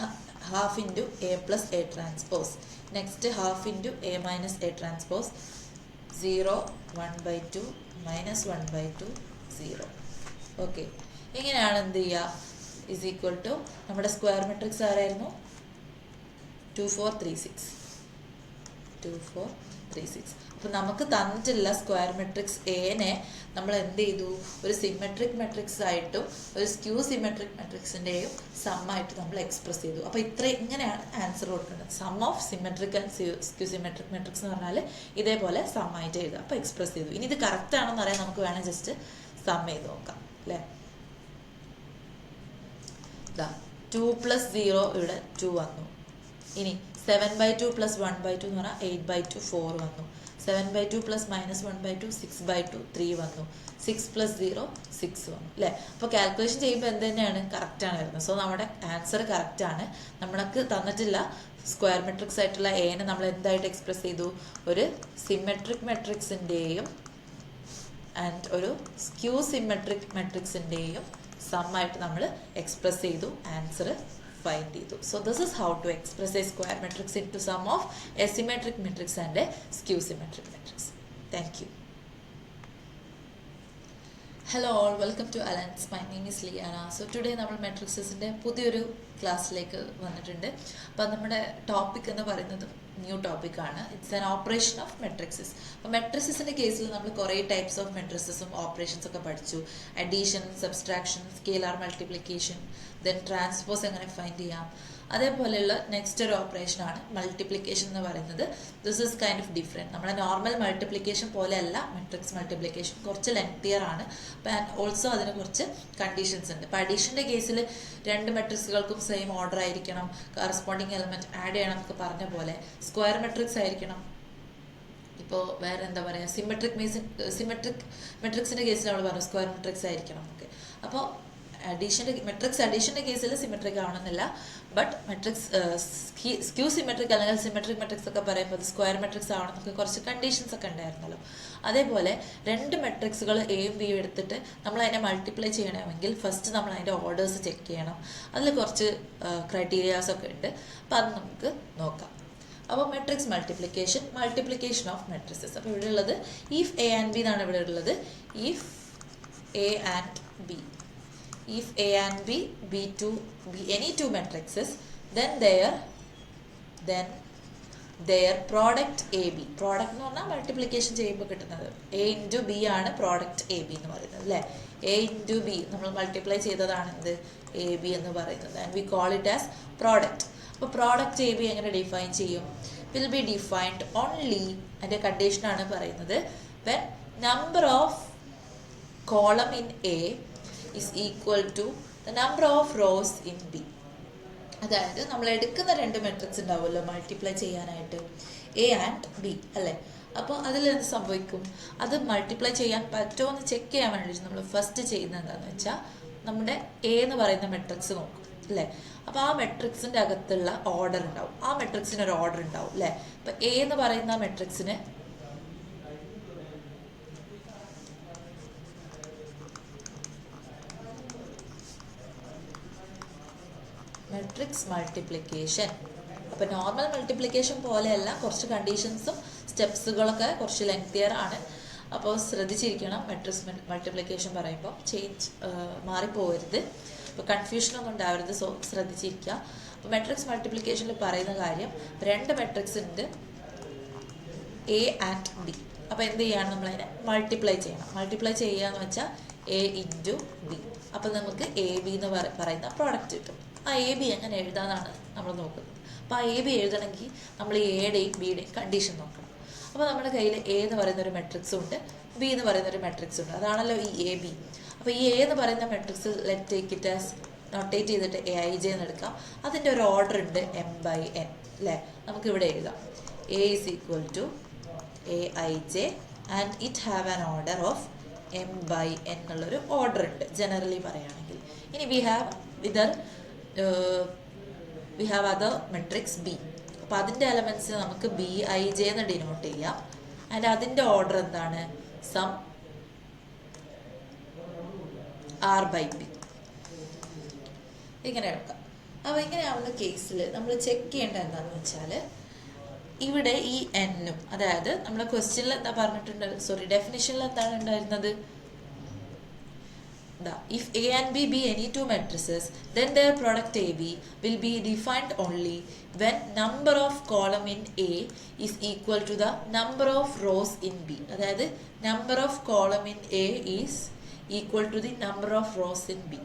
half into A plus A transpose. Next half into A minus A transpose 0, 1/2, minus 1/2, 0. Okay, ഇങ്ങനെയാണ് എന്ത് ചെയ്യുക? ഇസ് ഈക്വൽ ടു നമ്മുടെ സ്ക്വയർ മെട്രിക്സ് ആരായിരുന്നു? 2, 4, 3, 6. 2, 4, 3, 6. അപ്പോൾ നമുക്ക് തന്നിട്ടുള്ള സ്ക്വയർ മെട്രിക്സ് എനെ നമ്മൾ എന്ത് ചെയ്തു? ഒരു സിമെട്രിക് മെട്രിക്സ് ആയിട്ടും ഒരു സ്ക്യൂ സിമെട്രിക് മെട്രിക്സിൻ്റെയും സമ്മായിട്ട് നമ്മൾ എക്സ്പ്രസ് ചെയ്തു. അപ്പോൾ ഇങ്ങനെയാണ് ആൻസർ കൊടുക്കേണ്ടത്. Sum of symmetric and skew symmetric matrix എന്ന് പറഞ്ഞാൽ ഇതേപോലെ സമ്മായിട്ട് എഴുതുക. അപ്പോൾ എക്സ്പ്രസ് ചെയ്തു. ഇനി ഇത് കറക്റ്റ് ആണെന്ന് പറയാൻ നമുക്ക് വേണം ജസ്റ്റ് സം ചെയ്ത് നോക്കാം അല്ലേ? 2 + 0 ഇവിടെ 2 വന്നു. ഇനി 7/2 + 1/2 എന്ന് പറഞ്ഞാൽ 8/2, 4 വന്നു. 7/2 + -1/2, 6/2, 3 വന്നു. 6 + 0, 6 വന്നു അല്ലേ? അപ്പോൾ കാൽക്കുലേഷൻ ചെയ്യുമ്പോൾ എന്ത് തന്നെയാണ്? കറക്റ്റാണ് വരുന്നത്. സോ നമ്മുടെ ആൻസർ കറക്റ്റാണ്. നമ്മൾക്ക് തന്നിട്ടില്ല സ്ക്വയർ മെട്രിക്സ് ആയിട്ടുള്ള എനെ നമ്മൾ എന്തായിട്ട് എക്സ്പ്രസ് ചെയ്തു? ഒരു സിമെട്രിക് മെട്രിക്സിൻ്റെയും ആൻഡ് ഒരു സ്ക്യൂ സിമെട്രിക് മെട്രിക്സിൻ്റെയും സമ്മായിട്ട് നമ്മൾ എക്സ്പ്രസ് ചെയ്തു, ആൻസർ ഫൈൻഡ് ചെയ്തു. So this is how to express a square matrix into sum of a symmetric matrix and a skew symmetric matrix. Thank you. Hello all, welcome to Allen's. My name is Liana. So today നമ്മൾ മെട്രിക്സസിൻ്റെ പുതിയൊരു ക്ലാസ്സിലേക്ക് വന്നിട്ടുണ്ട്. അപ്പം നമ്മുടെ topic എന്ന് പറയുന്നത് new ടോപ്പിക്കാണ്. It's an operation of matrices. അപ്പോൾ മെട്രിക്സസിൻ്റെ കേസിൽ നമ്മൾ കുറേ ടൈപ്സ് ഓഫ് മെട്രിക്സസും ഓപ്പറേഷൻസ് ഒക്കെ പഠിച്ചു. Addition, subtraction, scalar multiplication, then transpose എങ്ങനെ ഫൈൻഡ് ചെയ്യാം. അതേപോലെയുള്ള നെക്സ്റ്റ് ഒരു ഓപ്പറേഷനാണ് മൾട്ടിപ്ലിക്കേഷൻ എന്ന് പറയുന്നത്. This is kind of different. നമ്മുടെ നോർമൽ മൾട്ടിപ്ലിക്കേഷൻ പോലെയല്ല മെട്രിക്സ് മൾട്ടിപ്ലിക്കേഷൻ. കുറച്ച് ലെങ്തിയർ ആണ്. അപ്പം ഓൾസോ അതിന് കുറച്ച് കണ്ടീഷൻസ് ഉണ്ട്. ഇപ്പോൾ അഡീഷൻ്റെ കേസിൽ രണ്ട് മെട്രിക്സുകൾക്കും സെയിം ഓർഡർ ആയിരിക്കണം, കറസ്പോണ്ടിങ് എലമെൻറ്റ് ആഡ് ചെയ്യണം എന്നൊക്കെ പറഞ്ഞ പോലെ സ്ക്വയർ മെട്രിക്സ് ആയിരിക്കണം. ഇപ്പോൾ വേറെ എന്താ പറയുക, സിമെട്രിക് മെട്രിക്സിൻ്റെ കേസിൽ നമ്മൾ പറഞ്ഞു സ്ക്വയർ മെട്രിക്സ് ആയിരിക്കണം. ഓക്കെ, അപ്പോൾ മെട്രിക്സ് കേസിൽ സിമെട്രിക് ആവണമെന്നില്ല. ബട്ട് മെട്രിക്സ് സ്ക്യൂ സിമെട്രിക് അല്ലെങ്കിൽ സിമെട്രിക് മെട്രിക്സ് ഒക്കെ പറയുമ്പോൾ സ്ക്വയർ മെട്രിക്സ് ആവണമെന്നൊക്കെ കുറച്ച് കണ്ടീഷൻസ് ഒക്കെ ഉണ്ടായിരുന്നല്ലോ. അതേപോലെ രണ്ട് മെട്രിക്സുകൾ എയും ബിയും എടുത്തിട്ട് നമ്മൾ അതിനെ മൾട്ടിപ്ലൈ ചെയ്യണമെങ്കിൽ ഫസ്റ്റ് നമ്മൾ അതിൻ്റെ ഓർഡേഴ്സ് ചെക്ക് ചെയ്യണം. അതിൽ കുറച്ച് ക്രൈറ്റീരിയാസ് ഒക്കെ ഉണ്ട്. അപ്പോൾ അത് നമുക്ക് നോക്കാം. അപ്പോൾ മെട്രിക്സ് മൾട്ടിപ്ലിക്കേഷൻ ഓഫ് മെട്രിക്സസ്. അപ്പോൾ ഇവിടെ ഉള്ളത് ഇഫ് എ ആൻഡ് ബി എന്നാണ് ഇവിടെ ഉള്ളത്. If A and B, if A and B be any two matrices, then their product AB. Product എന്ന് പറഞ്ഞാൽ മൾട്ടിപ്ലിക്കേഷൻ ചെയ്യുമ്പോൾ കിട്ടുന്നത് A into B ആണ് പ്രോഡക്റ്റ് എ ബി എന്ന് പറയുന്നത് അല്ലേ? A into B നമ്മൾ മൾട്ടിപ്ലൈ ചെയ്തതാണ് എന്ത്? എ ബി എന്ന് പറയുന്നത്. And we call it as product. അപ്പോൾ പ്രോഡക്റ്റ് എ ബി എങ്ങനെ ഡിഫൈൻ ചെയ്യും? വിൽ ബി ഡിഫൈൻഡ് ഓൺലി, അതിൻ്റെ കണ്ടീഷനാണ് പറയുന്നത്, when number of column in A is equal to the number of rows in B. അതായത് നമ്മൾ എടുക്കുന്ന രണ്ട് മെട്രിക്സ് ഉണ്ടാവുമല്ലോ മൾട്ടിപ്ലൈ ചെയ്യാനായിട്ട്, എ ആൻഡ് ബി അല്ലേ? അപ്പോൾ അതിൽ എന്ത് സംഭവിക്കും? അത് മൾട്ടിപ്ലൈ ചെയ്യാൻ പറ്റുമോ എന്ന് ചെക്ക് ചെയ്യാൻ വേണ്ടിയിട്ട് നമ്മൾ ഫസ്റ്റ് ചെയ്യുന്നത് എന്താണെന്ന് വെച്ചാൽ നമ്മുടെ എ എന്ന് പറയുന്ന മെട്രിക്സ് നോക്കും അല്ലേ? അപ്പോൾ ആ മെട്രിക്സിൻ്റെ അകത്തുള്ള ഓർഡർ ഉണ്ടാവും. ആ മെട്രിക്സിന് ഒരു ഓർഡർ ഉണ്ടാവും അല്ലേ? അപ്പോൾ എ എന്ന് പറയുന്ന മെട്രിക്സിന് മെട്രിക്സ് മൾട്ടിപ്ലിക്കേഷൻ. അപ്പോൾ നോർമൽ മൾട്ടിപ്ലിക്കേഷൻ പോലെയല്ല, കുറച്ച് കണ്ടീഷൻസും സ്റ്റെപ്സുകളൊക്കെ കുറച്ച് ലെങ്തിയർ ആണ്. അപ്പോൾ ശ്രദ്ധിച്ചിരിക്കണം മെട്രിക്സ് മൾട്ടിപ്ലിക്കേഷൻ പറയുമ്പോൾ, മാറിപ്പോകരുത്. അപ്പോൾ കൺഫ്യൂഷനൊന്നും ഉണ്ടാവരുത്. സോ ശ്രദ്ധിച്ചിരിക്കുക. അപ്പോൾ മെട്രിക്സ് മൾട്ടിപ്ലിക്കേഷനിൽ പറയുന്ന കാര്യം, രണ്ട് മെട്രിക്സ് ഉണ്ട് എ ആൻഡ് ബി. അപ്പോൾ എന്ത് ചെയ്യണം? നമ്മളതിനെ മൾട്ടിപ്ലൈ ചെയ്യണം. മൾട്ടിപ്ലൈ ചെയ്യുക എന്ന് വെച്ചാൽ എ ഇൻറ്റു ബി. അപ്പോൾ നമുക്ക് എ ബി എന്ന് പറയുന്ന പ്രോഡക്റ്റ് കിട്ടും. ആ എ ബി എങ്ങനെ എഴുതാമെന്നാണ് നമ്മൾ നോക്കുന്നത്. അപ്പോൾ ആ എ ബി എഴുതണമെങ്കിൽ നമ്മൾ എയുടെയും ബിയുടെയും കണ്ടീഷൻ നോക്കണം. അപ്പോൾ നമ്മുടെ കയ്യിൽ എ എന്ന് പറയുന്ന ഒരു മെട്രിക്സും ഉണ്ട്, ബി എന്ന് പറയുന്ന ഒരു മെട്രിക്സും ഉണ്ട്. അതാണല്ലോ ഈ എ ബി. അപ്പോൾ ഈ എ എന്ന് പറയുന്ന matrix let take it as notate ചെയ്തിട്ട് എ ഐ ജെ എന്ന് എടുക്കാം. അതിൻ്റെ ഒരു ഓർഡർ ഉണ്ട് m/n അല്ലേ. നമുക്കിവിടെ എഴുതാം A is equal to A I J and it have an order of m/n എന്നുള്ളൊരു ഓർഡർ ഉണ്ട് ജനറലി പറയുകയാണെങ്കിൽ. ഇനി we have other matrix B. അപ്പോൾ അതിൻ്റെ എലമെൻറ്റ്സ് നമുക്ക് BIJ എന്ന് ഡിനോട്ട് ചെയ്യാം. ആൻഡ് അതിൻ്റെ ഓർഡർ എന്താണ്? സം R/B ഇങ്ങനെ എടുക്കാം. അപ്പോൾ ഇങ്ങനെയാവുന്ന കേസിൽ നമ്മൾ ചെക്ക് ചെയ്യേണ്ടത് എന്താണെന്ന് വെച്ചാൽ ഇവിടെ ഈ എന്നും, അതായത് നമ്മളെ ക്വസ്റ്റ്യനിൽ എന്താ പറഞ്ഞിട്ടുണ്ട്, ഡെഫിനിഷനിൽ എന്താണ് ഉണ്ടായിരുന്നത്? If A and B be any two matrices, then their product AB will be defined only when number of column in A is equal to the number of rows in B. അതായത് number of column in A is equal to the number of rows in B.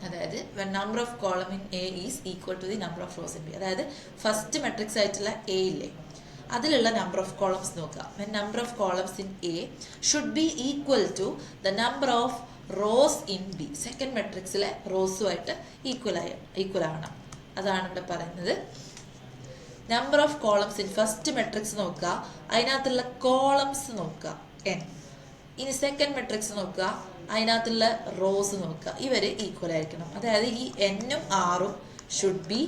അതായത് when number of column in A is equal to the number of rows in B. അതായത് first matrix ആയിട്ടുള്ള A ഇല്ലേ, അതിലുള്ള number of columns നോക്കുക. when number of columns in A should be equal to the number of rows in B. Second മെട്രിക്സിലെ റോസുമായിട്ട് equal ആവണം. അതാണ് ഇവിടെ പറയുന്നത്. Number of columns in first matrix നോക്കുക, അതിനകത്തുള്ള കോളംസ് നോക്കുക n. ഇനി സെക്കൻഡ് മെട്രിക്സ് നോക്കുക, അതിനകത്തുള്ള റോസ് നോക്കുക, ഇവർ ഈക്വൽ ആയിരിക്കണം. അതായത് ഈ എന്നും ആറും ഷുഡ് ബി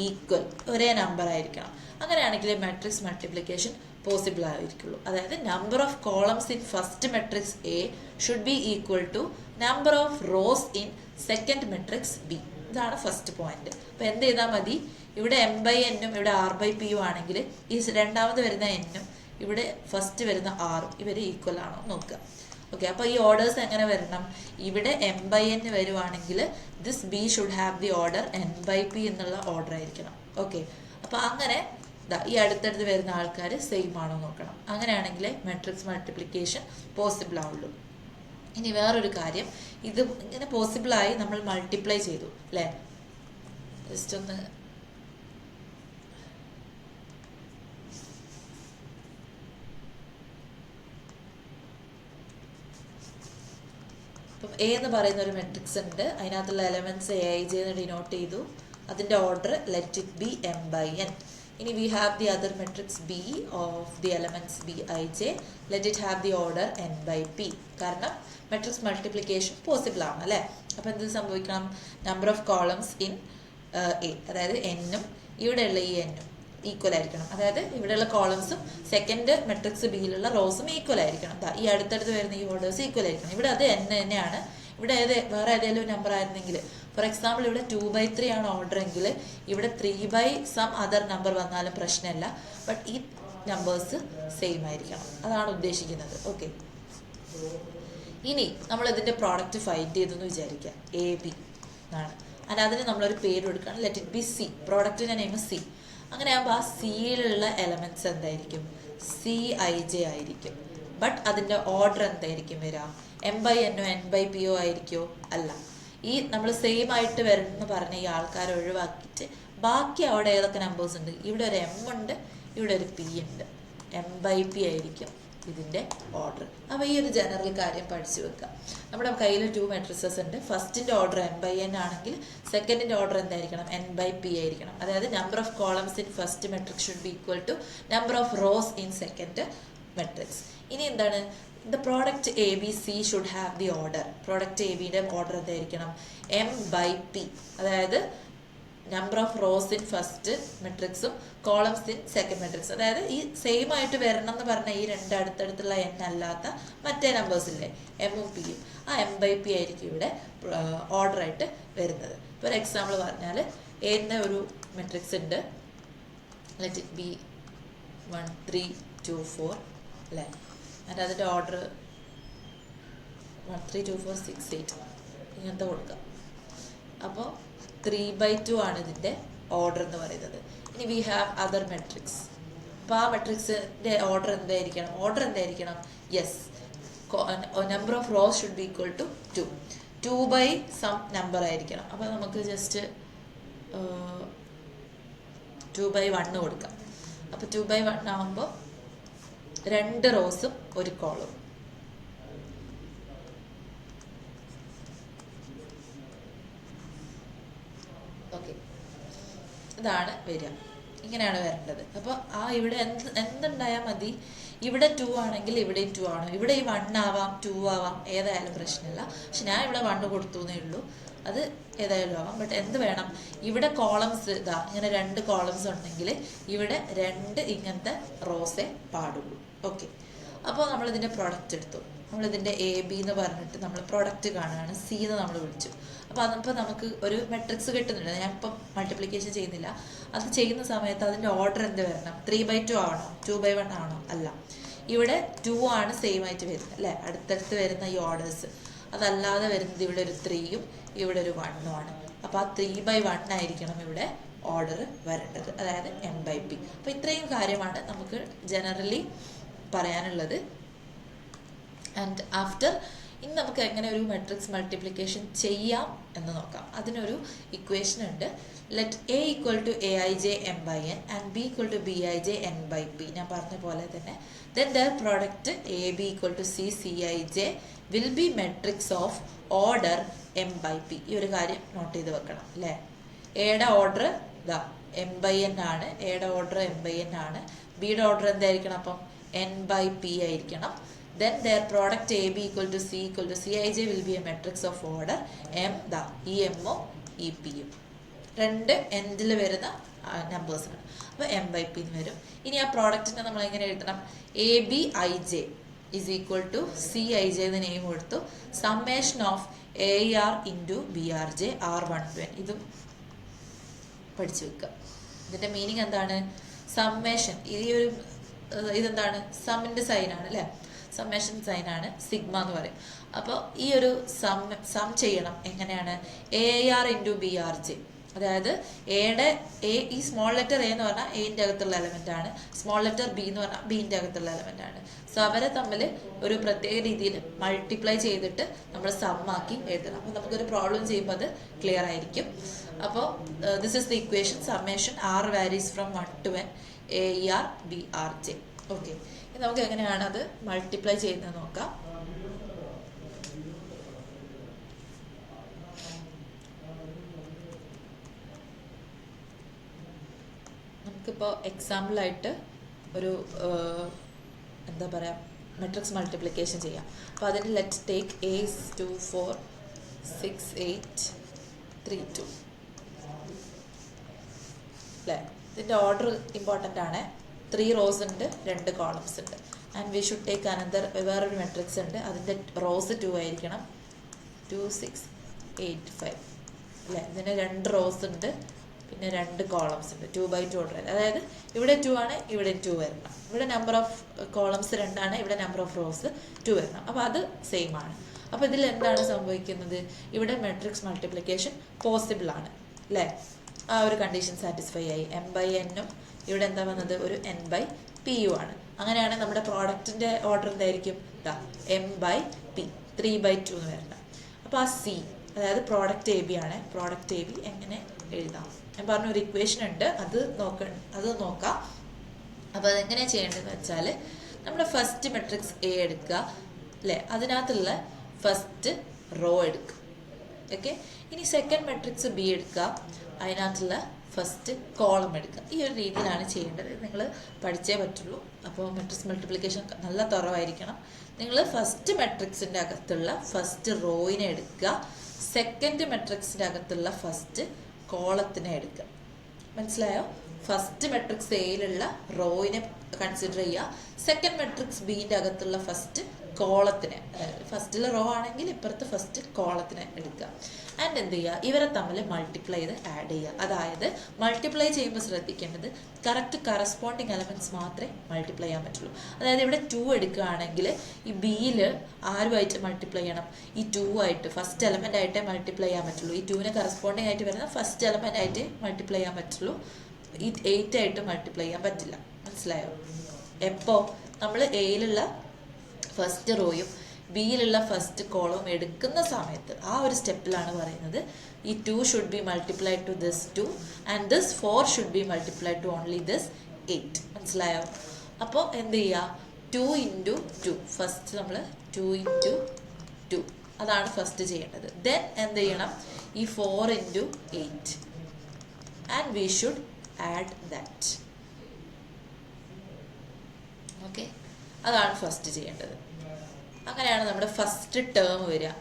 ഈക്വൽ, ഒരേ നമ്പർ ആയിരിക്കണം. അങ്ങനെയാണെങ്കിൽ മാട്രിക്സ് മൾട്ടിപ്ലിക്കേഷൻ പോസിബിൾ ആയിരിക്കുള്ളൂ. അതായത് number of columns in first matrix A should be equal to number of rows in second matrix B. ഇതാണ് ഫസ്റ്റ് പോയിന്റ്. അപ്പോൾ എന്ത് ചെയ്താൽ മതി, ഇവിടെ m/n ഇവിടെ R/P ആണെങ്കിൽ ഈ രണ്ടാമത് വരുന്ന എന്നും ഇവിടെ ഫസ്റ്റ് വരുന്ന ആറും ഇവർ ഈക്വൽ ആണോ നോക്കുക. ഓക്കെ, അപ്പോൾ ഈ ഓർഡേഴ്സ് എങ്ങനെ വരണം? ഇവിടെ m/n വരുവാണെങ്കിൽ this B should have the order n/p എന്നുള്ള ഓർഡർ ആയിരിക്കണം. ഓക്കെ, അപ്പോൾ അങ്ങനെ ഈ അടുത്തടുത്ത് വരുന്ന ആൾക്കാർ സെയിം ആണോ നോക്കണം. അങ്ങനെയാണെങ്കിൽ മെട്രിക്സ് മൾട്ടിപ്ലിക്കേഷൻ പോസിബിൾ ആവുള്ളൂ. ഇനി വേറൊരു കാര്യം, ഇത് ഇങ്ങനെ പോസിബിളായി നമ്മൾ മൾട്ടിപ്ലൈ ചെയ്തു അല്ലേ. ജസ്റ്റ് ഒന്ന് ഇപ്പം എ എന്ന് പറയുന്ന ഒരു മെട്രിക്സ് ഉണ്ട്, അതിനകത്തുള്ള എലമെൻറ്റ്സ് AIJ എന്ന് ഡിനോട്ട് ചെയ്തു. അതിൻ്റെ order let it B m/n. ഇനി we have the other matrix B of the elements BIJ, let it have the order n/p. കാരണം മെട്രിക്സ് മൾട്ടിപ്ലിക്കേഷൻ പോസിബിൾ ആണ് അല്ലേ. അപ്പോൾ എന്ത് സംഭവിക്കണം? Number of columns in A, അതായത് എന്നും ഇവിടെയുള്ള ഈ എന്നും ഈക്വൽ ആയിരിക്കണം. അതായത് ഇവിടെയുള്ള കോളംസും സെക്കൻഡ് മെട്രിക്സ് ബിയിലുള്ള റോസും ഈക്വൽ ആയിരിക്കണം. ഈ അടുത്തടുത്ത് വരുന്ന ഈ ഓർഡേഴ്സ് ഈക്വൽ ആയിരിക്കണം. ഇവിടെ അത് n തന്നെയാണ്. ഇവിടെ വേറെ ഏതെങ്കിലും നമ്പർ ആയിരുന്നെങ്കിൽ, ഫോർ എക്സാമ്പിൾ ഇവിടെ 2/3 ആണ് ഓർഡർ എങ്കിൽ ഇവിടെ 3/some അതർ നമ്പർ വന്നാലും പ്രശ്നമില്ല. ബട്ട് ഈ നമ്പേഴ്സ് സെയിം ആയിരിക്കണം, അതാണ് ഉദ്ദേശിക്കുന്നത്. ഓക്കെ, ഇനി നമ്മൾ ഇതിൻ്റെ പ്രോഡക്റ്റ് ഫൈൻഡ് ചെയ്തെന്ന് വിചാരിക്കുക, AB ആണ്. and അതിന് നമ്മളൊരു പേര് കൊടുക്കുകയാണ്, ലെറ്റ് ഇറ്റ് ബി സി. പ്രോഡക്റ്റിൻ്റെ നെയിം സി. അങ്ങനെ ആകുമ്പോൾ ആ സിയിലുള്ള എലമെൻറ്റ്സ് എന്തായിരിക്കും? CIJ ആയിരിക്കും. ബട്ട് അതിൻ്റെ ഓർഡർ എന്തായിരിക്കും വരിക? m/n n/p ആയിരിക്കുമോ? അല്ല. ഈ നമ്മൾ സെയിം ആയിട്ട് വരുമെന്ന് പറഞ്ഞ ഈ ആൾക്കാരെ ഒഴിവാക്കിയിട്ട് ബാക്കി അവിടെ ഏതൊക്കെ നമ്പേഴ്സ് ഉണ്ട്? ഇവിടെ ഒരു m ഉണ്ട്, ഇവിടെ ഒരു p ഉണ്ട്. m/p ആയിരിക്കും ഇതിൻ്റെ ഓർഡർ. അപ്പോൾ ഈ ഒരു ജനറൽ കാര്യം പഠിച്ചു വെക്കുക. നമ്മുടെ കയ്യിൽ 2 മെട്രിസസ് ഉണ്ട്. ഫസ്റ്റിൻ്റെ ഓർഡർ m/n ആണെങ്കിൽ സെക്കൻഡിൻ്റെ ഓർഡർ എന്തായിരിക്കണം? n/p ആയിരിക്കണം. അതായത് number of columns in first matrix should be equal to number of rows in second matrix. ഇനി എന്താണ്? The product ABC should have the order. Product ABയുടെ ഓർഡർ എന്തായിരിക്കണം? m/p. അതായത് number of rows in first മെട്രിക്സും columns in second matrix. അതായത് ഈ same ആയിട്ട് വരണം എന്ന് പറഞ്ഞാൽ ഈ രണ്ട് അടുത്തടുത്തുള്ള n അല്ലാത്ത മറ്റേ നമ്പേഴ്സ് ഇല്ലേ, m-ഉം p-യും, ആ m/p ആയിരിക്കും ഇവിടെ ഓർഡറായിട്ട് വരുന്നത്. ഇപ്പോൾ ഒരു എക്സാമ്പിൾ പറഞ്ഞാൽ എന്ന ഒരു മെട്രിക്സ് ഉണ്ട്, ലെറ്റ് ഇറ്റ് ബി 1 3 2 4 അല്ലേ. and അതിൻ്റെ ഓർഡർ 1 3 2 4 6 8 ഇങ്ങനത്തെ കൊടുക്കാം. അപ്പോൾ 3/2 ആണ് ഇതിൻ്റെ ഓർഡർ എന്ന് പറയുന്നത്. ഇനി വി ഹാവ് അതർ മെട്രിക്സ്. അപ്പോൾ ആ മെട്രിക്സിൻ്റെ ഓർഡർ എന്തായിരിക്കണം? Yes, number of rows should be equal to 2. 2/some number ആയിരിക്കണം. അപ്പോൾ നമുക്ക് ജസ്റ്റ് 2/1 കൊടുക്കാം. അപ്പോൾ 2/1 ആകുമ്പോൾ 2 റോസും ഒരു കോളും. ഓക്കെ, ഇതാണ് വരിക. ഇങ്ങനെയാണ് വരേണ്ടത്. അപ്പോൾ ഇവിടെ എന്തുണ്ടായാൽ മതി, ഇവിടെ 2 ആണെങ്കിൽ ഇവിടെ 2 ആണ്, ഇവിടെ ഈ 1 ആവാം 2 ആവാം, ഏതായാലും പ്രശ്നമില്ല. പക്ഷെ ഞാൻ ഇവിടെ 1 കൊടുത്തു എന്നേ ഉള്ളൂ, അത് ഏതായാലും ആവാം. ബട്ട് എന്ത് വേണം, ഇവിടെ കോളംസ് ഇതാ ഇങ്ങനെ 2 കോളംസ് ഉണ്ടെങ്കിൽ ഇവിടെ 2 ഇങ്ങനത്തെ റോസേ പാടുള്ളൂ. ഓക്കെ, അപ്പോൾ നമ്മളിതിൻ്റെ പ്രൊഡക്റ്റ് എടുത്തു. നമ്മളിതിൻ്റെ AB എന്ന് പറഞ്ഞിട്ട് നമ്മൾ പ്രൊഡക്റ്റ് കാണുകയാണ്, C എന്ന് നമ്മൾ വിളിച്ചു. അപ്പോൾ നമുക്ക് ഒരു മെട്രിക്സ് കിട്ടുന്നുണ്ട്. ഞാനിപ്പം മൾട്ടിപ്ലിക്കേഷൻ ചെയ്യുന്നില്ല. അത് ചെയ്യുന്ന സമയത്ത് അതിൻ്റെ ഓർഡർ എന്ത് വരണം, 3/2 ആണോ 2/1 ആണോ? അല്ല, ഇവിടെ 2 ആണ് സെയിം ആയിട്ട് വരുന്നത് അല്ലേ, അടുത്തടുത്ത് വരുന്ന ഈ ഓർഡേഴ്സ്. അതല്ലാതെ വരുന്നത് ഇവിടെ ഒരു 3യും ഇവിടെ ഒരു 1ഉം ആണ്. അപ്പോൾ ആ 3/1 ആയിരിക്കണം ഇവിടെ ഓർഡർ വരേണ്ടത്, അതായത് M/P. അപ്പോൾ ഇത്രയും കാര്യമാണ് നമുക്ക് ജനറലി പറയാനുള്ളത്. ആൻഡ് ആഫ്റ്റർ ഇനി നമുക്ക് എങ്ങനെ ഒരു മെട്രിക്സ് മൾട്ടിപ്ലിക്കേഷൻ ചെയ്യാം എന്ന് നോക്കാം. അതിനൊരു ഇക്വേഷൻ ഉണ്ട്. Let A = Aij m/n and B = Bij n/p. ഞാൻ പറഞ്ഞ പോലെ തന്നെ then their product AB = C Cij will be matrix of order m/p. ഈ ഒരു കാര്യം നോട്ട് ചെയ്ത് വെക്കണം അല്ലേ. എയുടെ ഓർഡർ ഇതാ m/n ആണ്, എയുടെ ഓർഡർ m/n ആണ്. ബിയുടെ ഓർഡർ എന്തായിരിക്കണം, അപ്പം n/p ആയിരിക്കണം. Then their product AB = C = Cij will be a matrix of order m. ഈ എമ്മും ഈ പിയും 2 എൻഡിൽ വരുന്ന നമ്പേഴ്സാണ്. അപ്പോൾ m/p എന്ന് വരും. ഇനി ആ പ്രോഡക്റ്റിനെ നമ്മൾ എങ്ങനെ എഴുതണം, ABij = Cij എന്ന് നെയിം കൊടുത്തു. Summation of AR × BRJ R1 to n. ഇതും പഠിച്ചു വെക്കുക. ഇതിൻ്റെ മീനിങ് എന്താണ്, സമ്മേഷൻ. ഇതെന്താണ്, സമ്മിൻ്റെ സൈനാണ് അല്ലേ, സമ്മേഷൻ സൈനാണ്, സിഗ്മ എന്ന് പറയും. അപ്പോൾ ഈ ഒരു സം ചെയ്യണം എങ്ങനെയാണ്, AR × BRJ. അതായത് ഈ സ്മോൾ ലെറ്റർ A എന്ന് പറഞ്ഞാൽ എൻ്റെ അകത്തുള്ള എലമെൻ്റ് ആണ്, സ്മോൾ ലെറ്റർ B എന്ന് പറഞ്ഞാൽ ബീൻ്റെ അകത്തുള്ള എലമെൻ്റ് ആണ്. സോ അവരെ തമ്മിൽ ഒരു പ്രത്യേക രീതിയിൽ മൾട്ടിപ്ലൈ ചെയ്തിട്ട് നമ്മൾ സമ്മാക്കി എഴുതണം. അപ്പോൾ നമുക്കൊരു പ്രോബ്ലം ചെയ്യുമ്പോൾ അത് ക്ലിയർ ആയിരിക്കും. അപ്പോൾ this is the equation, summation R varies from 1 to n AR BRJ. Okay, ഇനി നമുക്ക് എങ്ങനെയാണ് അത് മൾട്ടിപ്ലൈ ചെയ്യുന്നത് നോക്കാം. നമുക്കിപ്പോൾ എക്സാമ്പിളായിട്ട് ഒരു എന്താ പറയുക, മെട്രിക്സ് മൾട്ടിപ്ലിക്കേഷൻ ചെയ്യാം. അപ്പോൾ അതിന് ലെറ്റ് ടേക്ക് A 2 4 6 8 3 2 അല്ലേ. ഇതിൻ്റെ ഓർഡർ ഇമ്പോർട്ടൻ്റ് ആണ്. 3 റോസ് ഉണ്ട്, 2 കോളംസ് ഉണ്ട്. And we should take another വേറൊരു മെട്രിക്സ് ഉണ്ട്, അതിൻ്റെ റോസ് 2 ആയിരിക്കണം. 2 6 8 5 അല്ലേ. ഇതിന് 2 റോസ് ഉണ്ട്, പിന്നെ 2 കോളംസ് ഉണ്ട്. 2/2 ഓർഡർ. അതായത് ഇവിടെ 2 ആണ്, ഇവിടെ 2 വരണം. ഇവിടെ നമ്പർ ഓഫ് കോളംസ് 2 ആണ്, ഇവിടെ നമ്പർ ഓഫ് റോസ് 2 വരണം. അപ്പോൾ അത് സെയിം ആണ്. അപ്പോൾ ഇതിൽ എന്താണ് സംഭവിക്കുന്നത്, ഇവിടെ മെട്രിക്സ് മൾട്ടിപ്ലിക്കേഷൻ പോസിബിൾ ആണ് അല്ലേ. ആ ഒരു കണ്ടീഷൻ സാറ്റിസ്ഫൈ ആയി. m/n-ഉം ഇവിടെ എന്താ വന്നത്, ഒരു n/p ആണ്. അങ്ങനെയാണ് നമ്മുടെ പ്രോഡക്റ്റിൻ്റെ ഓർഡർ എന്തായിരിക്കും, m/p 3/2 എന്ന് വരണം. അപ്പോൾ ആ C അതായത് പ്രോഡക്റ്റ് AB ആണ്. പ്രോഡക്റ്റ് AB എങ്ങനെ എഴുതാം, ഞാൻ പറഞ്ഞ ഒരു ഇക്വേഷൻ ഉണ്ട്, അത് നോക്കാം. അപ്പോൾ അതെങ്ങനെയാണ് ചെയ്യേണ്ടതെന്ന് വെച്ചാൽ, നമ്മുടെ ഫസ്റ്റ് മെട്രിക്സ് A എടുക്കുക അല്ലേ, അതിനകത്തുള്ള ഫസ്റ്റ് റോ എടുക്കുക. ഓക്കെ, ഇനി സെക്കൻഡ് മെട്രിക്സ് B എടുക്കുക, അതിനകത്തുള്ള ഫസ്റ്റ് കോളം എടുക്കുക. ഈ ഒരു രീതിയിലാണ് ചെയ്യേണ്ടത്. നിങ്ങൾ പഠിച്ചേ പറ്റുള്ളൂ. അപ്പോൾ മെട്രിക്സ് മൾട്ടിപ്ലിക്കേഷൻ നല്ല തുറവായിരിക്കണം. നിങ്ങൾ ഫസ്റ്റ് മെട്രിക്സിൻ്റെ അകത്തുള്ള ഫസ്റ്റ് റോയിനെ എടുക്കുക, സെക്കൻഡ് മെട്രിക്സിൻ്റെ അകത്തുള്ള ഫസ്റ്റ് കോളത്തിനെ എടുക്കുക. മനസ്സിലായോ? ഫസ്റ്റ് മെട്രിക്സ് എയിലുള്ള റോയിനെ കൺസിഡർ ചെയ്യുക, സെക്കൻഡ് മെട്രിക്സ് ബിൻ്റെ അകത്തുള്ള ഫസ്റ്റ് കോളത്തിനെ, അതായത് ഫസ്റ്റിലെ റോ ആണെങ്കിൽ ഇപ്പുറത്ത് ഫസ്റ്റ് കോളത്തിനെ എടുക്കുക. ആൻഡ് എന്ത് ചെയ്യുക, ഇവരെ തമ്മിൽ മൾട്ടിപ്ലൈ ചെയ്ത് ആഡ് ചെയ്യുക. അതായത് മൾട്ടിപ്ലൈ ചെയ്യുമ്പോൾ ശ്രദ്ധിക്കേണ്ടത് കറക്റ്റ് കറസ്പോണ്ടിങ് എലമെൻറ്റ്സ് മാത്രമേ മൾട്ടിപ്ലൈ ചെയ്യാൻ പറ്റുള്ളൂ. അതായത് ഇവിടെ 2 എടുക്കുകയാണെങ്കിൽ ഈ ബിയിൽ ആരുമായിട്ട് മൾട്ടിപ്ലൈ ചെയ്യണം, ഈ 2 ആയിട്ട് ഫസ്റ്റ് എലമെൻ്റ് ആയിട്ടേ മൾട്ടിപ്ലൈ ചെയ്യാൻ പറ്റുള്ളൂ. ഈ 2നെ കറസ്പോണ്ടിങ് ആയിട്ട് വരുന്ന ഫസ്റ്റ് എലമെൻ്റ് ആയിട്ട് മൾട്ടിപ്ലൈ ചെയ്യാൻ പറ്റുള്ളൂ. ഈ 8 ആയിട്ട് മൾട്ടിപ്ലൈ ചെയ്യാൻ പറ്റില്ല. മനസ്സിലായോ? എപ്പോൾ നമ്മൾ എയിലുള്ള ഫസ്റ്റ് റോയും ബിയിലുള്ള ഫസ്റ്റ് കോളം എടുക്കുന്ന സമയത്ത് ആ ഒരു സ്റ്റെപ്പിലാണ് പറയുന്നത് ഈ 2 should be multiplied to this 2 and this 4 should be multiplied to only this 8. മനസ്സിലായോ? അപ്പോൾ എന്ത് ചെയ്യുക, 2 ഇൻറ്റു 2 ഫസ്റ്റ് നമ്മൾ 2 ഇൻറ്റു 2 അതാണ് ഫസ്റ്റ് ചെയ്യേണ്ടത്. ദെൻ എന്ത് ചെയ്യണം, ഈ 4 into 8 and we should add that. Okay, അതാണ് ഫസ്റ്റ് ചെയ്യേണ്ടത്. അങ്ങനെയാണ് നമ്മുടെ ഫസ്റ്റ് ടേം വരിക.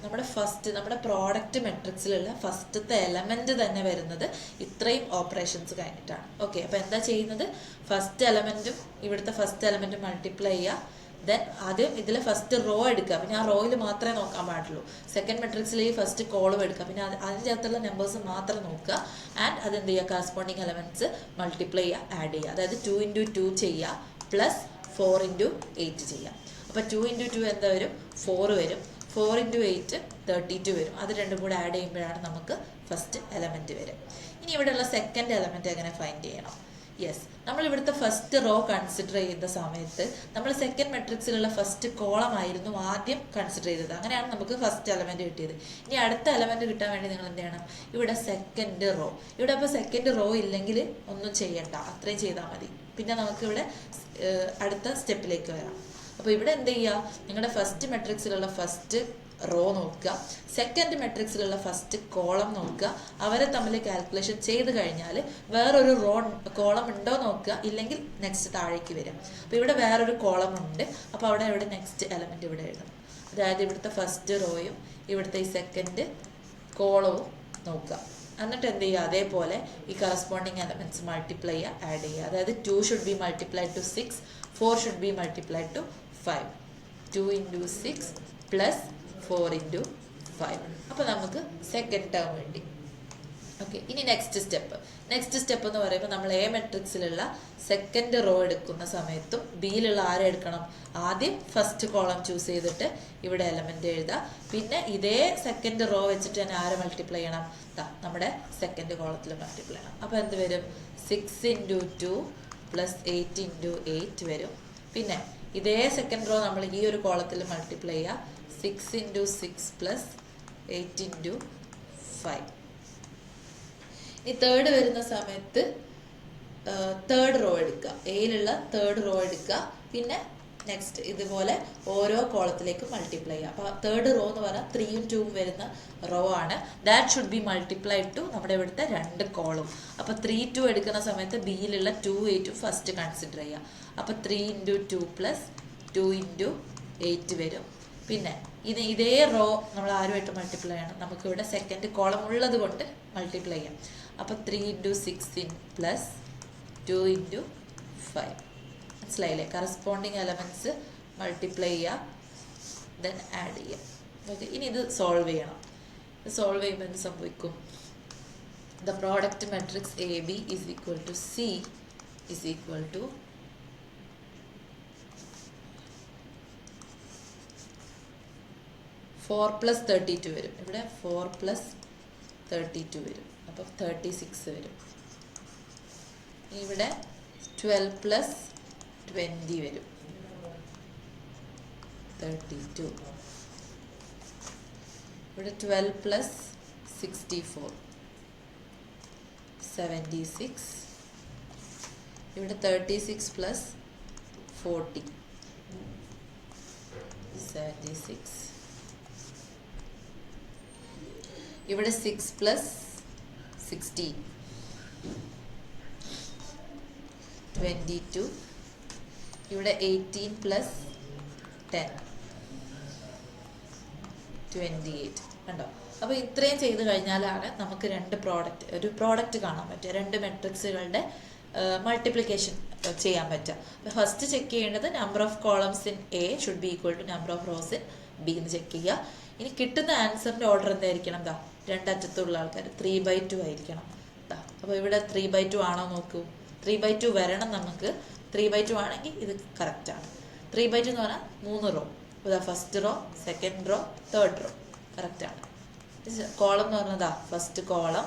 നമ്മുടെ പ്രോഡക്റ്റ് മെട്രിക്സിലുള്ള ഫസ്റ്റത്തെ എലമെന്റ് തന്നെ വരുന്നത് ഇത്രയും ഓപ്പറേഷൻസ് കഴിഞ്ഞിട്ടാണ്. ഓക്കെ, അപ്പോൾ എന്താ ചെയ്യുന്നത്, ഫസ്റ്റ് എലമെന്റും ഇവിടുത്തെ ഫസ്റ്റ് എലമെന്റും മൾട്ടിപ്ലൈ ചെയ്യുക. ദെൻ ആദ്യം ഇതിലെ ഫസ്റ്റ് റോ എടുക്കുക, പിന്നെ ആ റോയിൽ മാത്രമേ നോക്കാൻ പാടുള്ളൂ. സെക്കൻഡ് മെട്രിക്സിൽ ഈ ഫസ്റ്റ് കോളം എടുക്കുക, പിന്നെ അതിൻ്റെ അകത്തുള്ള നമ്പേഴ്സ് മാത്രം നോക്കുക. ആൻഡ് അതെന്ത് ചെയ്യുക, കറസ്പോണ്ടിങ് എലമെന്റ്സ് മൾട്ടിപ്ലൈ ചെയ്യുക, ആഡ് ചെയ്യുക. അതായത് 2 ഇൻറ്റു 2 ചെയ്യുക പ്ലസ് 4 ഇൻറ്റു 8 ചെയ്യാം. അപ്പോൾ 2 ഇൻറ്റു 2 എന്താ വരും, 4 വരും. 4 ഇൻറ്റു 8 32 വരും. അത് രണ്ടും കൂടെ ആഡ് ചെയ്യുമ്പോഴാണ് നമുക്ക് ഫസ്റ്റ് എലമെൻറ്റ് വരും. ഇനി ഇവിടെയുള്ള സെക്കൻഡ് എലമെൻറ്റ് എങ്ങനെ ഫൈൻഡ് ചെയ്യണം? യെസ്, നമ്മൾ ഇവിടുത്തെ ഫസ്റ്റ് റോ കൺസിഡർ ചെയ്യുന്ന സമയത്ത് നമ്മൾ സെക്കൻഡ് മെട്രിക്സിലുള്ള ഫസ്റ്റ് കോളം ആയിരുന്നു ആദ്യം കൺസിഡർ ചെയ്തത്. അങ്ങനെയാണ് നമുക്ക് ഫസ്റ്റ് എലമെൻറ്റ് കിട്ടിയത്. ഇനി അടുത്ത എലമെൻറ്റ് കിട്ടാൻ വേണ്ടി നിങ്ങൾ എന്ത് ചെയ്യണം, ഇവിടെ സെക്കൻഡ് റോ, ഇവിടെ അപ്പോൾ സെക്കൻഡ് റോ ഇല്ലെങ്കിൽ ഒന്നും ചെയ്യണ്ട, അത്രയും ചെയ്താൽ മതി. പിന്നെ നമുക്കിവിടെ അടുത്ത സ്റ്റെപ്പിലേക്ക് വരാം. അപ്പോൾ ഇവിടെ എന്ത് ചെയ്യുക, നിങ്ങളുടെ ഫസ്റ്റ് മെട്രിക്സിലുള്ള ഫസ്റ്റ് റോ നോക്കുക, സെക്കൻഡ് മെട്രിക്സിലുള്ള ഫസ്റ്റ് കോളം നോക്കുക. അവരെ തമ്മിൽ കാൽക്കുലേഷൻ ചെയ്ത് കഴിഞ്ഞാൽ വേറൊരു കോളം ഉണ്ടോ നോക്കുക, ഇല്ലെങ്കിൽ നെക്സ്റ്റ് താഴേക്ക് വരും. അപ്പോൾ ഇവിടെ വേറൊരു കോളം ഉണ്ട്, അപ്പോൾ അവിടെ നെക്സ്റ്റ് എലമെൻറ്റ് ഇവിടെ എഴുതണം. അതായത് ഇവിടുത്തെ ഫസ്റ്റ് റോയും ഇവിടുത്തെ ഈ സെക്കൻഡ് കോളവും നോക്കുക. എന്നിട്ട് എന്ത് ചെയ്യുക, അതേപോലെ ഈ കറസ്പോണ്ടിങ് എലമെൻറ്റ്സ് മൾട്ടിപ്ലൈ ചെയ്യുക, ആഡ് ചെയ്യുക. അതായത് 2 should be multiplied to 6, 4 should be multiplied to 5. 2 into 6 plus 4 into 5. അപ്പോൾ നമുക്ക് സെക്കൻഡ് ടേം വേണ്ടി. ഓക്കെ, ഇനി നെക്സ്റ്റ് സ്റ്റെപ്പ് എന്ന് പറയുമ്പോൾ നമ്മൾ എ മെട്രിക്സിലുള്ള സെക്കൻഡ് റോ എടുക്കുന്ന സമയത്തും ബിയിലുള്ള ആരെ എടുക്കണം, ആദ്യം ഫസ്റ്റ് കോളം ചൂസ് ചെയ്തിട്ട് ഇവിടെ എലമെൻറ്റ് എഴുതുക. പിന്നെ ഇതേ സെക്കൻഡ് റോ വെച്ചിട്ട് തന്നെ ആരെ മൾട്ടിപ്ലൈ ചെയ്യണം, നമ്മുടെ സെക്കൻഡ് കോളത്തിൽ മൾട്ടിപ്ലൈ ചെയ്യണം. അപ്പോൾ എന്ത് വരും, 6 ഇൻറ്റു 2 പ്ലസ് 8 ഇൻറ്റു 8 വരും. പിന്നെ ഇതേ സെക്കൻഡ് റോ നമ്മൾ ഈ ഒരു കോളത്തിൽ മൾട്ടിപ്ലൈ ചെയ്യുക, 6 ഇൻറ്റു 6 പ്ലസ് 8 ഇൻറ്റു 5. ഇനി തേർഡ് വരുന്ന സമയത്ത് തേർഡ് റോ എടുക്കുക, എയിലുള്ള തേർഡ് റോ എടുക്കുക. പിന്നെ നെക്സ്റ്റ് ഇതുപോലെ ഓരോ കോളത്തിലേക്ക് മൾട്ടിപ്ലൈ ചെയ്യുക. അപ്പോൾ തേർഡ് റോ എന്ന് പറഞ്ഞാൽ 3ഉം 2ഉം വരുന്ന റോ ആണ്. That should be multiplied to നമ്മുടെ ഇവിടുത്തെ 2 കോളം. അപ്പോൾ 3, 2 എടുക്കുന്ന സമയത്ത് ബിയിലുള്ള 2, 8 ഫസ്റ്റ് കൺസിഡർ ചെയ്യുക. അപ്പോൾ 3 ഇൻറ്റു 2 പ്ലസ് 2 ഇൻറ്റു 8 വരും. പിന്നെ ഇതേ റോ നമ്മൾ ആരുമായിട്ട് മൾട്ടിപ്ലൈ ചെയ്യണം, നമുക്കിവിടെ സെക്കൻഡ് കോളം ഉള്ളത് കൊണ്ട് മൾട്ടിപ്ലൈ ചെയ്യാം. അപ്പോൾ 3 ഇൻറ്റു 6 പ്ലസ് 2 ഇൻറ്റു 5. മനസ്സിലായില്ലേ? കറസ്പോണ്ടിങ് എലമെൻറ്റ്സ് മൾട്ടിപ്ലൈ ചെയ്യുക, ദെൻ ആഡ് ചെയ്യുക. ഓക്കെ, ഇനി ഇത് സോൾവ് ചെയ്യണം. സോൾവ് ചെയ്യുമ്പോൾ എന്ത് സംഭവിക്കും, the product matrix A B is equal to C is equal to 4 plus 32 വരും. ഇവിടെ 4 പ്ലസ് 32 വരും, അപ്പോൾ 36 വരും. ഇവിടെ 12 പ്ലസ് 20 വരും, 32. ഇവിടെ 12 പ്ലസ് 64 76. ഇവിടെ 36 പ്ലസ് 40 76. ഇവിടെ 6 പ്ലസ് 16 22. ഇവിടെ 18 പ്ലസ് 10 28. കണ്ടോ? അപ്പോൾ ഇത്രയും ചെയ്ത് കഴിഞ്ഞാലാണ് നമുക്ക് ഒരു പ്രോഡക്റ്റ് കാണാൻ പറ്റുക, 2 മെട്രിക്സുകളുടെ മൾട്ടിപ്ലിക്കേഷൻ ചെയ്യാൻ പറ്റുക. അപ്പോൾ ഫസ്റ്റ് ചെക്ക് ചെയ്യേണ്ടത് number of columns in A should be equal to number of rows in B എന്ന് ചെക്ക് ചെയ്യുക. ഇനി കിട്ടുന്ന ആൻസറിൻ്റെ ഓർഡർ എന്തായിരിക്കണം, രണ്ടറ്റത്തുള്ള ആൾക്കാർ 3/2 ആയിരിക്കണം. അപ്പോൾ ഇവിടെ 3/2 ആണോ നോക്കൂ, 3/2 വരണം നമുക്ക്. 3/2 ആണെങ്കിൽ ഇത് കറക്റ്റാണ്. 3/2 എന്ന് പറഞ്ഞാൽ 3 row. First row, second row, third row കറക്റ്റാണ്. കോളം എന്ന് പറഞ്ഞതാ ഫസ്റ്റ് കോളം,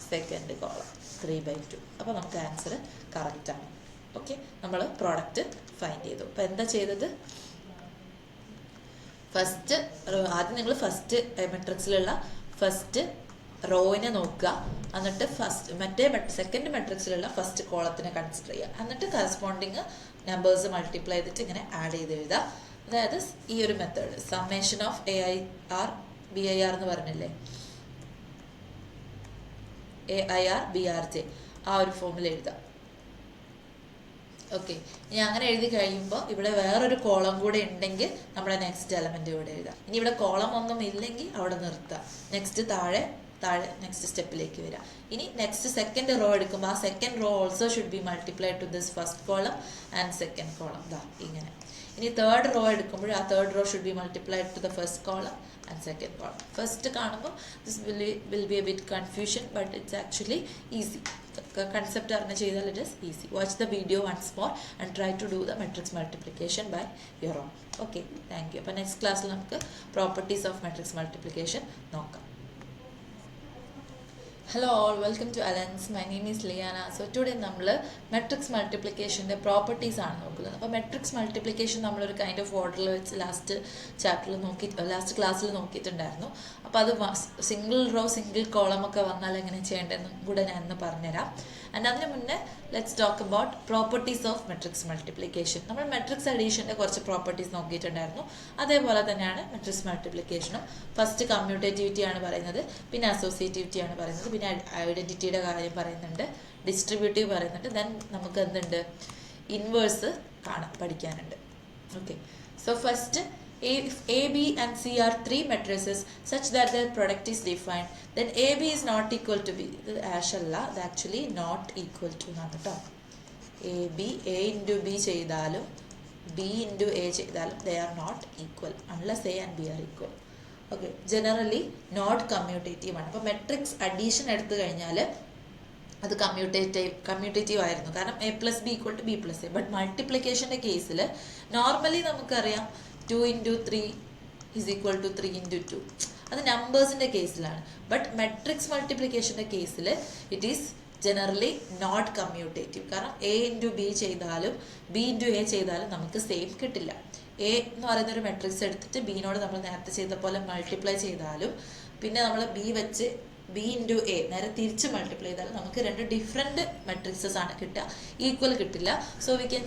സെക്കൻഡ് കോളം, 3/2. അപ്പോൾ നമുക്ക് ആൻസർ കറക്റ്റാണ്. ഓക്കെ, നമ്മൾ പ്രോഡക്റ്റ് ഫൈൻഡ് ചെയ്തു. അപ്പോൾ എന്താ ചെയ്തത്, ഫസ്റ്റ് ആദ്യം നിങ്ങൾ ഫസ്റ്റ് മെട്രിക്സിലുള്ള ഫസ്റ്റ് റോയിനെ നോക്കുക, എന്നിട്ട് സെക്കൻഡ് മെട്രിക്സിലുള്ള ഫസ്റ്റ് കോളത്തിനെ കൺസിഡർ ചെയ്യുക, എന്നിട്ട് കറസ്പോണ്ടിങ് നമ്പേഴ്സ് മൾട്ടിപ്ലൈ ചെയ്തിട്ട് ഇങ്ങനെ ആഡ് ചെയ്ത് എഴുതുക. അതായത് ഈ ഒരു method summation of AIR BIR എന്ന് പറഞ്ഞില്ലേ, AIR BRJ ആ ഒരു ഫോമിൽ എഴുതാം. ഓക്കെ, ഇനി അങ്ങനെ എഴുതി കഴിയുമ്പോൾ ഇവിടെ വേറൊരു കോളം കൂടെ ഉണ്ടെങ്കിൽ നമ്മുടെ നെക്സ്റ്റ് എലമെന്റ് ഇവിടെ എഴുതാം. ഇനി ഇവിടെ കോളം ഒന്നും ഇല്ലെങ്കിൽ അവിടെ നിർത്താം. നെക്സ്റ്റ് താഴെ നെക്സ്റ്റ് സ്റ്റെപ്പിലേക്ക് വരാം. ഇനി നെക്സ്റ്റ് സെക്കൻഡ് റോ എടുക്കുമ്പോൾ ആ second row also should be multiplied to this first column and second column. ദാ ഇങ്ങനെ. ഇനി തേർഡ് റോ എടുക്കുമ്പോൾ ആ third row should be multiplied to the first column and second column. First കാണുമ്പോൾ this will be a bit confusion, but it's actually easy. Concept അറിഞ്ഞ് ചെയ്താൽ it is easy. Watch the video once more and try to do the matrix multiplication by your own. Okay, thank you. അപ്പോൾ next ക്ലാസ്സിൽ നമുക്ക് properties of matrix multiplication നോക്കാം. Hello all, welcome to Alens. My name is Liana. So today നമ്മൾ matrix മൾട്ടിപ്ലിക്കേഷൻ്റെ properties ആണ് നോക്കുന്നത്. അപ്പോൾ matrix multiplication നമ്മളൊരു kind of ഓർഡറിൽ വെച്ച് ലാസ്റ്റ് ക്ലാസ്സിൽ നോക്കിയിട്ടുണ്ടായിരുന്നു. അപ്പോൾ അത് സിംഗിൾ റോ സിംഗിൾ കോളം ഒക്കെ വന്നാൽ എങ്ങനെ ചെയ്യേണ്ടതെന്നും കൂടെ ഞാൻ ഇന്ന് പറഞ്ഞുതരാം. ആൻഡ് അതിന് മുന്നേ let's talk about properties of matrix multiplication. നമ്മൾ മെട്രിക്സ് അഡീഷൻ്റെ കുറച്ച് പ്രോപ്പർട്ടീസ് നോക്കിയിട്ടുണ്ടായിരുന്നു. അതേപോലെ തന്നെയാണ് മെട്രിക്സ് മൾട്ടിപ്ലിക്കേഷനും. ഫസ്റ്റ് കമ്മ്യൂട്ടേറ്റിവിറ്റി ആണ് പറയുന്നത്, പിന്നെ അസോസിയേറ്റിവിറ്റി ആണ് പറയുന്നത്, പിന്നെ ഐഡൻറ്റിറ്റിയുടെ കാര്യം പറയുന്നുണ്ട്, ഡിസ്ട്രിബ്യൂട്ടീവ് പറയുന്നുണ്ട്, ദെൻ നമുക്ക് എന്തുണ്ട് ഇൻവേഴ്സ് പഠിക്കാനുണ്ട്. Okay, so first if AB and C are three matrices such that their product is defined, then AB is not equal to B. ഇത് ആഷല്ല, ഇത് ആക്ച്വലി നോട്ട് ഈക്വൽ ടു എന്നാണ് കേട്ടോ. A into B ചെയ്താലും B into A ചെയ്താലും they are not equal unless A and B are equal. Okay, generally not commutative ആണ്. അപ്പോൾ matrix addition എടുത്തു കഴിഞ്ഞാൽ അത് കമ്മ്യൂട്ടേറ്റീവ് ആയിരുന്നു, കാരണം A+B=B+A. ബട്ട് മൾട്ടിപ്ലിക്കേഷൻ്റെ കേസിൽ നോർമലി നമുക്കറിയാം 2 into 3 is equal to 3 into 2. അത് നമ്പേഴ്സിൻ്റെ കേസിലാണ്. ബട്ട് മെട്രിക്സ് മൾട്ടിപ്ലിക്കേഷൻ്റെ കേസിൽ it is generally not commutative. കാരണം A into B ചെയ്താലും B into A ചെയ്താലും നമുക്ക് സെയിം കിട്ടില്ല. A എന്ന് പറയുന്ന ഒരു മെട്രിക്സ് എടുത്തിട്ട് ബിനോട് നമ്മൾ നേരത്തെ ചെയ്ത പോലെ മൾട്ടിപ്ലൈ ചെയ്താലും പിന്നെ നമ്മൾ B വെച്ച് B into A നേരെ തിരിച്ച് മൾട്ടിപ്ലൈ ചെയ്താലും നമുക്ക് രണ്ട് ഡിഫറെൻറ്റ് മെട്രിക്സസ് ആണ് കിട്ടുക, ഈക്വൽ കിട്ടില്ല. So we can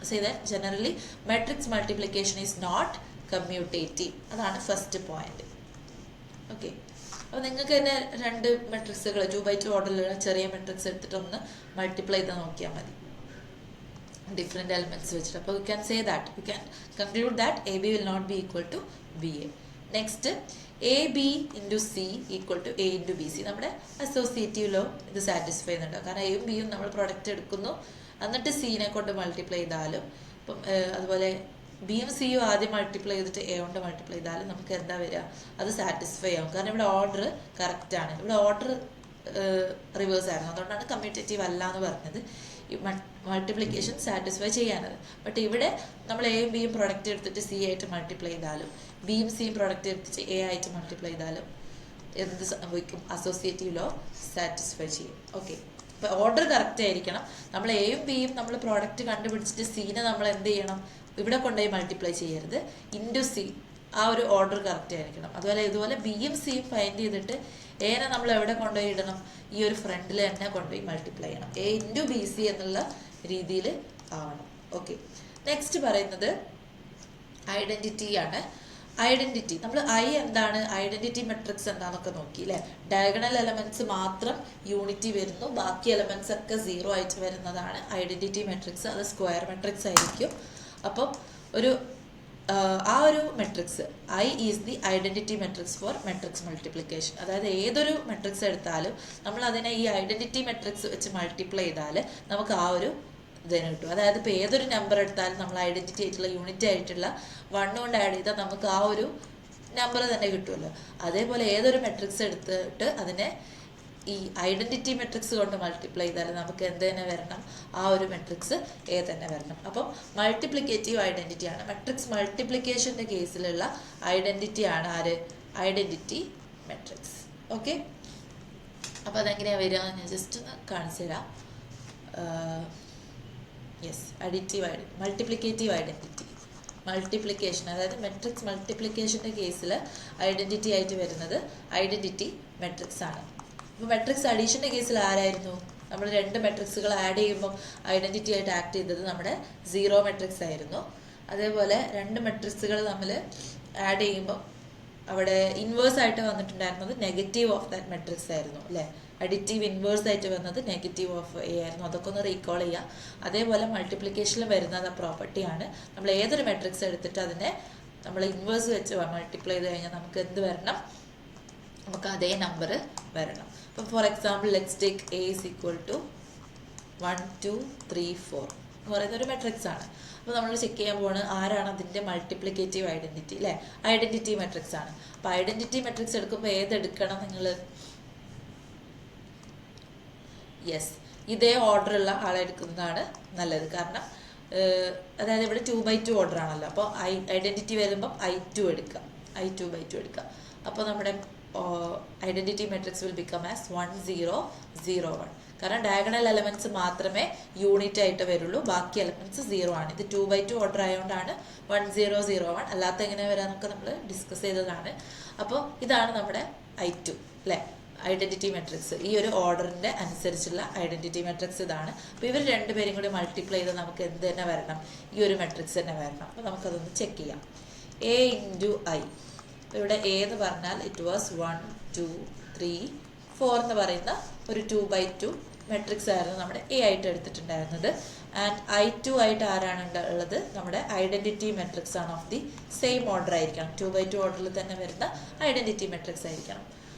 say that generally matrix multiplication is not commutative. അതാണ് ഫസ്റ്റ് പോയിന്റ്. ഓക്കെ, അപ്പോൾ നിങ്ങൾക്ക് തന്നെ രണ്ട് മെട്രിക്സുകൾ 2x2 ഓർഡറിലുള്ള ചെറിയ മെട്രിക്സ് എടുത്തിട്ട് ഒന്ന് മൾട്ടിപ്ലൈ ചെയ്ത് നോക്കിയാൽ മതി, ഡിഫറെൻറ്റ് എലിമെൻറ്റ്സ് വെച്ചിട്ട്. അപ്പോൾ we can say that we can conclude that AB will not be equal to BA. Next AB into C equal to A into BC. നമ്മുടെ അസോസിയേറ്റീവിലോ ഇത് സാറ്റിസ്ഫൈ ചെയ്യുന്നുണ്ടോ? കാരണം എയും ബിയും നമ്മൾ പ്രൊഡക്റ്റ് എടുക്കുന്നു, എന്നിട്ട് സീനെ കൊണ്ട് മൾട്ടിപ്ലൈ ചെയ്താലും ഇപ്പം അതുപോലെ ബിയും സിയും ആദ്യം മൾട്ടിപ്ലൈ ചെയ്തിട്ട് എ കൊണ്ട് മൾട്ടിപ്ലൈ ചെയ്താലും നമുക്ക് എന്താ വരിക, അത് സാറ്റിസ്ഫൈ ആവും. കാരണം ഇവിടെ ഓർഡർ കറക്റ്റാണ്, ഇവിടെ ഓർഡർ റിവേഴ്സ് ആയിരുന്നു, അതുകൊണ്ടാണ് കമ്മ്യൂട്ടേറ്റീവ് അല്ല എന്ന് പറഞ്ഞത്. Multiplication satisfy ചെയ്യാനത്. ബട്ട് ഇവിടെ നമ്മൾ എയും ബിയും പ്രൊഡക്റ്റ് എടുത്തിട്ട് സി ആയിട്ട് മൾട്ടിപ്ലൈ ചെയ്താലും ബിയും സിയും പ്രൊഡക്റ്റ് എടുത്തിട്ട് എ ആയിട്ട് മൾട്ടിപ്ലൈ ചെയ്താലും എന്ത് സംഭവിക്കും, അസോസിയേറ്റീവ് ലോ സാറ്റിസ്ഫൈ ചെയ്യും. ഓക്കെ, അപ്പോൾ ഓർഡർ കറക്റ്റ് ആയിരിക്കണം. നമ്മൾ എയും ബിയും നമ്മൾ പ്രോഡക്റ്റ് കണ്ടുപിടിച്ചിട്ട് സീനെ നമ്മൾ എന്ത് ചെയ്യണം, ഇവിടെ കൊണ്ടുപോയി മൾട്ടിപ്ലൈ ചെയ്യരുത്, ഇൻറ്റു സി ആ ഒരു ഓർഡർ കറക്റ്റ് ആയിരിക്കണം. ഇതുപോലെ ബിയും സിയും ഫൈൻഡ് ചെയ്തിട്ട് എനെ നമ്മൾ എവിടെ കൊണ്ടുപോയി ഇടണം, ഈ ഒരു ഫ്രണ്ടിൽ തന്നെ കൊണ്ടുപോയി മൾട്ടിപ്ലൈ ചെയ്യണം. A into BC എന്നുള്ള രീതിയിൽ ആവണം. ഓക്കെ, നെക്സ്റ്റ് പറയുന്നത് ഐഡൻറ്റിറ്റി ആണ്. ഐഡൻറ്റിറ്റി നമ്മൾ എന്താണ്, ഐഡൻറ്റിറ്റി മെട്രിക്സ് എന്താണെന്നൊക്കെ നോക്കി അല്ലേ. ഡയഗണൽ എലമെൻറ്റ്സ് മാത്രം യൂണിറ്റി വരുന്നു, ബാക്കി എലമെൻറ്റ്സ് ഒക്കെ 0 ആയിട്ട് വരുന്നതാണ് ഐഡൻറ്റിറ്റി മെട്രിക്സ്. അത് സ്ക്വയർ മെട്രിക്സ് ആയിരിക്കും. അപ്പം ആ ഒരു matrix I is the identity matrix four matrix multiplication. അതായത് ഏതൊരു മെട്രിക്സ് എടുത്താലും നമ്മൾ അതിനെ ഈ ഐഡൻറ്റിറ്റി മെട്രിക്സ് വെച്ച് മൾട്ടിപ്ലൈ ചെയ്താൽ നമുക്ക് ആ ഒരു ഇതിന് കിട്ടും. അതായത് ഇപ്പോൾ ഏതൊരു നമ്പർ എടുത്താലും നമ്മൾ ഐഡൻറ്റിറ്റി ആയിട്ടുള്ള യൂണിറ്റ് ആയിട്ടുള്ള 1 കൊണ്ട് ആഡ് ചെയ്താൽ നമുക്ക് ആ ഒരു നമ്പർ തന്നെ കിട്ടുമല്ലോ. അതേപോലെ ഏതൊരു മെട്രിക്സ് എടുത്തിട്ട് അതിനെ ഈ ഐഡൻറ്റിറ്റി മെട്രിക്സ് കൊണ്ട് മൾട്ടിപ്ലൈ ചെയ്താൽ നമുക്ക് എന്ത് തന്നെ വരണം, ആ ഒരു മെട്രിക്സ് എ തന്നെ വരണം. അപ്പം മൾട്ടിപ്ലിക്കേറ്റീവ് ഐഡൻറ്റിറ്റി ആണ്. മെട്രിക്സ് മൾട്ടിപ്ലിക്കേഷൻ്റെ കേസിലുള്ള ഐഡൻറ്റിറ്റി ആണ് ഐഡൻറ്റിറ്റി മെട്രിക്സ്. ഓക്കെ, അപ്പോൾ അതെങ്ങനെയാണ് വരിക ഞാൻ ജസ്റ്റ് ഒന്ന് കാണിച്ചു തരാം. Yes, multiplicative identity. മൾട്ടിപ്ലിക്കേഷൻ, അതായത് മെട്രിക്സ് മൾട്ടിപ്ലിക്കേഷൻ്റെ കേസിൽ ഐഡൻറ്റിറ്റി ആയിട്ട് വരുന്നത് ഐഡൻറ്റിറ്റി മെട്രിക്സ് ആണ്. അപ്പോൾ മെട്രിക്സ് അഡീഷൻ്റെ കേസിൽ ആരായിരുന്നു? നമ്മൾ രണ്ട് മെട്രിക്സുകൾ ആഡ് ചെയ്യുമ്പോൾ ഐഡൻറ്റിറ്റി ആയിട്ട് ആക്ട് ചെയ്തത് നമ്മുടെ സീറോ മെട്രിക്സ് ആയിരുന്നു. അതേപോലെ രണ്ട് മെട്രിക്സുകൾ തമ്മിൽ ആഡ് ചെയ്യുമ്പോൾ അവിടെ ഇൻവേഴ്സ് ആയിട്ട് വന്നിട്ടുണ്ടായിരുന്നത് നെഗറ്റീവ് ഓഫ് ദാറ്റ് മെട്രിക്സ് ആയിരുന്നു അല്ലേ. അഡിറ്റീവ് ഇൻവേഴ്സ് ആയിട്ട് വന്നത് നെഗറ്റീവ് ഓഫ് എ ആയിരുന്നു. അതൊക്കെ ഒന്ന് റീകോൾ ചെയ്യുക. അതേപോലെ മൾട്ടിപ്ലിക്കേഷനിൽ വരുന്നത് ആ പ്രോപ്പർട്ടിയാണ്. നമ്മൾ ഏതൊരു മെട്രിക്സ് എടുത്തിട്ട് അതിനെ നമ്മൾ ഇൻവേഴ്സ് വെച്ച് മൾട്ടിപ്ലൈ ചെയ്ത് കഴിഞ്ഞാൽ നമുക്ക് എന്ത് വരണം? നമുക്ക് അതേ നമ്പർ വരണം. അപ്പം for example let's take A is equal to 1 2 3 4 എന്ന് പറയുന്ന ഒരു മെട്രിക്സ് ആണ്. അപ്പോൾ നമ്മൾ ചെക്ക് ചെയ്യാൻ പോകുന്നത് ആരാണ് അതിൻ്റെ മൾട്ടിപ്ലിക്കേറ്റീവ് ഐഡൻറ്റിറ്റി അല്ലേ. ഐഡൻറ്റിറ്റി മെട്രിക്സ് ആണ്. അപ്പോൾ ഐഡൻറ്റിറ്റി മെട്രിക്സ് എടുക്കുമ്പോൾ ഏതെടുക്കണം നിങ്ങൾ? യെസ്, ഇതേ ഓർഡറുള്ള ആളെടുക്കുന്നതാണ് നല്ലത്. കാരണം അതായത് ഇവിടെ 2/2 ഓർഡർ ആണല്ലോ. അപ്പോൾ ഐഡൻറ്റിറ്റി വരുമ്പം I2 എടുക്കുക, I2/2 എടുക്കുക. അപ്പോൾ നമ്മുടെ identity matrix will become as 1 0 0 1. കാരണം ഡയഗണൽ എലമെന്റ്സ് മാത്രമേ യൂണിറ്റ് ആയിട്ട് വരുള്ളൂ, ബാക്കി എലമെന്റ്സ് 0 ആണ്. ഇത് 2/2 ഓർഡർ ആയതുകൊണ്ടാണ് 1 0 0 1. അല്ലാത്ത എങ്ങനെ വരാമെന്നൊക്കെ നമ്മൾ ഡിസ്കസ് ചെയ്തതാണ്. അപ്പോൾ ഇതാണ് നമ്മുടെ I2 അല്ലേ, ഐഡൻറ്റിറ്റി മെട്രിക്സ്. ഈ ഒരു ഓർഡറിൻ്റെ അനുസരിച്ചുള്ള ഐഡൻറ്റിറ്റി മെട്രിക്സ് ഇതാണ്. അപ്പോൾ ഇവർ രണ്ടുപേരും കൂടി മൾട്ടിപ്ലൈ ചെയ്ത് നമുക്ക് എന്ത് തന്നെ വരണം? ഈ ഒരു മെട്രിക്സ് തന്നെ വരണം. അപ്പോൾ നമുക്കതൊന്ന് ചെക്ക് ചെയ്യാം. A into I. ഇവിടെ A എന്ന് പറഞ്ഞാൽ ഇറ്റ് വാസ് 1 2 3 4 എന്ന് പറയുന്ന ഒരു 2/2 മെട്രിക്സ് ആയിരുന്നു നമ്മുടെ A ആയിട്ട് എടുത്തിട്ടുണ്ടായിരുന്നത്. ആൻഡ് I2 ആയിട്ട് ആരാണ് ഉള്ളത്? നമ്മുടെ ഐഡൻറ്റിറ്റി മെട്രിക്സ് ആണ്. ഓഫ് ദി സെയിം ഓർഡർ ആയിരിക്കണം, 2/2 ഓർഡറിൽ തന്നെ വരുന്ന ഐഡൻറ്റിറ്റി മെട്രിക്സ് ആയിരിക്കണം.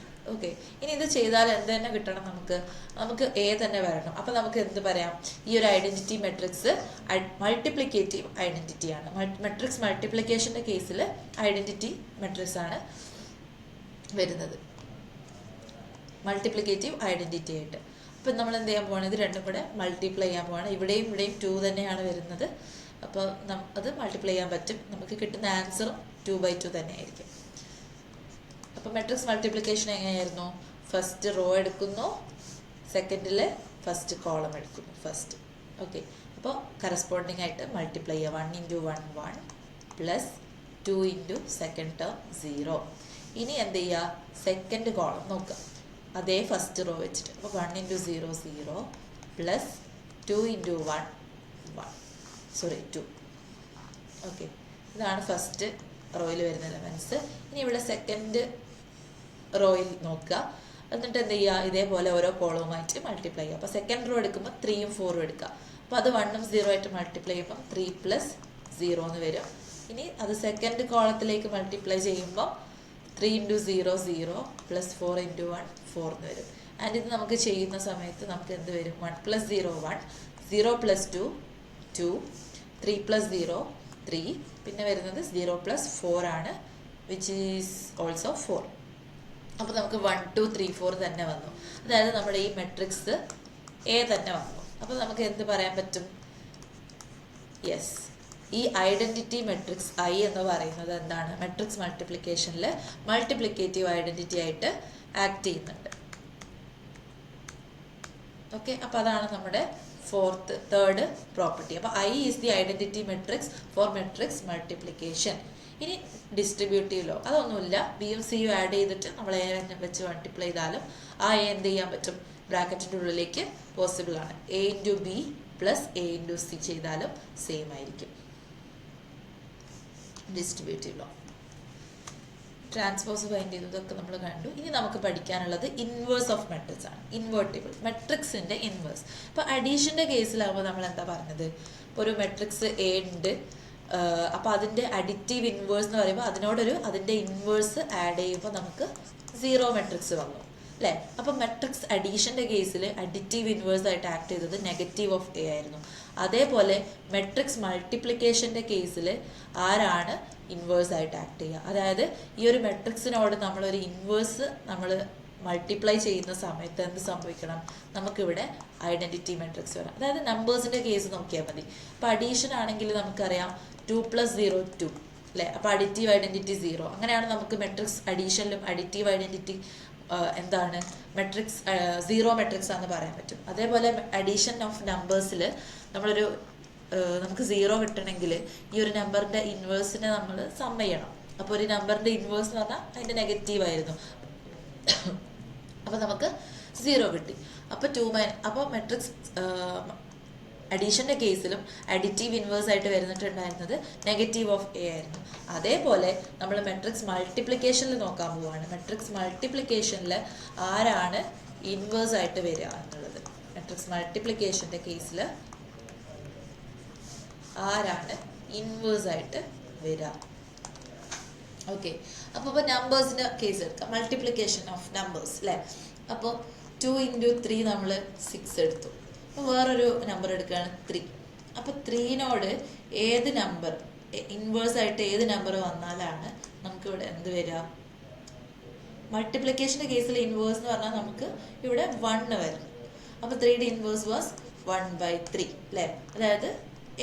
ഓക്കെ, ഇനി ഇത് ചെയ്താൽ എന്ത് തന്നെ കിട്ടണം? നമുക്ക് A തന്നെ വരണം. അപ്പോൾ നമുക്ക് എന്ത് പറയാം? ഈ ഒരു ഐഡൻറ്റിറ്റി മെട്രിക്സ് മൾട്ടിപ്ലിക്കേറ്റീവ് ഐഡൻറ്റിറ്റി ആണ്. മെട്രിക്സ് മൾട്ടിപ്ലിക്കേഷൻ്റെ കേസിൽ ഐഡൻറ്റിറ്റി മെട്രിക്സ് ആണ് വരുന്നത്, മൾട്ടിപ്ലിക്കേറ്റീവ് ഐഡൻറ്റിറ്റി ആയിട്ട്. അപ്പം നമ്മൾ എന്ത് ചെയ്യാൻ പോവാണ്? ഇത് രണ്ടും കൂടെ മൾട്ടിപ്ലൈ ചെയ്യാൻ പോവാണ്. ഇവിടെയും 2 തന്നെയാണ് വരുന്നത്. അപ്പോൾ അത് മൾട്ടിപ്ലൈ ചെയ്യാൻ പറ്റും. നമുക്ക് കിട്ടുന്ന ആൻസറും 2/2 തന്നെയായിരിക്കും. അപ്പോൾ മെട്രിക്സ് മൾട്ടിപ്ലിക്കേഷൻ എങ്ങനെയായിരുന്നു? ഫസ്റ്റ് റോ എടുക്കുന്നു, സെക്കൻഡിൽ ഫസ്റ്റ് കോളം എടുക്കുന്നു ഫസ്റ്റ്. ഓക്കെ, അപ്പോൾ കറസ്പോണ്ടിങ് ആയിട്ട് മൾട്ടിപ്ലൈ ചെയ്യുക. 1 × 1 1 പ്ലസ് 2 × സെക്കൻഡ് ടേം 0. ഇനി എന്ത് ചെയ്യുക? സെക്കൻഡ് കോളം നോക്കുക, അതേ ഫസ്റ്റ് റോ വെച്ചിട്ട്. അപ്പോൾ 1 × 0 0 പ്ലസ് 2 × 1 2. ഓക്കെ, ഇതാണ് ഫസ്റ്റ് റോയിൽ വരുന്ന എലമെൻറ്റ്സ്. ഇനി ഇവിടെ സെക്കൻഡ് റോയിൽ നോക്കുക. എന്നിട്ട് എന്ത് ചെയ്യുക? ഇതേപോലെ ഓരോ കോളവുമായിട്ട് മൾട്ടിപ്ലൈ ചെയ്യുക. അപ്പോൾ സെക്കൻഡ് റോ എടുക്കുമ്പോൾ 3ഉം 4ഉം എടുക്കുക. അപ്പോൾ അത് 1ഉം 0 ആയിട്ട് മൾട്ടിപ്ലൈ ചെയ്യുമ്പോൾ 3 + 0 എന്ന് വരും. ഇനി അത് സെക്കൻഡ് കോളത്തിലേക്ക് മൾട്ടിപ്ലൈ ചെയ്യുമ്പോൾ 3 × 0 0 പ്ലസ് 4 × 1 4 എന്ന് വരും. ആൻഡ് ഇത് നമുക്ക് ചെയ്യുന്ന സമയത്ത് നമുക്ക് എന്ത് വരും? 1 + 0 1, 0 + 2 2, 3 + 0 3, പിന്നെ വരുന്നത് 0 + 4 ആണ്, വിച്ച് ഈസ് ഓൾസോ 4. അപ്പോൾ നമുക്ക് 1 2 3 4 തന്നെ വന്നു. അതായത് നമ്മുടെ ഈ മെട്രിക്സ് A തന്നെ വന്നു. അപ്പോൾ നമുക്ക് എന്ത് പറയാൻ പറ്റും? യെസ്, ഈ ഐഡൻറ്റിറ്റി മെട്രിക്സ് I എന്ന് പറയുന്നത് എന്താണ്? മെട്രിക്സ് മൾട്ടിപ്ലിക്കേഷനിൽ മൾട്ടിപ്ലിക്കേറ്റീവ് ഐഡൻറ്റിറ്റി ആയിട്ട് ആക്ട് ചെയ്യുന്നുണ്ട്. ഓക്കെ, അപ്പോൾ അതാണ് നമ്മുടെ തേർഡ് പ്രോപ്പർട്ടി. അപ്പോൾ I is the identity matrix four matrix multiplication. ഇനി ഡിസ്ട്രിബ്യൂട്ടീവ് ലോ അതൊന്നുമില്ല. ബിയും സിയും ആഡ് ചെയ്തിട്ട് നമ്മൾ A വെച്ച് മൾട്ടിപ്ലൈ ചെയ്താലും ആ A എന്ത് ചെയ്യാൻ പറ്റും? ബ്രാക്കറ്റിൻ്റെ ഉള്ളിലേക്ക് പോസിബിൾ ആണ്. A × B plus A × C ചെയ്താലും സെയിം ആയിരിക്കും. ഡിസ്ട്രിബ്യൂട്ടീവ് ലോ, ട്രാൻസ്പോസ് ഫൈൻഡ് ചെയ്തതൊക്കെ നമ്മൾ കണ്ടു. ഇനി നമുക്ക് പഠിക്കാനുള്ളത് ഇൻവേഴ്സ് ഓഫ് മെട്രിക്സ് ആണ്. ഇൻവേർട്ടിബിൾ മെട്രിക്സിൻ്റെ ഇൻവേഴ്സ്. ഇപ്പോൾ അഡീഷൻ്റെ കേസിലാകുമ്പോൾ നമ്മൾ എന്താ പറഞ്ഞത്? ഇപ്പോൾ ഒരു മെട്രിക്സ് A ഉണ്ട്, അപ്പോൾ അതിൻ്റെ അഡിറ്റീവ് ഇൻവേഴ്സ് എന്ന് പറയുമ്പോൾ അതിൻ്റെ ഇൻവേഴ്സ് ആഡ് ചെയ്യുമ്പോൾ നമുക്ക് 0 മെട്രിക്സ് വന്നു അല്ലേ. അപ്പം മെട്രിക്സ് അഡീഷൻ്റെ കേസിൽ അഡിറ്റീവ് ഇൻവേഴ്സ് ആയിട്ട് ആക്ട് ചെയ്തത് നെഗറ്റീവ് ഓഫ് A ആയിരുന്നു. അതേപോലെ മെട്രിക്സ് മൾട്ടിപ്ലിക്കേഷൻ്റെ കേസിൽ ആരാണ് ഇൻവേഴ്സ് ആയിട്ട് ആക്ട് ചെയ്യുക? അതായത് ഈ ഒരു മെട്രിക്സിനോട് നമ്മളൊരു ഇൻവേഴ്സ് നമ്മൾ മൾട്ടിപ്ലൈ ചെയ്യുന്ന സമയത്ത് എന്ത് സംഭവിക്കണം? നമുക്കിവിടെ ഐഡൻറ്റിറ്റി മെട്രിക്സ് വരാം. അതായത് നമ്പേഴ്സിൻ്റെ കേസ് നോക്കിയാൽ മതി. ഇപ്പോൾ അഡീഷൻ ആണെങ്കിൽ നമുക്കറിയാം 2 + 0 2 അല്ലേ. അപ്പോൾ അഡിറ്റീവ് ഐഡൻറ്റിറ്റി 0. അങ്ങനെയാണ് നമുക്ക് മെട്രിക്സ് അഡീഷനിലും അഡിറ്റീവ് ഐഡൻറ്റിറ്റി എന്താണ്? മെട്രിക്സ് 0 മെട്രിക്സ് ആണെന്ന് പറയാൻ പറ്റും. അതേപോലെ അഡീഷൻ ഓഫ് നമ്പേഴ്സിൽ നമ്മളൊരു നമുക്ക് 0 കിട്ടണമെങ്കിൽ ഈ ഒരു നമ്പറിൻ്റെ ഇൻവേഴ്സിനെ നമ്മൾ സം ചെയ്യണം. അപ്പോൾ ഒരു നമ്പറിൻ്റെ ഇൻവേഴ്സ് എന്ന് പറഞ്ഞാൽ അതിൻ്റെ നെഗറ്റീവ് ആയിരുന്നു. അപ്പോൾ നമുക്ക് 0 കിട്ടി. അപ്പോൾ മെട്രിക്സ് അഡീഷൻ്റെ കേസിലും അഡിറ്റീവ് ഇൻവേഴ്സ് ആയിട്ട് വരുന്നിട്ടുണ്ടായിരുന്നത് നെഗറ്റീവ് ഓഫ് എ ആയിരുന്നു. അതേപോലെ നമ്മൾ മെട്രിക്സ് മൾട്ടിപ്ലിക്കേഷനിൽ നോക്കാൻ പോവുകയാണ്. മെട്രിക്സ് മൾട്ടിപ്ലിക്കേഷനിൽ ആരാണ് ഇൻവേഴ്സ് ആയിട്ട് വരിക എന്നുള്ളത്. മെട്രിക്സ് മൾട്ടിപ്ലിക്കേഷൻ്റെ കേസിൽ ആരാണ് ഇൻവേഴ്സ് ആയിട്ട് വരിക. ഓക്കെ, അപ്പോൾ നമ്പേഴ്സിൻ്റെ കേസ് എടുക്കാം. മൾട്ടിപ്ലിക്കേഷൻ ഓഫ് നമ്പേഴ്സ് അല്ലേ. അപ്പോൾ 2 × 3 നമ്മൾ 6 എടുത്തു. അപ്പോൾ വേറൊരു നമ്പർ എടുക്കുകയാണ് 3. അപ്പോൾ 3നോട് ഏത് നമ്പർ ഇൻവേഴ്സ് ആയിട്ട് ഏത് നമ്പർ വന്നാലാണ് നമുക്കിവിടെ എന്ത് വരിക? മൾട്ടിപ്ലിക്കേഷൻ്റെ കേസിൽ ഇൻവേഴ്സ് എന്ന് പറഞ്ഞാൽ നമുക്ക് ഇവിടെ 1 വരും. അപ്പോൾ 3യുടെ ഇൻവേഴ്സ് വാസ് 1/3 അല്ലേ. അതായത്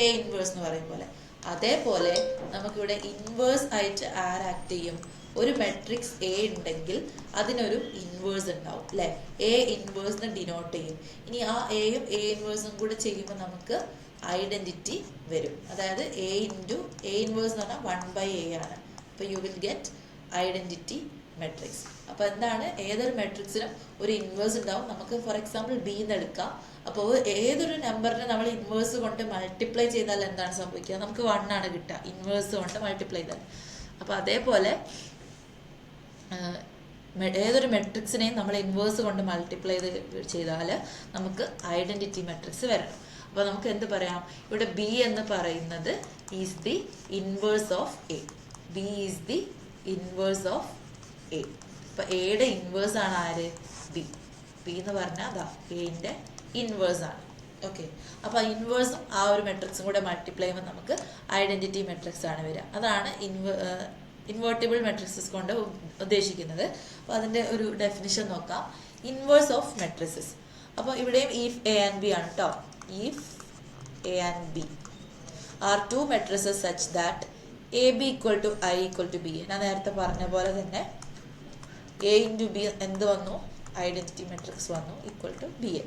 എ ഇൻവേഴ്സ് എന്ന് പറയും പോലെ. അതേപോലെ നമുക്കിവിടെ ഇൻവേഴ്സ് ആയിട്ട് ആക്ട് ചെയ്യും. ഒരു മെട്രിക്സ് എ ഉണ്ടെങ്കിൽ അതിനൊരു ഇൻവേഴ്സ് ഉണ്ടാവും അല്ലേ. എ ഇൻവേഴ്സിനെ ഡിനോട്ട് ചെയ്യും. ഇനി ആ എയും എ ഇൻവേഴ്സും കൂടെ ചെയ്യുമ്പോൾ നമുക്ക് ഐഡൻറ്റിറ്റി വരും. അതായത് എ ഇൻവേഴ്സ് എന്ന് പറഞ്ഞാൽ 1/a ആണ്. അപ്പോൾ U will get identity matrix. അപ്പോൾ എന്താണ്, ഏതൊരു മെട്രിക്സിനും ഒരു ഇൻവേഴ്സ് ഉണ്ടാവും. നമുക്ക് ഫോർ എക്സാമ്പിൾ ബി എന്ന് എടുക്കാം. അപ്പോൾ ഏതൊരു നമ്പറിനെ നമ്മൾ ഇൻവേഴ്സ് കൊണ്ട് മൾട്ടിപ്ലൈ ചെയ്താൽ എന്താണ് സംഭവിക്കുക? നമുക്ക് 1 ആണ് കിട്ടുക ഇൻവേഴ്സ് കൊണ്ട് മൾട്ടിപ്ലൈ ചെയ്താൽ. അപ്പോൾ അതേപോലെ ഏതൊരു മെട്രിക്സിനെയും നമ്മൾ ഇൻവേഴ്സ് കൊണ്ട് മൾട്ടിപ്ലൈ ചെയ്താൽ നമുക്ക് ഐഡൻറ്റിറ്റി മെട്രിക്സ് വരണം. അപ്പോൾ നമുക്ക് എന്ത് പറയാം? ഇവിടെ ബി എന്ന് പറയുന്നത് is the inverse of A. B is the inverse of A. അപ്പോൾ എയുടെ ഇൻവേഴ്സ് ആണ് ആര്? ബി. ബി എന്ന് പറഞ്ഞാൽ അതാ എന്റെ ഇൻവേഴ്സ് ആണ്. ഓക്കെ, അപ്പോൾ ഇൻവേഴ്സും ആ ഒരു മെട്രിക്സും കൂടെ മൾട്ടിപ്ലൈ ചെയ്യുമ്പോൾ നമുക്ക് ഐഡൻറ്റിറ്റി മെട്രിക്സ് ആണ് വരിക. അതാണ് ഇൻവേർട്ടിബിൾ മെട്രിക്സസ് കൊണ്ട് ഉദ്ദേശിക്കുന്നത്. അപ്പോൾ അതിൻ്റെ ഒരു ഡെഫിനിഷൻ നോക്കാം. Inverse of matrices. അപ്പോൾ ഇവിടെയും ഇഫ് എ ആൻഡ് ബി ആണ് കേട്ടോ. If A and B are 2 matrices such that A B equal to I equal to B. ഞാൻ നേരത്തെ പറഞ്ഞ പോലെ തന്നെ എ ഇൻറ്റു ബി എന്ത് വന്നു? ഐഡൻറ്റിറ്റി മെട്രിക്സ് വന്നു ഈക്വൽ ടു ബി എ.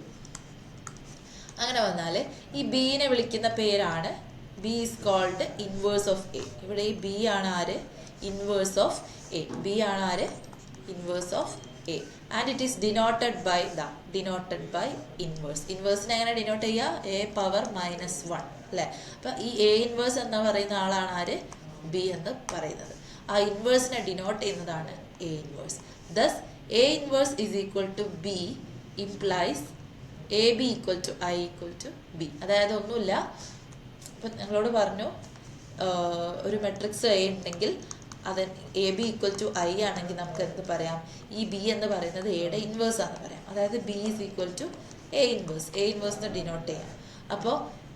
അങ്ങനെ വന്നാൽ ഈ ബിനെ വിളിക്കുന്ന പേരാണ് B is called inverse of A. ഇവിടെ ഈ ബി ആണ് ആര്? Inverse of A. ബി ആണ് ആര്? Inverse of A. And it is denoted by inverse. ഇൻവേഴ്സിനെ എങ്ങനെ ഡിനോട്ട് ചെയ്യുക? എ പവർ -1 അല്ലേ. അപ്പം ഈ എ ഇൻവേഴ്സ് എന്ന് പറയുന്ന ആളാണ് ആര്? ബി എന്ന് പറയുന്നത്. ആ ഇൻവേഴ്സിനെ ഡിനോട്ട് ചെയ്യുന്നതാണ് A inverse. Thus A inverse is equal to B implies A B equal to I equal to B. അതായത് ഒന്നുമില്ല, ഇപ്പം ഞങ്ങളോട് പറഞ്ഞു ഒരു മെട്രിക്സ് എ ഉണ്ടെങ്കിൽ അത് A B equal to I ആണെങ്കിൽ നമുക്ക് എന്ത് പറയാം? ഈ ബി എന്ന് പറയുന്നത് എയുടെ ഇൻവേഴ്സ് ആണെന്ന് പറയാം. അതായത് B is equal to A ഇൻവേഴ്സിനെ ഡിനോട്ട് ചെയ്യാം. അപ്പോൾ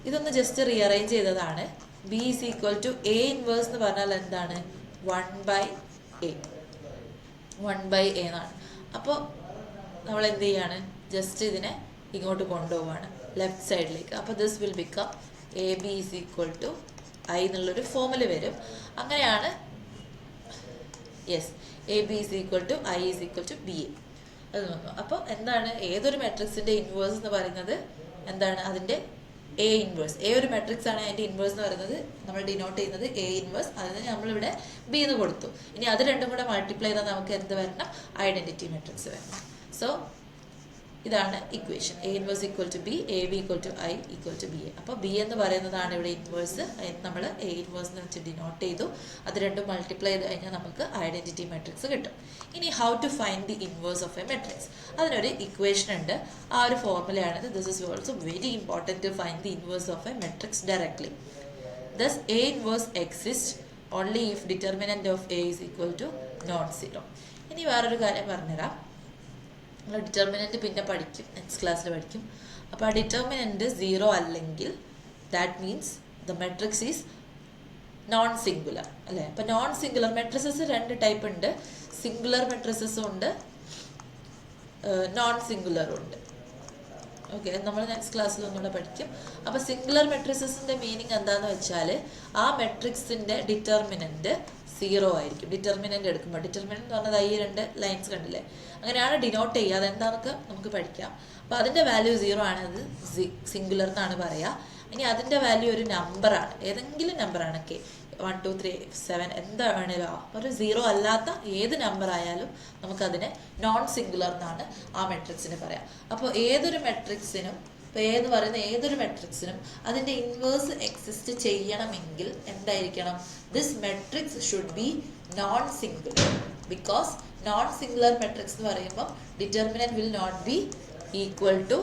ഇതൊന്ന് ജസ്റ്റ് റീഅറേഞ്ച് ചെയ്തതാണ്. B is equal to A inverse എന്ന് പറഞ്ഞാൽ എന്താണ്? 1/a എന്നാണ്. അപ്പോൾ നമ്മൾ എന്ത് ചെയ്യാണ്? ജസ്റ്റ് ഇതിനെ ഇങ്ങോട്ട് കൊണ്ടുപോവാണ് ലെഫ്റ്റ് സൈഡിലേക്ക്. അപ്പോൾ this will become A B is equal to I എന്നുള്ളൊരു ഫോമിൽ വരും. അങ്ങനെയാണ് A B is equal to I is equal to B A അത് വന്നു. അപ്പോൾ എന്താണ്, ഏതൊരു മെട്രിക്സിൻ്റെ ഇൻവേഴ്സ് എന്ന് പറയുന്നത് എന്താണ്? അതിൻ്റെ എ ഇൻവേഴ്സ്. എ ഒരു മെട്രിക്സ് ആണ്, അതിൻ്റെ ഇൻവേഴ്സ് എന്ന് പറയുന്നത് നമ്മൾ ഡിനോട്ട് ചെയ്യുന്നത് എ ഇൻവേഴ്സ്. അതിന് നമ്മളിവിടെ ബി എന്ന് കൊടുത്തു. ഇനി അത് രണ്ടും കൂടെ മൾട്ടിപ്ലൈ ചെയ്താൽ നമുക്ക് എന്ത് വരണം? ഐഡൻറ്റിറ്റി മെട്രിക്സ് വരണം. സോ ഇതാണ് equation. A inverse equal to B, A B equal to I equal to B A. അപ്പോൾ ബി എന്ന് പറയുന്നതാണ് ഇവിടെ ഇൻവേഴ്സ്. നമ്മൾ എ ഇൻവേഴ്സ് എന്ന് വെച്ച് ഡിനോട്ട് ചെയ്തു. അത് രണ്ടും മൾട്ടിപ്ലൈ ചെയ്ത് കഴിഞ്ഞാൽ നമുക്ക് ഐഡൻറ്റിറ്റി മെട്രിക്സ് കിട്ടും. ഇനി how to find the inverse of a matrix. അതിനൊരു ഇക്വേഷൻ ഉണ്ട്. ആ ഒരു ഫോർമുലയാണിത്. This is also very important to find the inverse of a matrix directly. Thus A inverse exists only if determinant of A is equal to non-zero. ഇനി വേറൊരു കാര്യം പറഞ്ഞുതരാം. നമ്മൾ ഡിറ്റർമിനൻറ്റ് പിന്നെ പഠിക്കും, നെക്സ്റ്റ് ക്ലാസ്സിൽ പഠിക്കും. അപ്പോൾ ആ ഡിറ്റർമിനൻറ്റ് 0 അല്ലെങ്കിൽ that means the matrix is known singular അല്ലേ. അപ്പോൾ നോൺ സിംഗുലർ മെട്രിസസ് 2 ടൈപ്പ് ഉണ്ട്. സിംഗുലർ മെട്രിസസും ഉണ്ട്, നോൺ സിംഗുലറും ഉണ്ട്. ഓക്കെ, നമ്മൾ നെക്സ്റ്റ് ക്ലാസ്സിൽ ഒന്നുകൂടെ പഠിക്കും. അപ്പോൾ സിംഗുലർ മെട്രിസസിൻ്റെ മീനിങ് എന്താണെന്ന് വെച്ചാൽ ആ മെട്രിക്സിൻ്റെ ഡിറ്റർമിനൻറ്റ് 0 ആയിരിക്കും. ഡിറ്റർമിനൻ്റ് എടുക്കുമ്പോൾ ഡിറ്റർമിനൻ്റ് എന്ന് പറഞ്ഞാൽ ഈ 2 ലൈൻസ് കണ്ടില്ലേ, അങ്ങനെയാണ് ഡിനോട്ട് ചെയ്യുക. അതെന്താണെന്നൊക്കെ നമുക്ക് പഠിക്കാം. അപ്പോൾ അതിൻ്റെ വാല്യൂ 0 ആണ്, അത് സിംഗുലർ എന്നാണ് പറയുക. ഇനി അതിൻ്റെ വാല്യൂ ഒരു നമ്പറാണ്, ഏതെങ്കിലും നമ്പറാണ്, കെ 1 2 3 7 എന്താ വേണേലും ഒരു 0 അല്ലാത്ത ഏത് നമ്പർ ആയാലും നമുക്കതിനെ നോൺ സിംഗുലർ എന്നാണ് ആ മെട്രിക്സിന് പറയാം. അപ്പോൾ ഏതൊരു മെട്രിക്സിനും, ഇപ്പോൾ ഏതൊരു മെട്രിക്സിനും അതിൻ്റെ ഇൻവേഴ്സ് എക്സിസ്റ്റ് ചെയ്യണമെങ്കിൽ എന്തായിരിക്കണം? This matrix should be non singular. Because non singular matrix എന്ന് പറയുമ്പോൾ determinant will not be equal to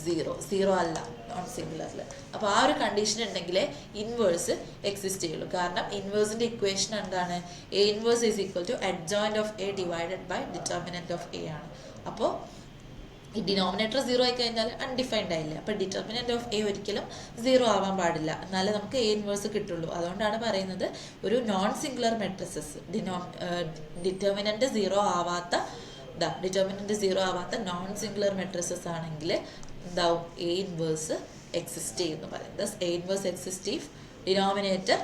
0 അല്ല നോൺ സിംഗുലറിൽ. അപ്പോൾ ആ ഒരു കണ്ടീഷൻ ഉണ്ടെങ്കിലേ ഇൻവേഴ്സ് എക്സിസ്റ്റ് ചെയ്യുള്ളൂ. കാരണം ഇൻവേഴ്സിൻ്റെ ഇക്വേഷൻ എന്താണ്? A inverse is equal to adjoint of A divided by determinant of A ആണ്. അപ്പോൾ ഈ ഡിനോമിനേറ്റർ 0 ആയി കഴിഞ്ഞാൽ അൺഡിഫൈൻഡ് ആയില്ല. അപ്പോൾ ഡിറ്റർമിനൻറ്റ് ഓഫ് എ ഒരിക്കലും 0 ആവാൻ പാടില്ല, എന്നാലേ നമുക്ക് എ ഇൻവേഴ്സ് കിട്ടുള്ളൂ. അതുകൊണ്ടാണ് പറയുന്നത് ഒരു നോൺ സിംഗുലർ മെട്രിസസ് ഡിറ്റർമിനൻറ്റ് 0 ആവാത്ത നോൺ സിംഗുലർ മെട്രിസസ് ആണെങ്കിൽ എന്താവും? എ ഇൻവേഴ്സ് എക്സിസ്റ്റ് ചെയ്യുന്നു പറയും. Thus A inverse exist if denominator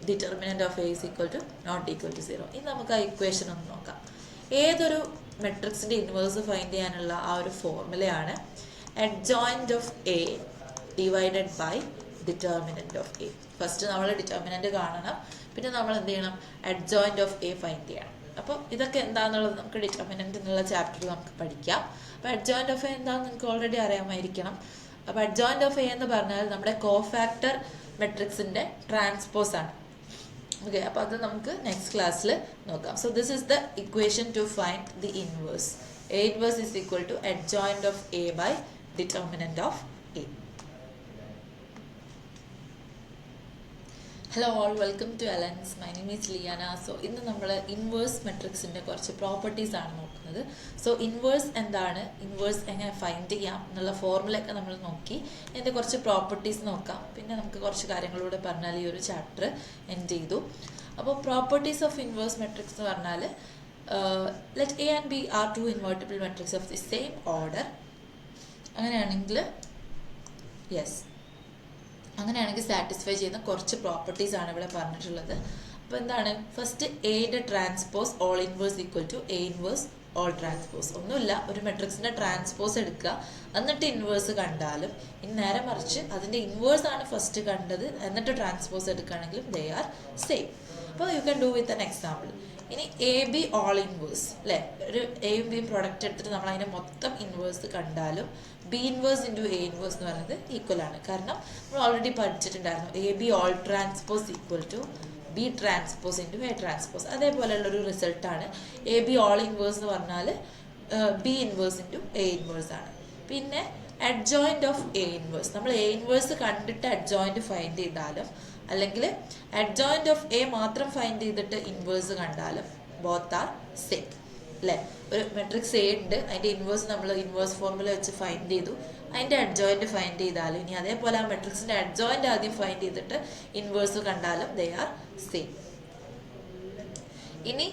determinant of A is equal to not equal to 0. ഇനി നമുക്ക് ആ ഇക്വേഷൻ ഒന്ന് നോക്കാം. ഏതൊരു മെട്രിക്സിൻ്റെ ഇൻവേഴ്സ് ഫൈൻഡ് ചെയ്യാനുള്ള ആ ഒരു ഫോർമുലയാണ് adjoint of A divided by determinant of A. First നമ്മൾ ഡിറ്റർമിനൻറ്റ് കാണണം, പിന്നെ നമ്മൾ എന്ത് ചെയ്യണം? അഡ്ജോയിൻറ്റ് ഓഫ് എ ഫൈൻഡ് ചെയ്യണം. അപ്പോൾ ഇതൊക്കെ എന്താണെന്നുള്ളത് നമുക്ക് ഡിറ്റർമിനൻറ്റ് എന്നുള്ള ചാപ്റ്ററിൽ നമുക്ക് പഠിക്കാം. അപ്പോൾ അഡ്ജോയിൻറ്റ് ഓഫ് എ എന്താണെന്ന് നിങ്ങൾക്ക് ഓൾറെഡി അറിയാമായിരിക്കണം. അപ്പോൾ അഡ്ജോയിൻറ്റ് ഓഫ് എ എന്ന് പറഞ്ഞാൽ നമ്മുടെ കോഫാക്ടർ മെട്രിക്സിൻ്റെ ട്രാൻസ്പോസ് ആണ്. ഓക്കെ, അപ്പോൾ അത് നമുക്ക് നെക്സ്റ്റ് ക്ലാസ്സിൽ നോക്കാം. So this is the equation to find the inverse. A inverse is equal to adjoint of A by determinant of A. Hello all, welcome to Allen's. My name is Liana. So ഇന്ന് നമ്മൾ inverse മെട്രിക്സിൻ്റെ കുറച്ച് properties ആണ് നോക്കുന്നത്. So inverse എന്താണ്, inverse എങ്ങനെ find ചെയ്യാം എന്നുള്ള ഫോർമുലയൊക്കെ നമ്മൾ നോക്കി. ഇതിൻ്റെ കുറച്ച് പ്രോപ്പർട്ടീസ് നോക്കാം, പിന്നെ നമുക്ക് കുറച്ച് കാര്യങ്ങളൂടെ പറഞ്ഞാൽ ഈ ഒരു ചാപ്റ്റർ എൻഡ് ചെയ്തു. അപ്പോൾ പ്രോപ്പർട്ടീസ് ഓഫ് ഇൻവേഴ്സ് മെട്രിക്സ് എന്ന് പറഞ്ഞാൽ let A and B are two invertible matrix of the same order. അങ്ങനെയാണെങ്കിൽ സാറ്റിസ്ഫൈ ചെയ്യുന്ന കുറച്ച് പ്രോപ്പർട്ടീസ് ആണ് ഇവിടെ പറഞ്ഞിട്ടുള്ളത്. അപ്പോൾ എന്താണ്? ഫസ്റ്റ്, എയുടെ transpose whole inverse equal to A inverse whole transpose. ഒന്നുമില്ല, ഒരു മെട്രിക്സിൻ്റെ ട്രാൻസ്പോസ് എടുക്കുക, എന്നിട്ട് ഇൻവേഴ്സ് കണ്ടാലും, ഇനി നേരെ മറിച്ച് അതിൻ്റെ ഇൻവേഴ്സ് ആണ് ഫസ്റ്റ് കണ്ടത് എന്നിട്ട് ട്രാൻസ്പോസ് എടുക്കുകയാണെങ്കിലും ദേ ആർ സെയിം. അപ്പോൾ you can do with an example. ഇനി എ ബി ഓൾ ഇൻവേഴ്സ് അല്ലേ, ഒരു എയും ബിയും പ്രൊഡക്റ്റ് എടുത്തിട്ട് നമ്മൾ അതിനെ മൊത്തം ഇൻവേഴ്സ് കണ്ടാലും B inverse into A inverse എന്ന് പറയുന്നത് ഈക്വൽ ആണ്. കാരണം നമ്മൾ ഓൾറെഡി പഠിച്ചിട്ടുണ്ടായിരുന്നു A B all transpose equal to B transpose into A transpose. അതേപോലെയുള്ളൊരു റിസൾട്ടാണ് എ ബി ഓൾ ഇൻവേഴ്സ് എന്ന് പറഞ്ഞാൽ B inverse into A inverse ആണ്. പിന്നെ അഡ്ജോയിൻറ്റ് ഓഫ് എ ഇൻവേഴ്സ്, നമ്മൾ എ ഇൻവേഴ്സ് കണ്ടിട്ട് അഡ്ജോയിൻറ്റ് ഫൈൻഡ് ചെയ്താലും അല്ലെങ്കിൽ അഡ്ജോയിൻറ്റ് ഓഫ് എ മാത്രം ഫൈൻഡ് ചെയ്തിട്ട് ഇൻവേഴ്സ് കണ്ടാലും ബോത്ത് ആർ സെയിം അല്ലേ. ഒരു മെട്രിക്സ് എ ഉണ്ട്, അതിൻ്റെ ഇൻവേഴ്സ് നമ്മൾ ഇൻവേഴ്സ് ഫോർമുല വെച്ച് ഫൈൻഡ് ചെയ്തു, അതിൻ്റെ അഡ്ജോയിൻറ്റ് ഫൈൻഡ് ചെയ്താലും ഇനി അതേപോലെ ആ മെട്രിക്സിൻ്റെ അഡ്ജോയിൻറ്റ് ആദ്യം ഫൈൻഡ് ചെയ്തിട്ട് ഇൻവേഴ്സ് കണ്ടാലും ദേ ആർ സെയിം. ഇനി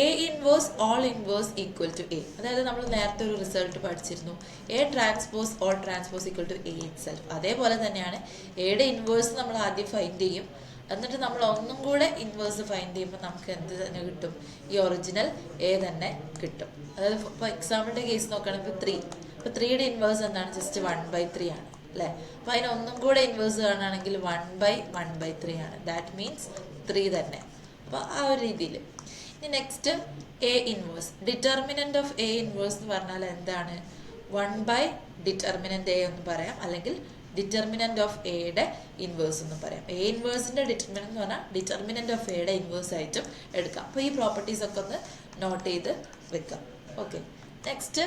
A inverse whole inverse equal to A, അതായത് നമ്മൾ നേരത്തെ ഒരു റിസൾട്ട് പഠിച്ചിരുന്നു A transpose whole transpose equal to A itself. അതേപോലെ തന്നെയാണ് എയുടെ ഇൻവേഴ്സ് നമ്മൾ ആദ്യം ഫൈൻഡ് ചെയ്യും, എന്നിട്ട് നമ്മൾ ഒന്നും കൂടെ ഇൻവേഴ്സ് ഫൈൻഡ് ചെയ്യുമ്പോൾ നമുക്ക് എന്ത് തന്നെ കിട്ടും? ഈ ഒറിജിനൽ എ തന്നെ കിട്ടും. അതായത് ഇപ്പോൾ എക്സാമ്പിളിൻ്റെ കേസ് നോക്കുകയാണെങ്കിൽ ഇപ്പോൾ 3യുടെ ഇൻവേഴ്സ് എന്താണ്? ജസ്റ്റ് 1/3 ആണ് അല്ലേ. അപ്പോൾ അതിന് ഒന്നും കൂടെ ഇൻവേഴ്സ് കാണുകയാണെങ്കിൽ 1/1/3 ആണ്. ദാറ്റ് മീൻസ് 3 തന്നെ. അപ്പോൾ ആ ഒരു രീതിയിൽ. ഇനി next A inverse, determinant of A inverse എന്ന് പറഞ്ഞാൽ എന്താണ്? 1/ഡിറ്റർമിനൻ്റ് എ എന്ന് പറയാം, അല്ലെങ്കിൽ ഡിറ്റർമിനൻ്റ് ഓഫ് എയുടെ ഇൻവേഴ്സ് എന്ന് പറയാം. എ ഇൻവേഴ്സിൻ്റെ ഡിറ്റർമിനൻ്റ് എന്ന് പറഞ്ഞാൽ ഡിറ്റർമിനൻ്റ് ഓഫ് എയുടെ ഇൻവേഴ്സ് ആയിട്ടും എടുക്കാം. അപ്പോൾ ഈ പ്രോപ്പർട്ടീസ് ഒക്കെ ഒന്ന് നോട്ട് ചെയ്ത് വെക്കാം. Okay, next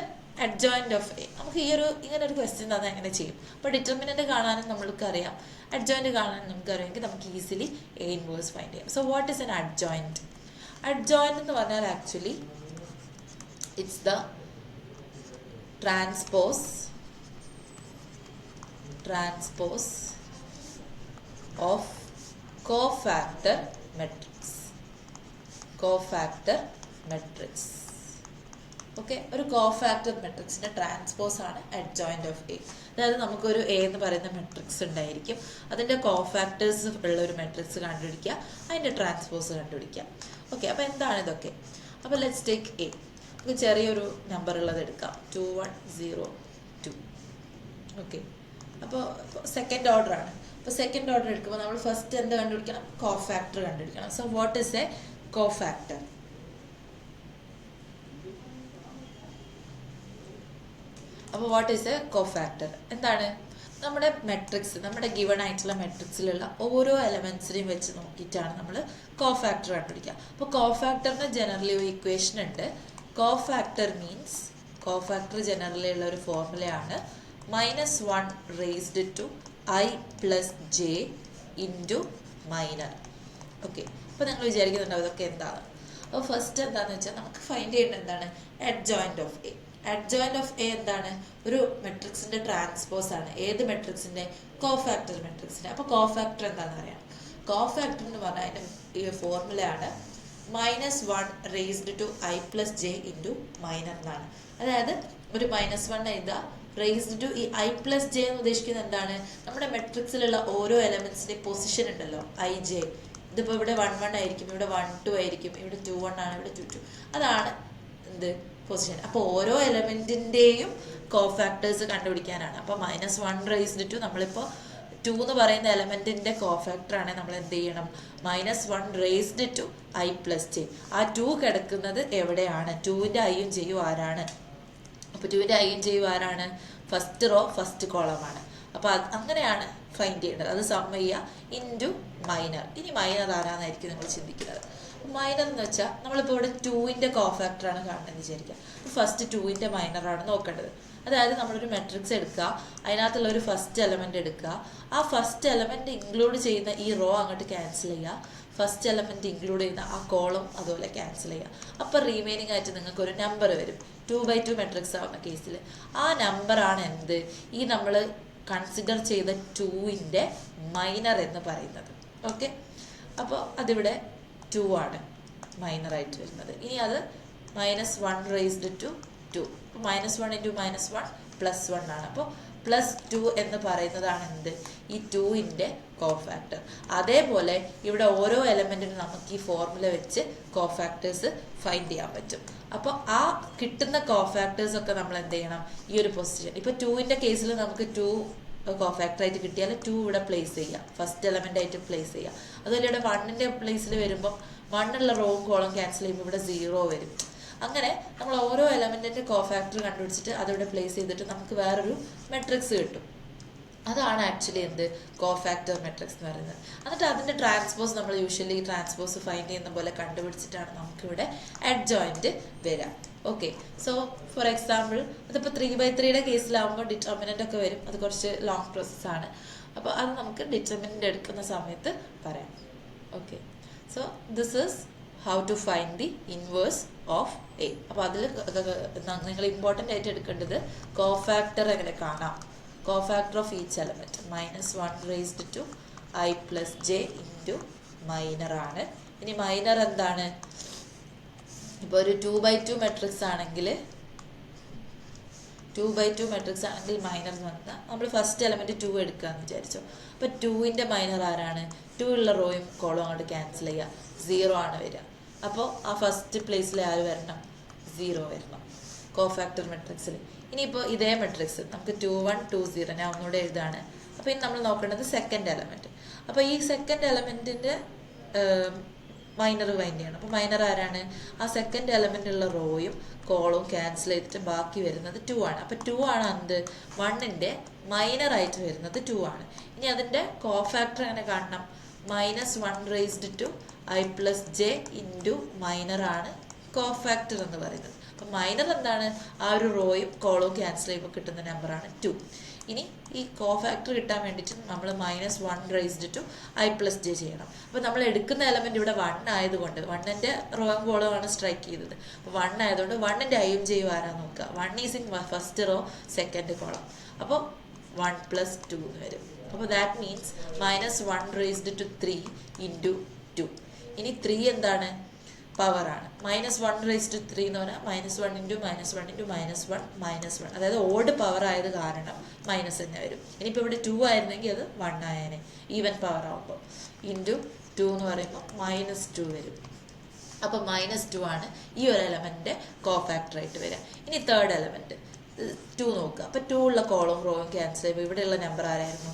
adjoint of A. നമുക്ക് ഇങ്ങനെ ഒരു ക്വസ്റ്റ്യൻ തന്നെ എങ്ങനെ ചെയ്യും? അപ്പോൾ ഡിറ്റർമിനൻ്റ് കാണാനും നമ്മൾക്കറിയാം, അഡ്ജോയിൻറ്റ് കാണാനും നമുക്കറിയാമെങ്കിൽ നമുക്ക് ഈസിലി എ ഇൻവേഴ്സ് ഫൈൻഡ് ചെയ്യാം. So what is N adjoint? Adjoint എന്ന് പറഞ്ഞാൽ actually it's the transpose of cofactor matrix. Okay, ഒരു കോഫാക്ടർ മെട്രിക്സിൻ്റെ ട്രാൻസ്പോസ് ആണ് അഡ്ജോയിൻറ്റ് ഓഫ് എ. അതായത് നമുക്കൊരു എ എന്ന് പറയുന്ന മെട്രിക്സ് ഉണ്ടായിരിക്കും, അതിൻ്റെ കോഫാക്ടേഴ്സ് ഉള്ള ഒരു മെട്രിക്സ് കണ്ടുപിടിക്കുക, അതിൻ്റെ ട്രാൻസ്പോസ് കണ്ടുപിടിക്കുക. ഓക്കെ, അപ്പോൾ എന്താണ് ഇതൊക്കെ? അപ്പോൾ ലെറ്റ്സ് ടേക്ക് എ. നമുക്ക് ചെറിയൊരു നമ്പർ ഉള്ളത് എടുക്കാം, 2 1 0 2. ഓക്കെ, അപ്പോൾ സെക്കൻഡ് ഓർഡർ ആണ്. അപ്പോൾ സെക്കൻഡ് ഓർഡർ എടുക്കുമ്പോൾ നമ്മൾ ഫസ്റ്റ് എന്ത് കണ്ടുപിടിക്കണം? കോഫാക്ടർ കണ്ടുപിടിക്കണം. So what is A cofactor? അപ്പോൾ വാട്ട് ഈസ് എ കോഫാക്ടർ എന്താണ്? നമ്മുടെ മെട്രിക്സ്, നമ്മുടെ ഗിവൺ ആയിട്ടുള്ള മെട്രിക്സിലുള്ള ഓരോ എലമെൻസിനെയും വെച്ച് നോക്കിയിട്ടാണ് നമ്മൾ കോഫാക്ടർ കണ്ടുപിടിക്കുക. അപ്പോൾ കോഫാക്ടറിന് ജനറലി ഒരു ഇക്വേഷൻ ഉണ്ട്. കോഫാക്ടർ മീൻസ്, കോഫാക്ടർ ജനറലി ഉള്ള ഒരു ഫോർമുലയാണ് -1 raised to I plus j into minor. Okay, അപ്പോൾ നിങ്ങൾ വിചാരിക്കുന്നുണ്ടാവും ഇതൊക്കെ എന്താണ്? അപ്പോൾ ഫസ്റ്റ് എന്താണെന്ന് വെച്ചാൽ നമുക്ക് ഫൈൻഡ് ചെയ്യേണ്ടത് എന്താണ്? Adjoint of A. Adjoint of A എന്താണ്? ഒരു മെട്രിക്സിൻ്റെ ട്രാൻസ്പോസ് ആണ്. ഏത് മെട്രിക്സിൻ്റെ? കോഫാക്ടർ മെട്രിക്സിൻ്റെ. അപ്പോൾ കോഫാക്ടർ എന്താണെന്ന് അറിയാം. കോഫാക്ടർ എന്ന് പറഞ്ഞാൽ അതിൻ്റെ ഈ ഫോർമുലയാണ് -1 raised to I plus j into minor എന്നാണ്. അതായത് ഒരു -1 എഴുതുക, റേസ്ഡ് ടു ഈ I plus j എന്ന് ഉദ്ദേശിക്കുന്നത് എന്താണ്? നമ്മുടെ മെട്രിക്സിലുള്ള ഓരോ എലമെൻസിൻ്റെ പൊസിഷൻ ഉണ്ടല്ലോ, ij. ഇതിപ്പോൾ ഇവിടെ 1 1 ആയിരിക്കും, ഇവിടെ 1 2 ആയിരിക്കും, ഇവിടെ 2 1 ആണ്, ഇവിടെ 2 2. അതാണ് എന്ത്? പൊസിഷൻ. അപ്പോൾ ഓരോ എലമെൻറ്റിൻ്റെയും കോഫാക്ടേഴ്സ് കണ്ടുപിടിക്കാനാണ്. അപ്പോൾ -1 raised to, നമ്മളിപ്പോൾ 2 എന്ന് പറയുന്ന എലമെൻറ്റിൻ്റെ കോഫാക്ടറാണ് നമ്മൾ എന്ത് ചെയ്യണം? -1 raised to I plus j. ആ 2 കിടക്കുന്നത് എവിടെയാണ്? 2ൻ്റെ ഐയും ജെയും ആരാണ്? അപ്പോൾ 2ൻ്റെ ഐയും ജെയും ആരാണ്? ഫസ്റ്റ് റോ ഫസ്റ്റ് കോളമാണ്. അപ്പോൾ അങ്ങനെയാണ് ഫൈൻഡ് ചെയ്യേണ്ടത്. അത് സം ചെയ്യുക ഇൻറ്റു മൈനർ. ഇനി മൈനർ ആരാന്നായിരിക്കും നിങ്ങൾ ചിന്തിക്കുന്നത്. മൈനർ എന്ന് വെച്ചാൽ നമ്മളിപ്പോൾ ഇവിടെ 2ൻ്റെ കോഫാക്ടറാണ് കാണുന്നത് വിചാരിക്കുക. ഫസ്റ്റ് 2ൻ്റെ മൈനറാണ് നോക്കേണ്ടത്. അതായത് നമ്മളൊരു മെട്രിക്സ് എടുക്കുക, അതിനകത്തുള്ള ഒരു ഫസ്റ്റ് എലമെൻ്റ് എടുക്കുക, ആ ഫസ്റ്റ് എലമെൻ്റ് ഇൻക്ലൂഡ് ചെയ്യുന്ന ഈ റോ അങ്ങോട്ട് ക്യാൻസൽ ചെയ്യുക, ഫസ്റ്റ് എലമെൻറ്റ് ഇൻക്ലൂഡ് ചെയ്യുന്ന ആ കോളം അതുപോലെ ക്യാൻസൽ ചെയ്യുക. അപ്പോൾ റിമൈനിങ് ആയിട്ട് നിങ്ങൾക്കൊരു നമ്പർ വരും. 2x2 മെട്രിക്സ് ആവുന്ന കേസിൽ ആ നമ്പറാണ് എന്ത്? ഈ നമ്മൾ കൺസിഡർ ചെയ്ത 2ൻ്റെ മൈനർ എന്ന് പറയുന്നത്. ഓക്കെ, അപ്പോൾ അതിവിടെ 2 ആണ് മൈനറായിട്ട് വരുന്നത്. ഇനി അത് -1 raised to 2. അപ്പോൾ -1 into -1 +1 ആണ്. അപ്പോൾ +2 എന്ന് പറയുന്നതാണ് എന്ത്? ഈ 2ൻ്റെ കോഫാക്ടർ. അതേപോലെ ഇവിടെ ഓരോ എലമെൻറ്റിനും നമുക്ക് ഈ ഫോർമുല വെച്ച് കോഫാക്ടേഴ്സ് ഫൈൻഡ് ചെയ്യാൻ പറ്റും. അപ്പോൾ ആ കിട്ടുന്ന കോഫാക്ടേഴ്സ് ഒക്കെ നമ്മൾ എന്ത് ചെയ്യണം? ഈ ഒരു പൊസിഷൻ. ഇപ്പോൾ 2ൻ്റെ കേസിൽ നമുക്ക് 2 കോഫാക്ടറായിട്ട് കിട്ടിയാൽ 2 ഇവിടെ പ്ലേസ് ചെയ്യുക, ഫസ്റ്റ് എലമെൻ്റ് ആയിട്ട് പ്ലേസ് ചെയ്യുക. അതുപോലെ ഇവിടെ 1ൻ്റെ പ്ലേസിൽ വരുമ്പോൾ 1 ഉള്ള റോവും കോളം ക്യാൻസൽ ചെയ്യുമ്പോൾ ഇവിടെ 0 വരും. അങ്ങനെ നമ്മൾ ഓരോ എലമെൻറ്റിൻ്റെ കോഫാക്ടർ കണ്ടുപിടിച്ചിട്ട് അതിവിടെ പ്ലേസ് ചെയ്തിട്ട് നമുക്ക് വേറൊരു മെട്രിക്സ് കിട്ടും. അതാണ് ആക്ച്വലി എന്ത്? കോഫാക്ടർ മെട്രിക്സ് എന്ന് പറയുന്നത്. എന്നിട്ട് അതിൻ്റെ ട്രാൻസ്പോസ് നമ്മൾ യൂഷ്വലി ട്രാൻസ്പോസ് ഫൈൻഡ് ചെയ്യുന്ന പോലെ കണ്ടുപിടിച്ചിട്ടാണ് നമുക്കിവിടെ അഡ്ജോയിൻറ്റ് വരിക. ഓക്കെ, സോ ഫോർ എക്സാമ്പിൾ അതിപ്പോൾ 3x3യുടെ കേസിലാവുമ്പോൾ ഡിറ്റർമിനൻ്റ് ഒക്കെ വരും. അത് കുറച്ച് ലോങ് പ്രോസസ്സാണ്. അപ്പോൾ അത് നമുക്ക് ഡിറ്റർമിനൻ്റ് എടുക്കുന്ന സമയത്ത് പറയാം. Okay, so this is how to find the inverse of A. അപ്പോൾ അതിൽ നിങ്ങൾ ഇമ്പോർട്ടൻ്റ് ആയിട്ട് എടുക്കേണ്ടത് കോഫാക്ടർ എങ്ങനെ കാണാം. Cofactor of each element -1 raised to I plus j into minor ആണ്. ഇനി മൈനർ എന്താണ്? ഇപ്പോൾ ഒരു 2x2 മെട്രിക്സ് ആണെങ്കിൽ 2x2 മെട്രിക്സ് ആണെങ്കിൽ മൈനർ എന്ന് പറഞ്ഞാൽ നമ്മൾ ഫസ്റ്റ് എലമെൻറ്റ് 2 എടുക്കുകയെന്ന് വിചാരിച്ചോ. അപ്പോൾ 2ൻ്റെ മൈനർ ആരാണ്? 2 ഉള്ള റോയും കോളും അങ്ങോട്ട് ക്യാൻസൽ ചെയ്യുക, 0 ആണ് വരിക. അപ്പോൾ ആ ഫസ്റ്റ് പ്ലേസിൽ ആര് വരണം? 0 വരണം കോഫാക്ടർ മെട്രിക്സിൽ. ഇനിയിപ്പോൾ ഇതേ മെട്രിക്സ് നമുക്ക് 2 1 2 0 ഞാൻ ഒന്നുകൂടെ എഴുതാണ്. അപ്പോൾ ഇനി നമ്മൾ നോക്കേണ്ടത് സെക്കൻഡ് എലമെൻറ്റ്. അപ്പോൾ ഈ സെക്കൻഡ് എലമെൻറ്റിൻ്റെ മൈനർ ഫൈൻഡ് ചെയ്യണം. അപ്പോൾ മൈനർ ആരാണ്? ആ സെക്കൻഡ് എലമെൻറ്റുള്ള റോയും കോളവും ക്യാൻസൽ ചെയ്തിട്ട് ബാക്കി വരുന്നത് 2 ആണ്. അപ്പോൾ 2 ആണ് എന്ത്? 1ൻ്റെ മൈനറായിട്ട് വരുന്നത് 2 ആണ്. ഇനി അതിൻ്റെ കോഫാക്ടർ എങ്ങനെ കാണണം? -1 raised to I plus j into മൈനറാണ് കോഫാക്ടർ എന്ന് പറയുന്നത്. അപ്പം മൈനർ എന്താണ്? ആ ഒരു റോയും കോളവും ക്യാൻസൽ ചെയ്യുമ്പോൾ കിട്ടുന്ന നമ്പറാണ് 2. ഇനി ഈ കോഫാക്ടർ കിട്ടാൻ വേണ്ടിയിട്ട് നമ്മൾ -1 raised to I plus j ചെയ്യണം. അപ്പോൾ നമ്മൾ എടുക്കുന്ന എലമെൻറ്റ് ഇവിടെ 1 ആയതുകൊണ്ട് 1ൻ്റെ റോയും കോളമാണ് സ്ട്രൈക്ക് ചെയ്തത്. അപ്പോൾ 1 ആയതുകൊണ്ട് 1ൻ്റെ ഐയും ജെയും ആരാ നോക്കുക? 1 is in first row second column. അപ്പോൾ 1 + 2 എന്ന് വരും. അപ്പോൾ that means -1 raised to 3 into 2. ഇനി 3 എന്താണ്? പവറാണ്. -1 raised to 3 എന്ന് പറഞ്ഞാൽ -1 into -1 into -1 -1. അതായത് ഓഡ് പവർ ആയത് കാരണം മൈനസ് തന്നെ വരും. ഇനിയിപ്പോൾ ഇവിടെ 2 ആയിരുന്നെങ്കിൽ അത് 1 ആയേനെ, ഈവൻ പവർ ആകുമ്പോൾ. ഇൻറ്റു 2 എന്ന് പറയുമ്പോൾ -2 വരും. അപ്പോൾ -2 ആണ് ഈ ഒരു എലമെൻറ്റിൻ്റെ കോഫാക്ടറായിട്ട് വരിക. ഇനി തേർഡ് എലമെൻറ്റ് 2 നോക്കുക. അപ്പോൾ 2 ഉള്ള കോളം റോയും ക്യാൻസൽ ചെയ്യുമ്പോൾ ഇവിടെയുള്ള നമ്പർ ആരായിരുന്നു?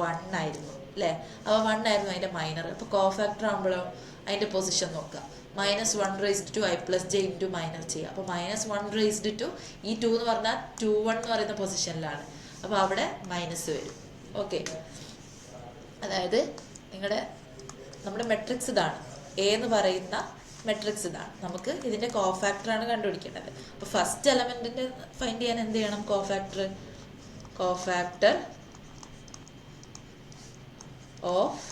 1 ആയിരുന്നു അല്ലേ? അപ്പോൾ 1 ആയിരുന്നു അതിൻ്റെ മൈനർ. അപ്പോൾ കോഫാക്ടർ ആകുമ്പോഴോ അതിൻ്റെ പൊസിഷൻ നോക്കുക. -1 raised to I plus j into minor ചെയ്യുക. അപ്പോൾ -1 raised to ഈ 2 എന്ന് പറഞ്ഞാൽ 2 1 എന്ന് പറയുന്ന പൊസിഷനിലാണ്. അപ്പോൾ അവിടെ മൈനസ് വരും. ഓക്കെ, അതായത് നമ്മുടെ മെട്രിക്സ് ഇതാണ്. എ എന്ന് പറയുന്ന മെട്രിക്സ് ഇതാണ്. നമുക്ക് ഇതിൻ്റെ കോഫാക്ടറാണ് കണ്ടുപിടിക്കേണ്ടത്. അപ്പോൾ ഫസ്റ്റ് എലമെൻറ്റിൻ്റെ ഫൈൻഡ് ചെയ്യാൻ എന്ത് ചെയ്യണം? കോഫാക്ടർ ഓഫ്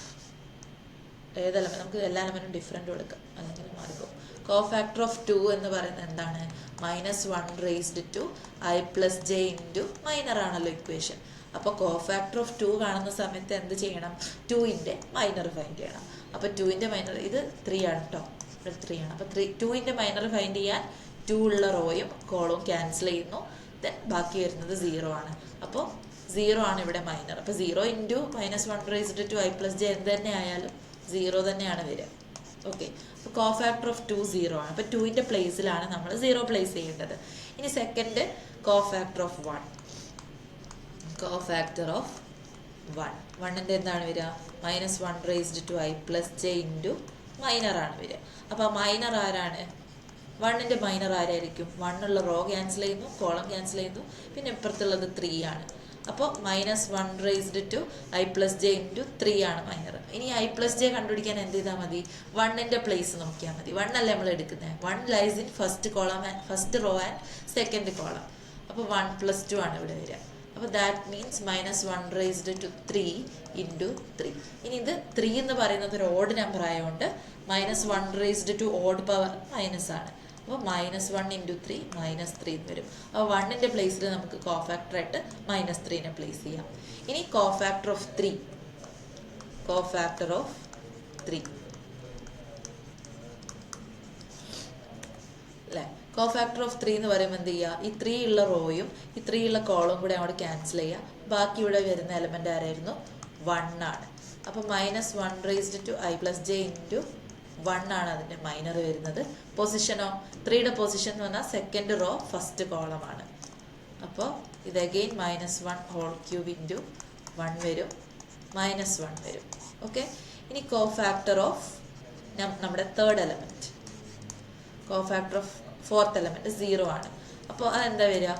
ഏത് എലമെൻറ്റ്? നമുക്ക് എല്ലാ എലമെൻറ്റും ഡിഫറെൻ്റ് കൊടുക്കാം, അല്ലെങ്കിൽ മാറിക്കും. കോഫാക്ടർ ഓഫ് 2 എന്ന് പറയുന്നത് എന്താണ്? -1 raised to I plus j into minor ആണല്ലോ ഇക്വേഷൻ. അപ്പോൾ കോഫാക്ടർ ഓഫ് 2 കാണുന്ന സമയത്ത് എന്ത് ചെയ്യണം? 2ൻ്റെ മൈനർ ഫൈൻഡ് ചെയ്യണം. അപ്പോൾ 2ൻ്റെ മൈനർ ഇത് 3 ആണ് കേട്ടോ, ഇവിടെ 3 ആണ്. അപ്പോൾ 2ൻ്റെ മൈനർ ഫൈൻഡ് ചെയ്യാൻ 2 ഉള്ള റോയും കോളവും ക്യാൻസൽ ചെയ്യുന്നു. ദെൻ ബാക്കി വരുന്നത് 0 ആണ്. അപ്പോൾ 0 ആണ് ഇവിടെ മൈനർ. അപ്പോൾ 0 into -1 raised to I plus j എന്ത് തന്നെ ആയാലും 0 തന്നെയാണ് വരിക. ഓക്കെ, അപ്പോൾ കോഫാക്ടർ ഓഫ് 2 0 ആണ്. അപ്പോൾ 2ൻ്റെ പ്ലേസിലാണ് നമ്മൾ 0 പ്ലേസ് ചെയ്യേണ്ടത്. ഇനി second cofactor of 1. Cofactor of 1ൻ്റെ എന്താണ് വരിക? -1 raised to I plus j into minor ആണ് വരിക. അപ്പോൾ മൈനർ ആരാണ്? 1ൻ്റെ മൈനർ ആരായിരിക്കും? 1 ഉള്ള റോ ക്യാൻസൽ ചെയ്യുന്നു, കോളം ക്യാൻസൽ ചെയ്യുന്നു, പിന്നെ ഇപ്പുറത്തുള്ളത് 3 ആണ്. അപ്പോൾ -1 raised to I plus j into 3 ആണ് മൈനർ. ഇനി I plus j കണ്ടുപിടിക്കാൻ എന്ത് ചെയ്താൽ മതി? 1ൻ്റെ പ്ലേസ് നോക്കിയാൽ മതി. 1 അല്ലേ നമ്മൾ എടുക്കുന്നത്? 1 lies in first row and second column. അപ്പോൾ 1 + 2 ആണ് ഇവിടെ വരിക. അപ്പോൾ that means -1 raised to 3 into 3. ഇനി ഇത് 3 എന്ന് പറയുന്നത് ഒരു ഓഡ് നമ്പർ ആയതുകൊണ്ട് -1 raised to odd power minus ആണ്. അപ്പോൾ -1 ഇൻറ്റു 3 -3 എന്ന് വരും. അപ്പോൾ 1ൻ്റെ പ്ലേസിൽ നമുക്ക് കോഫാക്ടറായിട്ട് -3നെ പ്ലേസ് ചെയ്യാം. ഇനി കോഫാക്ടർ ഓഫ് 3 അല്ലേ? കോഫാക്ടർ ഓഫ് 3 എന്ന് പറയുമ്പോൾ എന്ത് ചെയ്യുക? ഈ 3 ഉള്ള റോയും ഈ 3 ഉള്ള കോളവും കൂടെ അങ്ങോട്ട് ക്യാൻസൽ ചെയ്യുക. ബാക്കി ഇവിടെ വരുന്ന എലമെൻ്റ് ആരായിരുന്നു? 1 ആണ്. അപ്പോൾ -1 raised to I plus j into 1 ആണ് അതിൻ്റെ മൈനർ വരുന്നത്. പൊസിഷനോ 3യുടെ പൊസിഷൻ എന്ന് പറഞ്ഞാൽ സെക്കൻഡ് റോ ഫസ്റ്റ് കോളമാണ്. അപ്പോൾ ഇത് അഗെയിൻ -1 ഹോൾ ക്യൂബ് ഇൻറ്റു 1 വരും, -1 വരും. ഓക്കെ, ഇനി കോഫാക്ടർ ഓഫ് നമ്മുടെ third element, cofactor of fourth element 0 ആണ്. അപ്പോൾ അതെന്താ വരിക?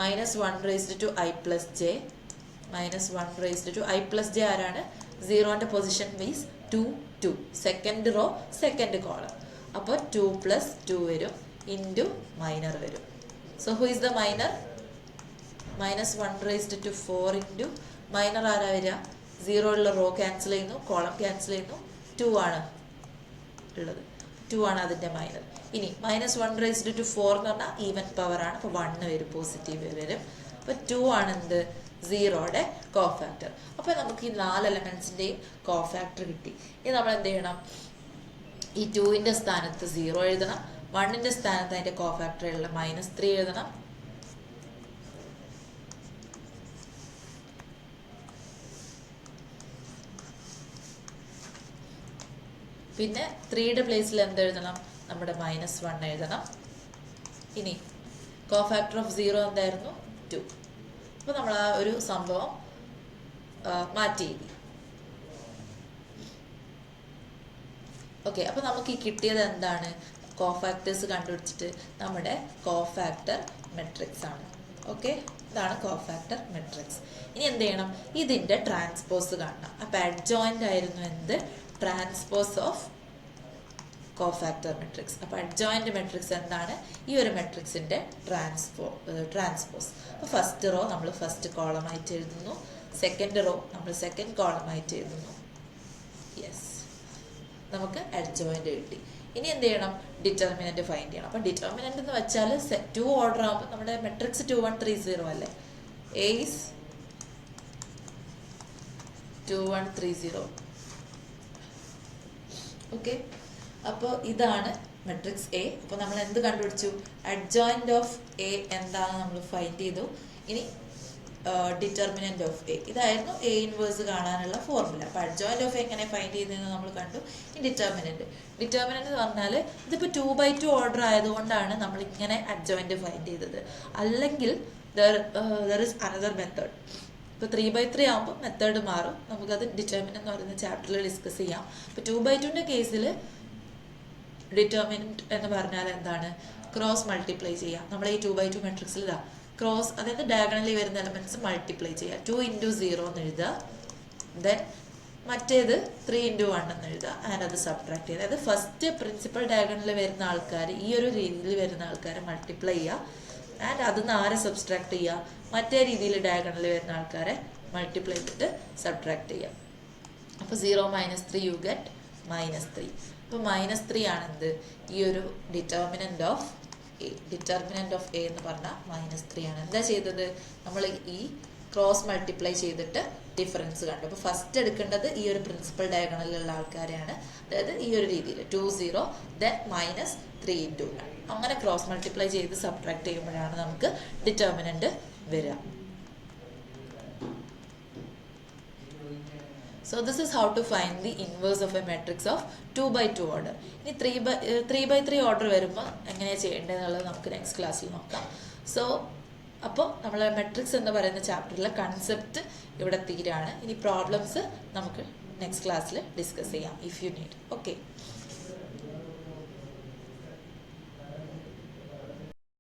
-1 raised to I plus j -1 raised to I plus j ആരാണ്? 0ൻ്റെ position means 2 2 second row second column. അപ്പോൾ 2 + 2 വരും ഇൻറ്റു മൈനർ വരും. So who is the minor? -1 raised to 4 into minor ആരാ വരിക? 0 ഉള്ള റോ ക്യാൻസൽ ചെയ്യുന്നു, കോളം ക്യാൻസൽ ചെയ്യുന്നു, 2 ആണ് ഉള്ളത്. 2 ആണ് അതിൻ്റെ മൈനർ. ഇനി -1 raised to 4 എന്ന് പറഞ്ഞാൽ ഈവൻ പവർ ആണ്. അപ്പോൾ 1 വരും, പോസിറ്റീവ് വരും. അപ്പോൾ 2 ആണ് എന്ത്? 0യുടെ കോഫാക്ടർ. അപ്പോൾ നമുക്ക് ഈ 4 എലമെൻറ്റ്സിൻ്റെയും കോഫാക്ടർ കിട്ടി. ഇനി നമ്മൾ എന്ത് ചെയ്യണം? ഈ 2ൻ്റെ സ്ഥാനത്ത് 0 എഴുതണം, 1ൻ്റെ സ്ഥാനത്ത് അതിൻ്റെ കോഫാക്ടർ ഉള്ള -3 എഴുതണം. പിന്നെ 3യുടെ പ്ലേസിൽ എന്തെഴുതണം? നമ്മുടെ -1 എഴുതണം. ഇനി കോഫാക്ടർ ഓഫ് 0 എന്തായിരുന്നു? 2. അപ്പോൾ നമ്മൾ ആ ഒരു സംഭവം മാറ്റി എഴുതി. ഓക്കെ, അപ്പോൾ നമുക്ക് ഈ കിട്ടിയത് എന്താണ്? കോഫാക്ടേഴ്സ് കണ്ടുപിടിച്ചിട്ട് നമ്മുടെ കോഫാക്ടർ മെട്രിക്സ് ആണ്. ഓക്കെ, ഇതാണ് കോഫാക്ടർ മെട്രിക്സ്. ഇനി എന്ത് ചെയ്യണം? ഇതിൻ്റെ ട്രാൻസ്പോസ് കാണണം. അപ്പോൾ അഡ്ജോയിൻ്റ് ആയിരുന്നു എന്ത്? Transpose of cofactor matrix. അപ്പോൾ അഡ്ജോയിൻ്റ് മെട്രിക്സ് എന്താണ്? ഈ ഒരു മെട്രിക്സിൻ്റെ ട്രാൻസ്പോസ്. അപ്പോൾ ഫസ്റ്റ് റോ നമ്മൾ ഫസ്റ്റ് കോളമായിട്ട് എഴുതുന്നു, സെക്കൻഡ് റോ നമ്മൾ സെക്കൻഡ് കോളമായിട്ട് എഴുതുന്നു. യെസ്, നമുക്ക് അഡ്ജോയിൻ്റ് കിട്ടി. ഇനി എന്ത് ചെയ്യണം? ഡിറ്റർമിനൻറ്റ് ഫൈൻഡ് ചെയ്യണം. അപ്പോൾ ഡിറ്റർമിനൻറ്റ് എന്ന് വെച്ചാൽ 2 ഓർഡർ ആകുമ്പോൾ നമ്മുടെ മെട്രിക്സ് 2 1 3 0 അല്ലേ? A is 2 1 3 0. ഓക്കെ, അപ്പോൾ ഇതാണ് മെട്രിക്സ് എ. അപ്പോൾ നമ്മൾ എന്ത് കണ്ടുപിടിച്ചു? അഡ്ജോയിൻ്റ് ഓഫ് എ എന്താണ് നമ്മൾ ഫൈൻഡ് ചെയ്തു. ഇനി ഡിറ്റർമിനൻറ്റ് ഓഫ് എ. ഇതായിരുന്നു എ ഇൻവേഴ്സ് കാണാനുള്ള ഫോർമുല. അപ്പോൾ അഡ്ജോയിൻറ്റ് ഓഫ് എ എങ്ങനെ ഫൈൻഡ് ചെയ്തതെന്ന് നമ്മൾ കണ്ടു. ഈ ഡിറ്റർമിനൻറ്റ് എന്ന് പറഞ്ഞാൽ ഇതിപ്പോൾ 2/2 ഓർഡർ ആയതുകൊണ്ടാണ് നമ്മൾ ഇങ്ങനെ അഡ്ജോയിൻറ്റ് ഫൈൻഡ് ചെയ്തത്. അല്ലെങ്കിൽ ദർ ഇസ് അനദർ മെത്തേഡ്. ഇപ്പോൾ 3/3 ആകുമ്പോൾ മെത്തേഡ് മാറും. നമുക്കത് ഡിറ്റർമിനൻ്റ് എന്ന് പറയുന്ന ചാപ്റ്ററിൽ ഡിസ്കസ് ചെയ്യാം. ഇപ്പോൾ 2/2ൻ്റെ കേസിൽ ഡിറ്റർമിനൻറ്റ് എന്ന് പറഞ്ഞാൽ എന്താണ്? ക്രോസ് മൾട്ടിപ്ലൈ ചെയ്യാം. നമ്മൾ ഈ 2/2 മെട്രിക്സിൽ ഇതാ ക്രോസ്, അതായത് ഡയഗണലി വരുന്ന എലമെൻറ്റ്സ് മൾട്ടിപ്ലൈ ചെയ്യുക. 2 × 0 എന്ന് എഴുതുക. ദെൻ മറ്റേത് 3 × 1 എന്ന് എഴുതുക. ആൻഡ് അത് സബ്ട്രാക്ട് ചെയ്യുക. അതായത് ഫസ്റ്റ് പ്രിൻസിപ്പൽ ഡയഗണലിൽ വരുന്ന ആൾക്കാർ, ഈ ഒരു രീതിയിൽ വരുന്ന ആൾക്കാരെ മൾട്ടിപ്ലൈ ചെയ്യുക. ആൻഡ് അതിന്ന് ആരെ സബ്സ്ട്രാക്ട് ചെയ്യുക? മറ്റേ രീതിയിൽ ഡയഗണലിൽ വരുന്ന ആൾക്കാരെ മൾട്ടിപ്ലൈ ചെയ്തിട്ട് സബ്ട്രാക്ട് ചെയ്യുക. അപ്പോൾ 0 - 3 യു ഗെറ്റ് -3. അപ്പോൾ -3 ആണെന്ത്? ഈ ഒരു determinant of A. Determinant of A എന്ന് പറഞ്ഞാൽ -3 ആണ്. എന്താ ചെയ്തത്? നമ്മൾ ഈ ക്രോസ് മൾട്ടിപ്ലൈ ചെയ്തിട്ട് ഡിഫറൻസ് കണ്ടു. അപ്പോൾ ഫസ്റ്റ് എടുക്കേണ്ടത് ഈ ഒരു പ്രിൻസിപ്പൽ ഡയഗണലിലുള്ള ആൾക്കാരെയാണ്. അതായത് ഈ ഒരു രീതിയിൽ 2 0 ദെൻ -3 × 1 അങ്ങനെ ക്രോസ് മൾട്ടിപ്ലൈ ചെയ്ത് സബ്ട്രാക്ട് ചെയ്യുമ്പോഴാണ് നമുക്ക് ഡിറ്റർമിനൻ്റ് വരിക. So this is how to find the inverse of a matrix of 2/2 order. ഇനി 3/3 ഓർഡർ വരുമ്പോൾ എങ്ങനെയാണ് ചെയ്യേണ്ടതെന്നുള്ളത് നമുക്ക് നെക്സ്റ്റ് ക്ലാസ്സിൽ നോക്കാം. സോ അപ്പോൾ നമ്മൾ മെട്രിക്സ് എന്ന് പറയുന്ന ചാപ്റ്ററിലെ കൺസെപ്റ്റ് ഇവിടെ തീരാണ്. ഇനി പ്രോബ്ലംസ് നമുക്ക് നെക്സ്റ്റ് ക്ലാസ്സിൽ ഡിസ്കസ് ചെയ്യാം ഇഫ് യു നീഡ്. ഓക്കെ.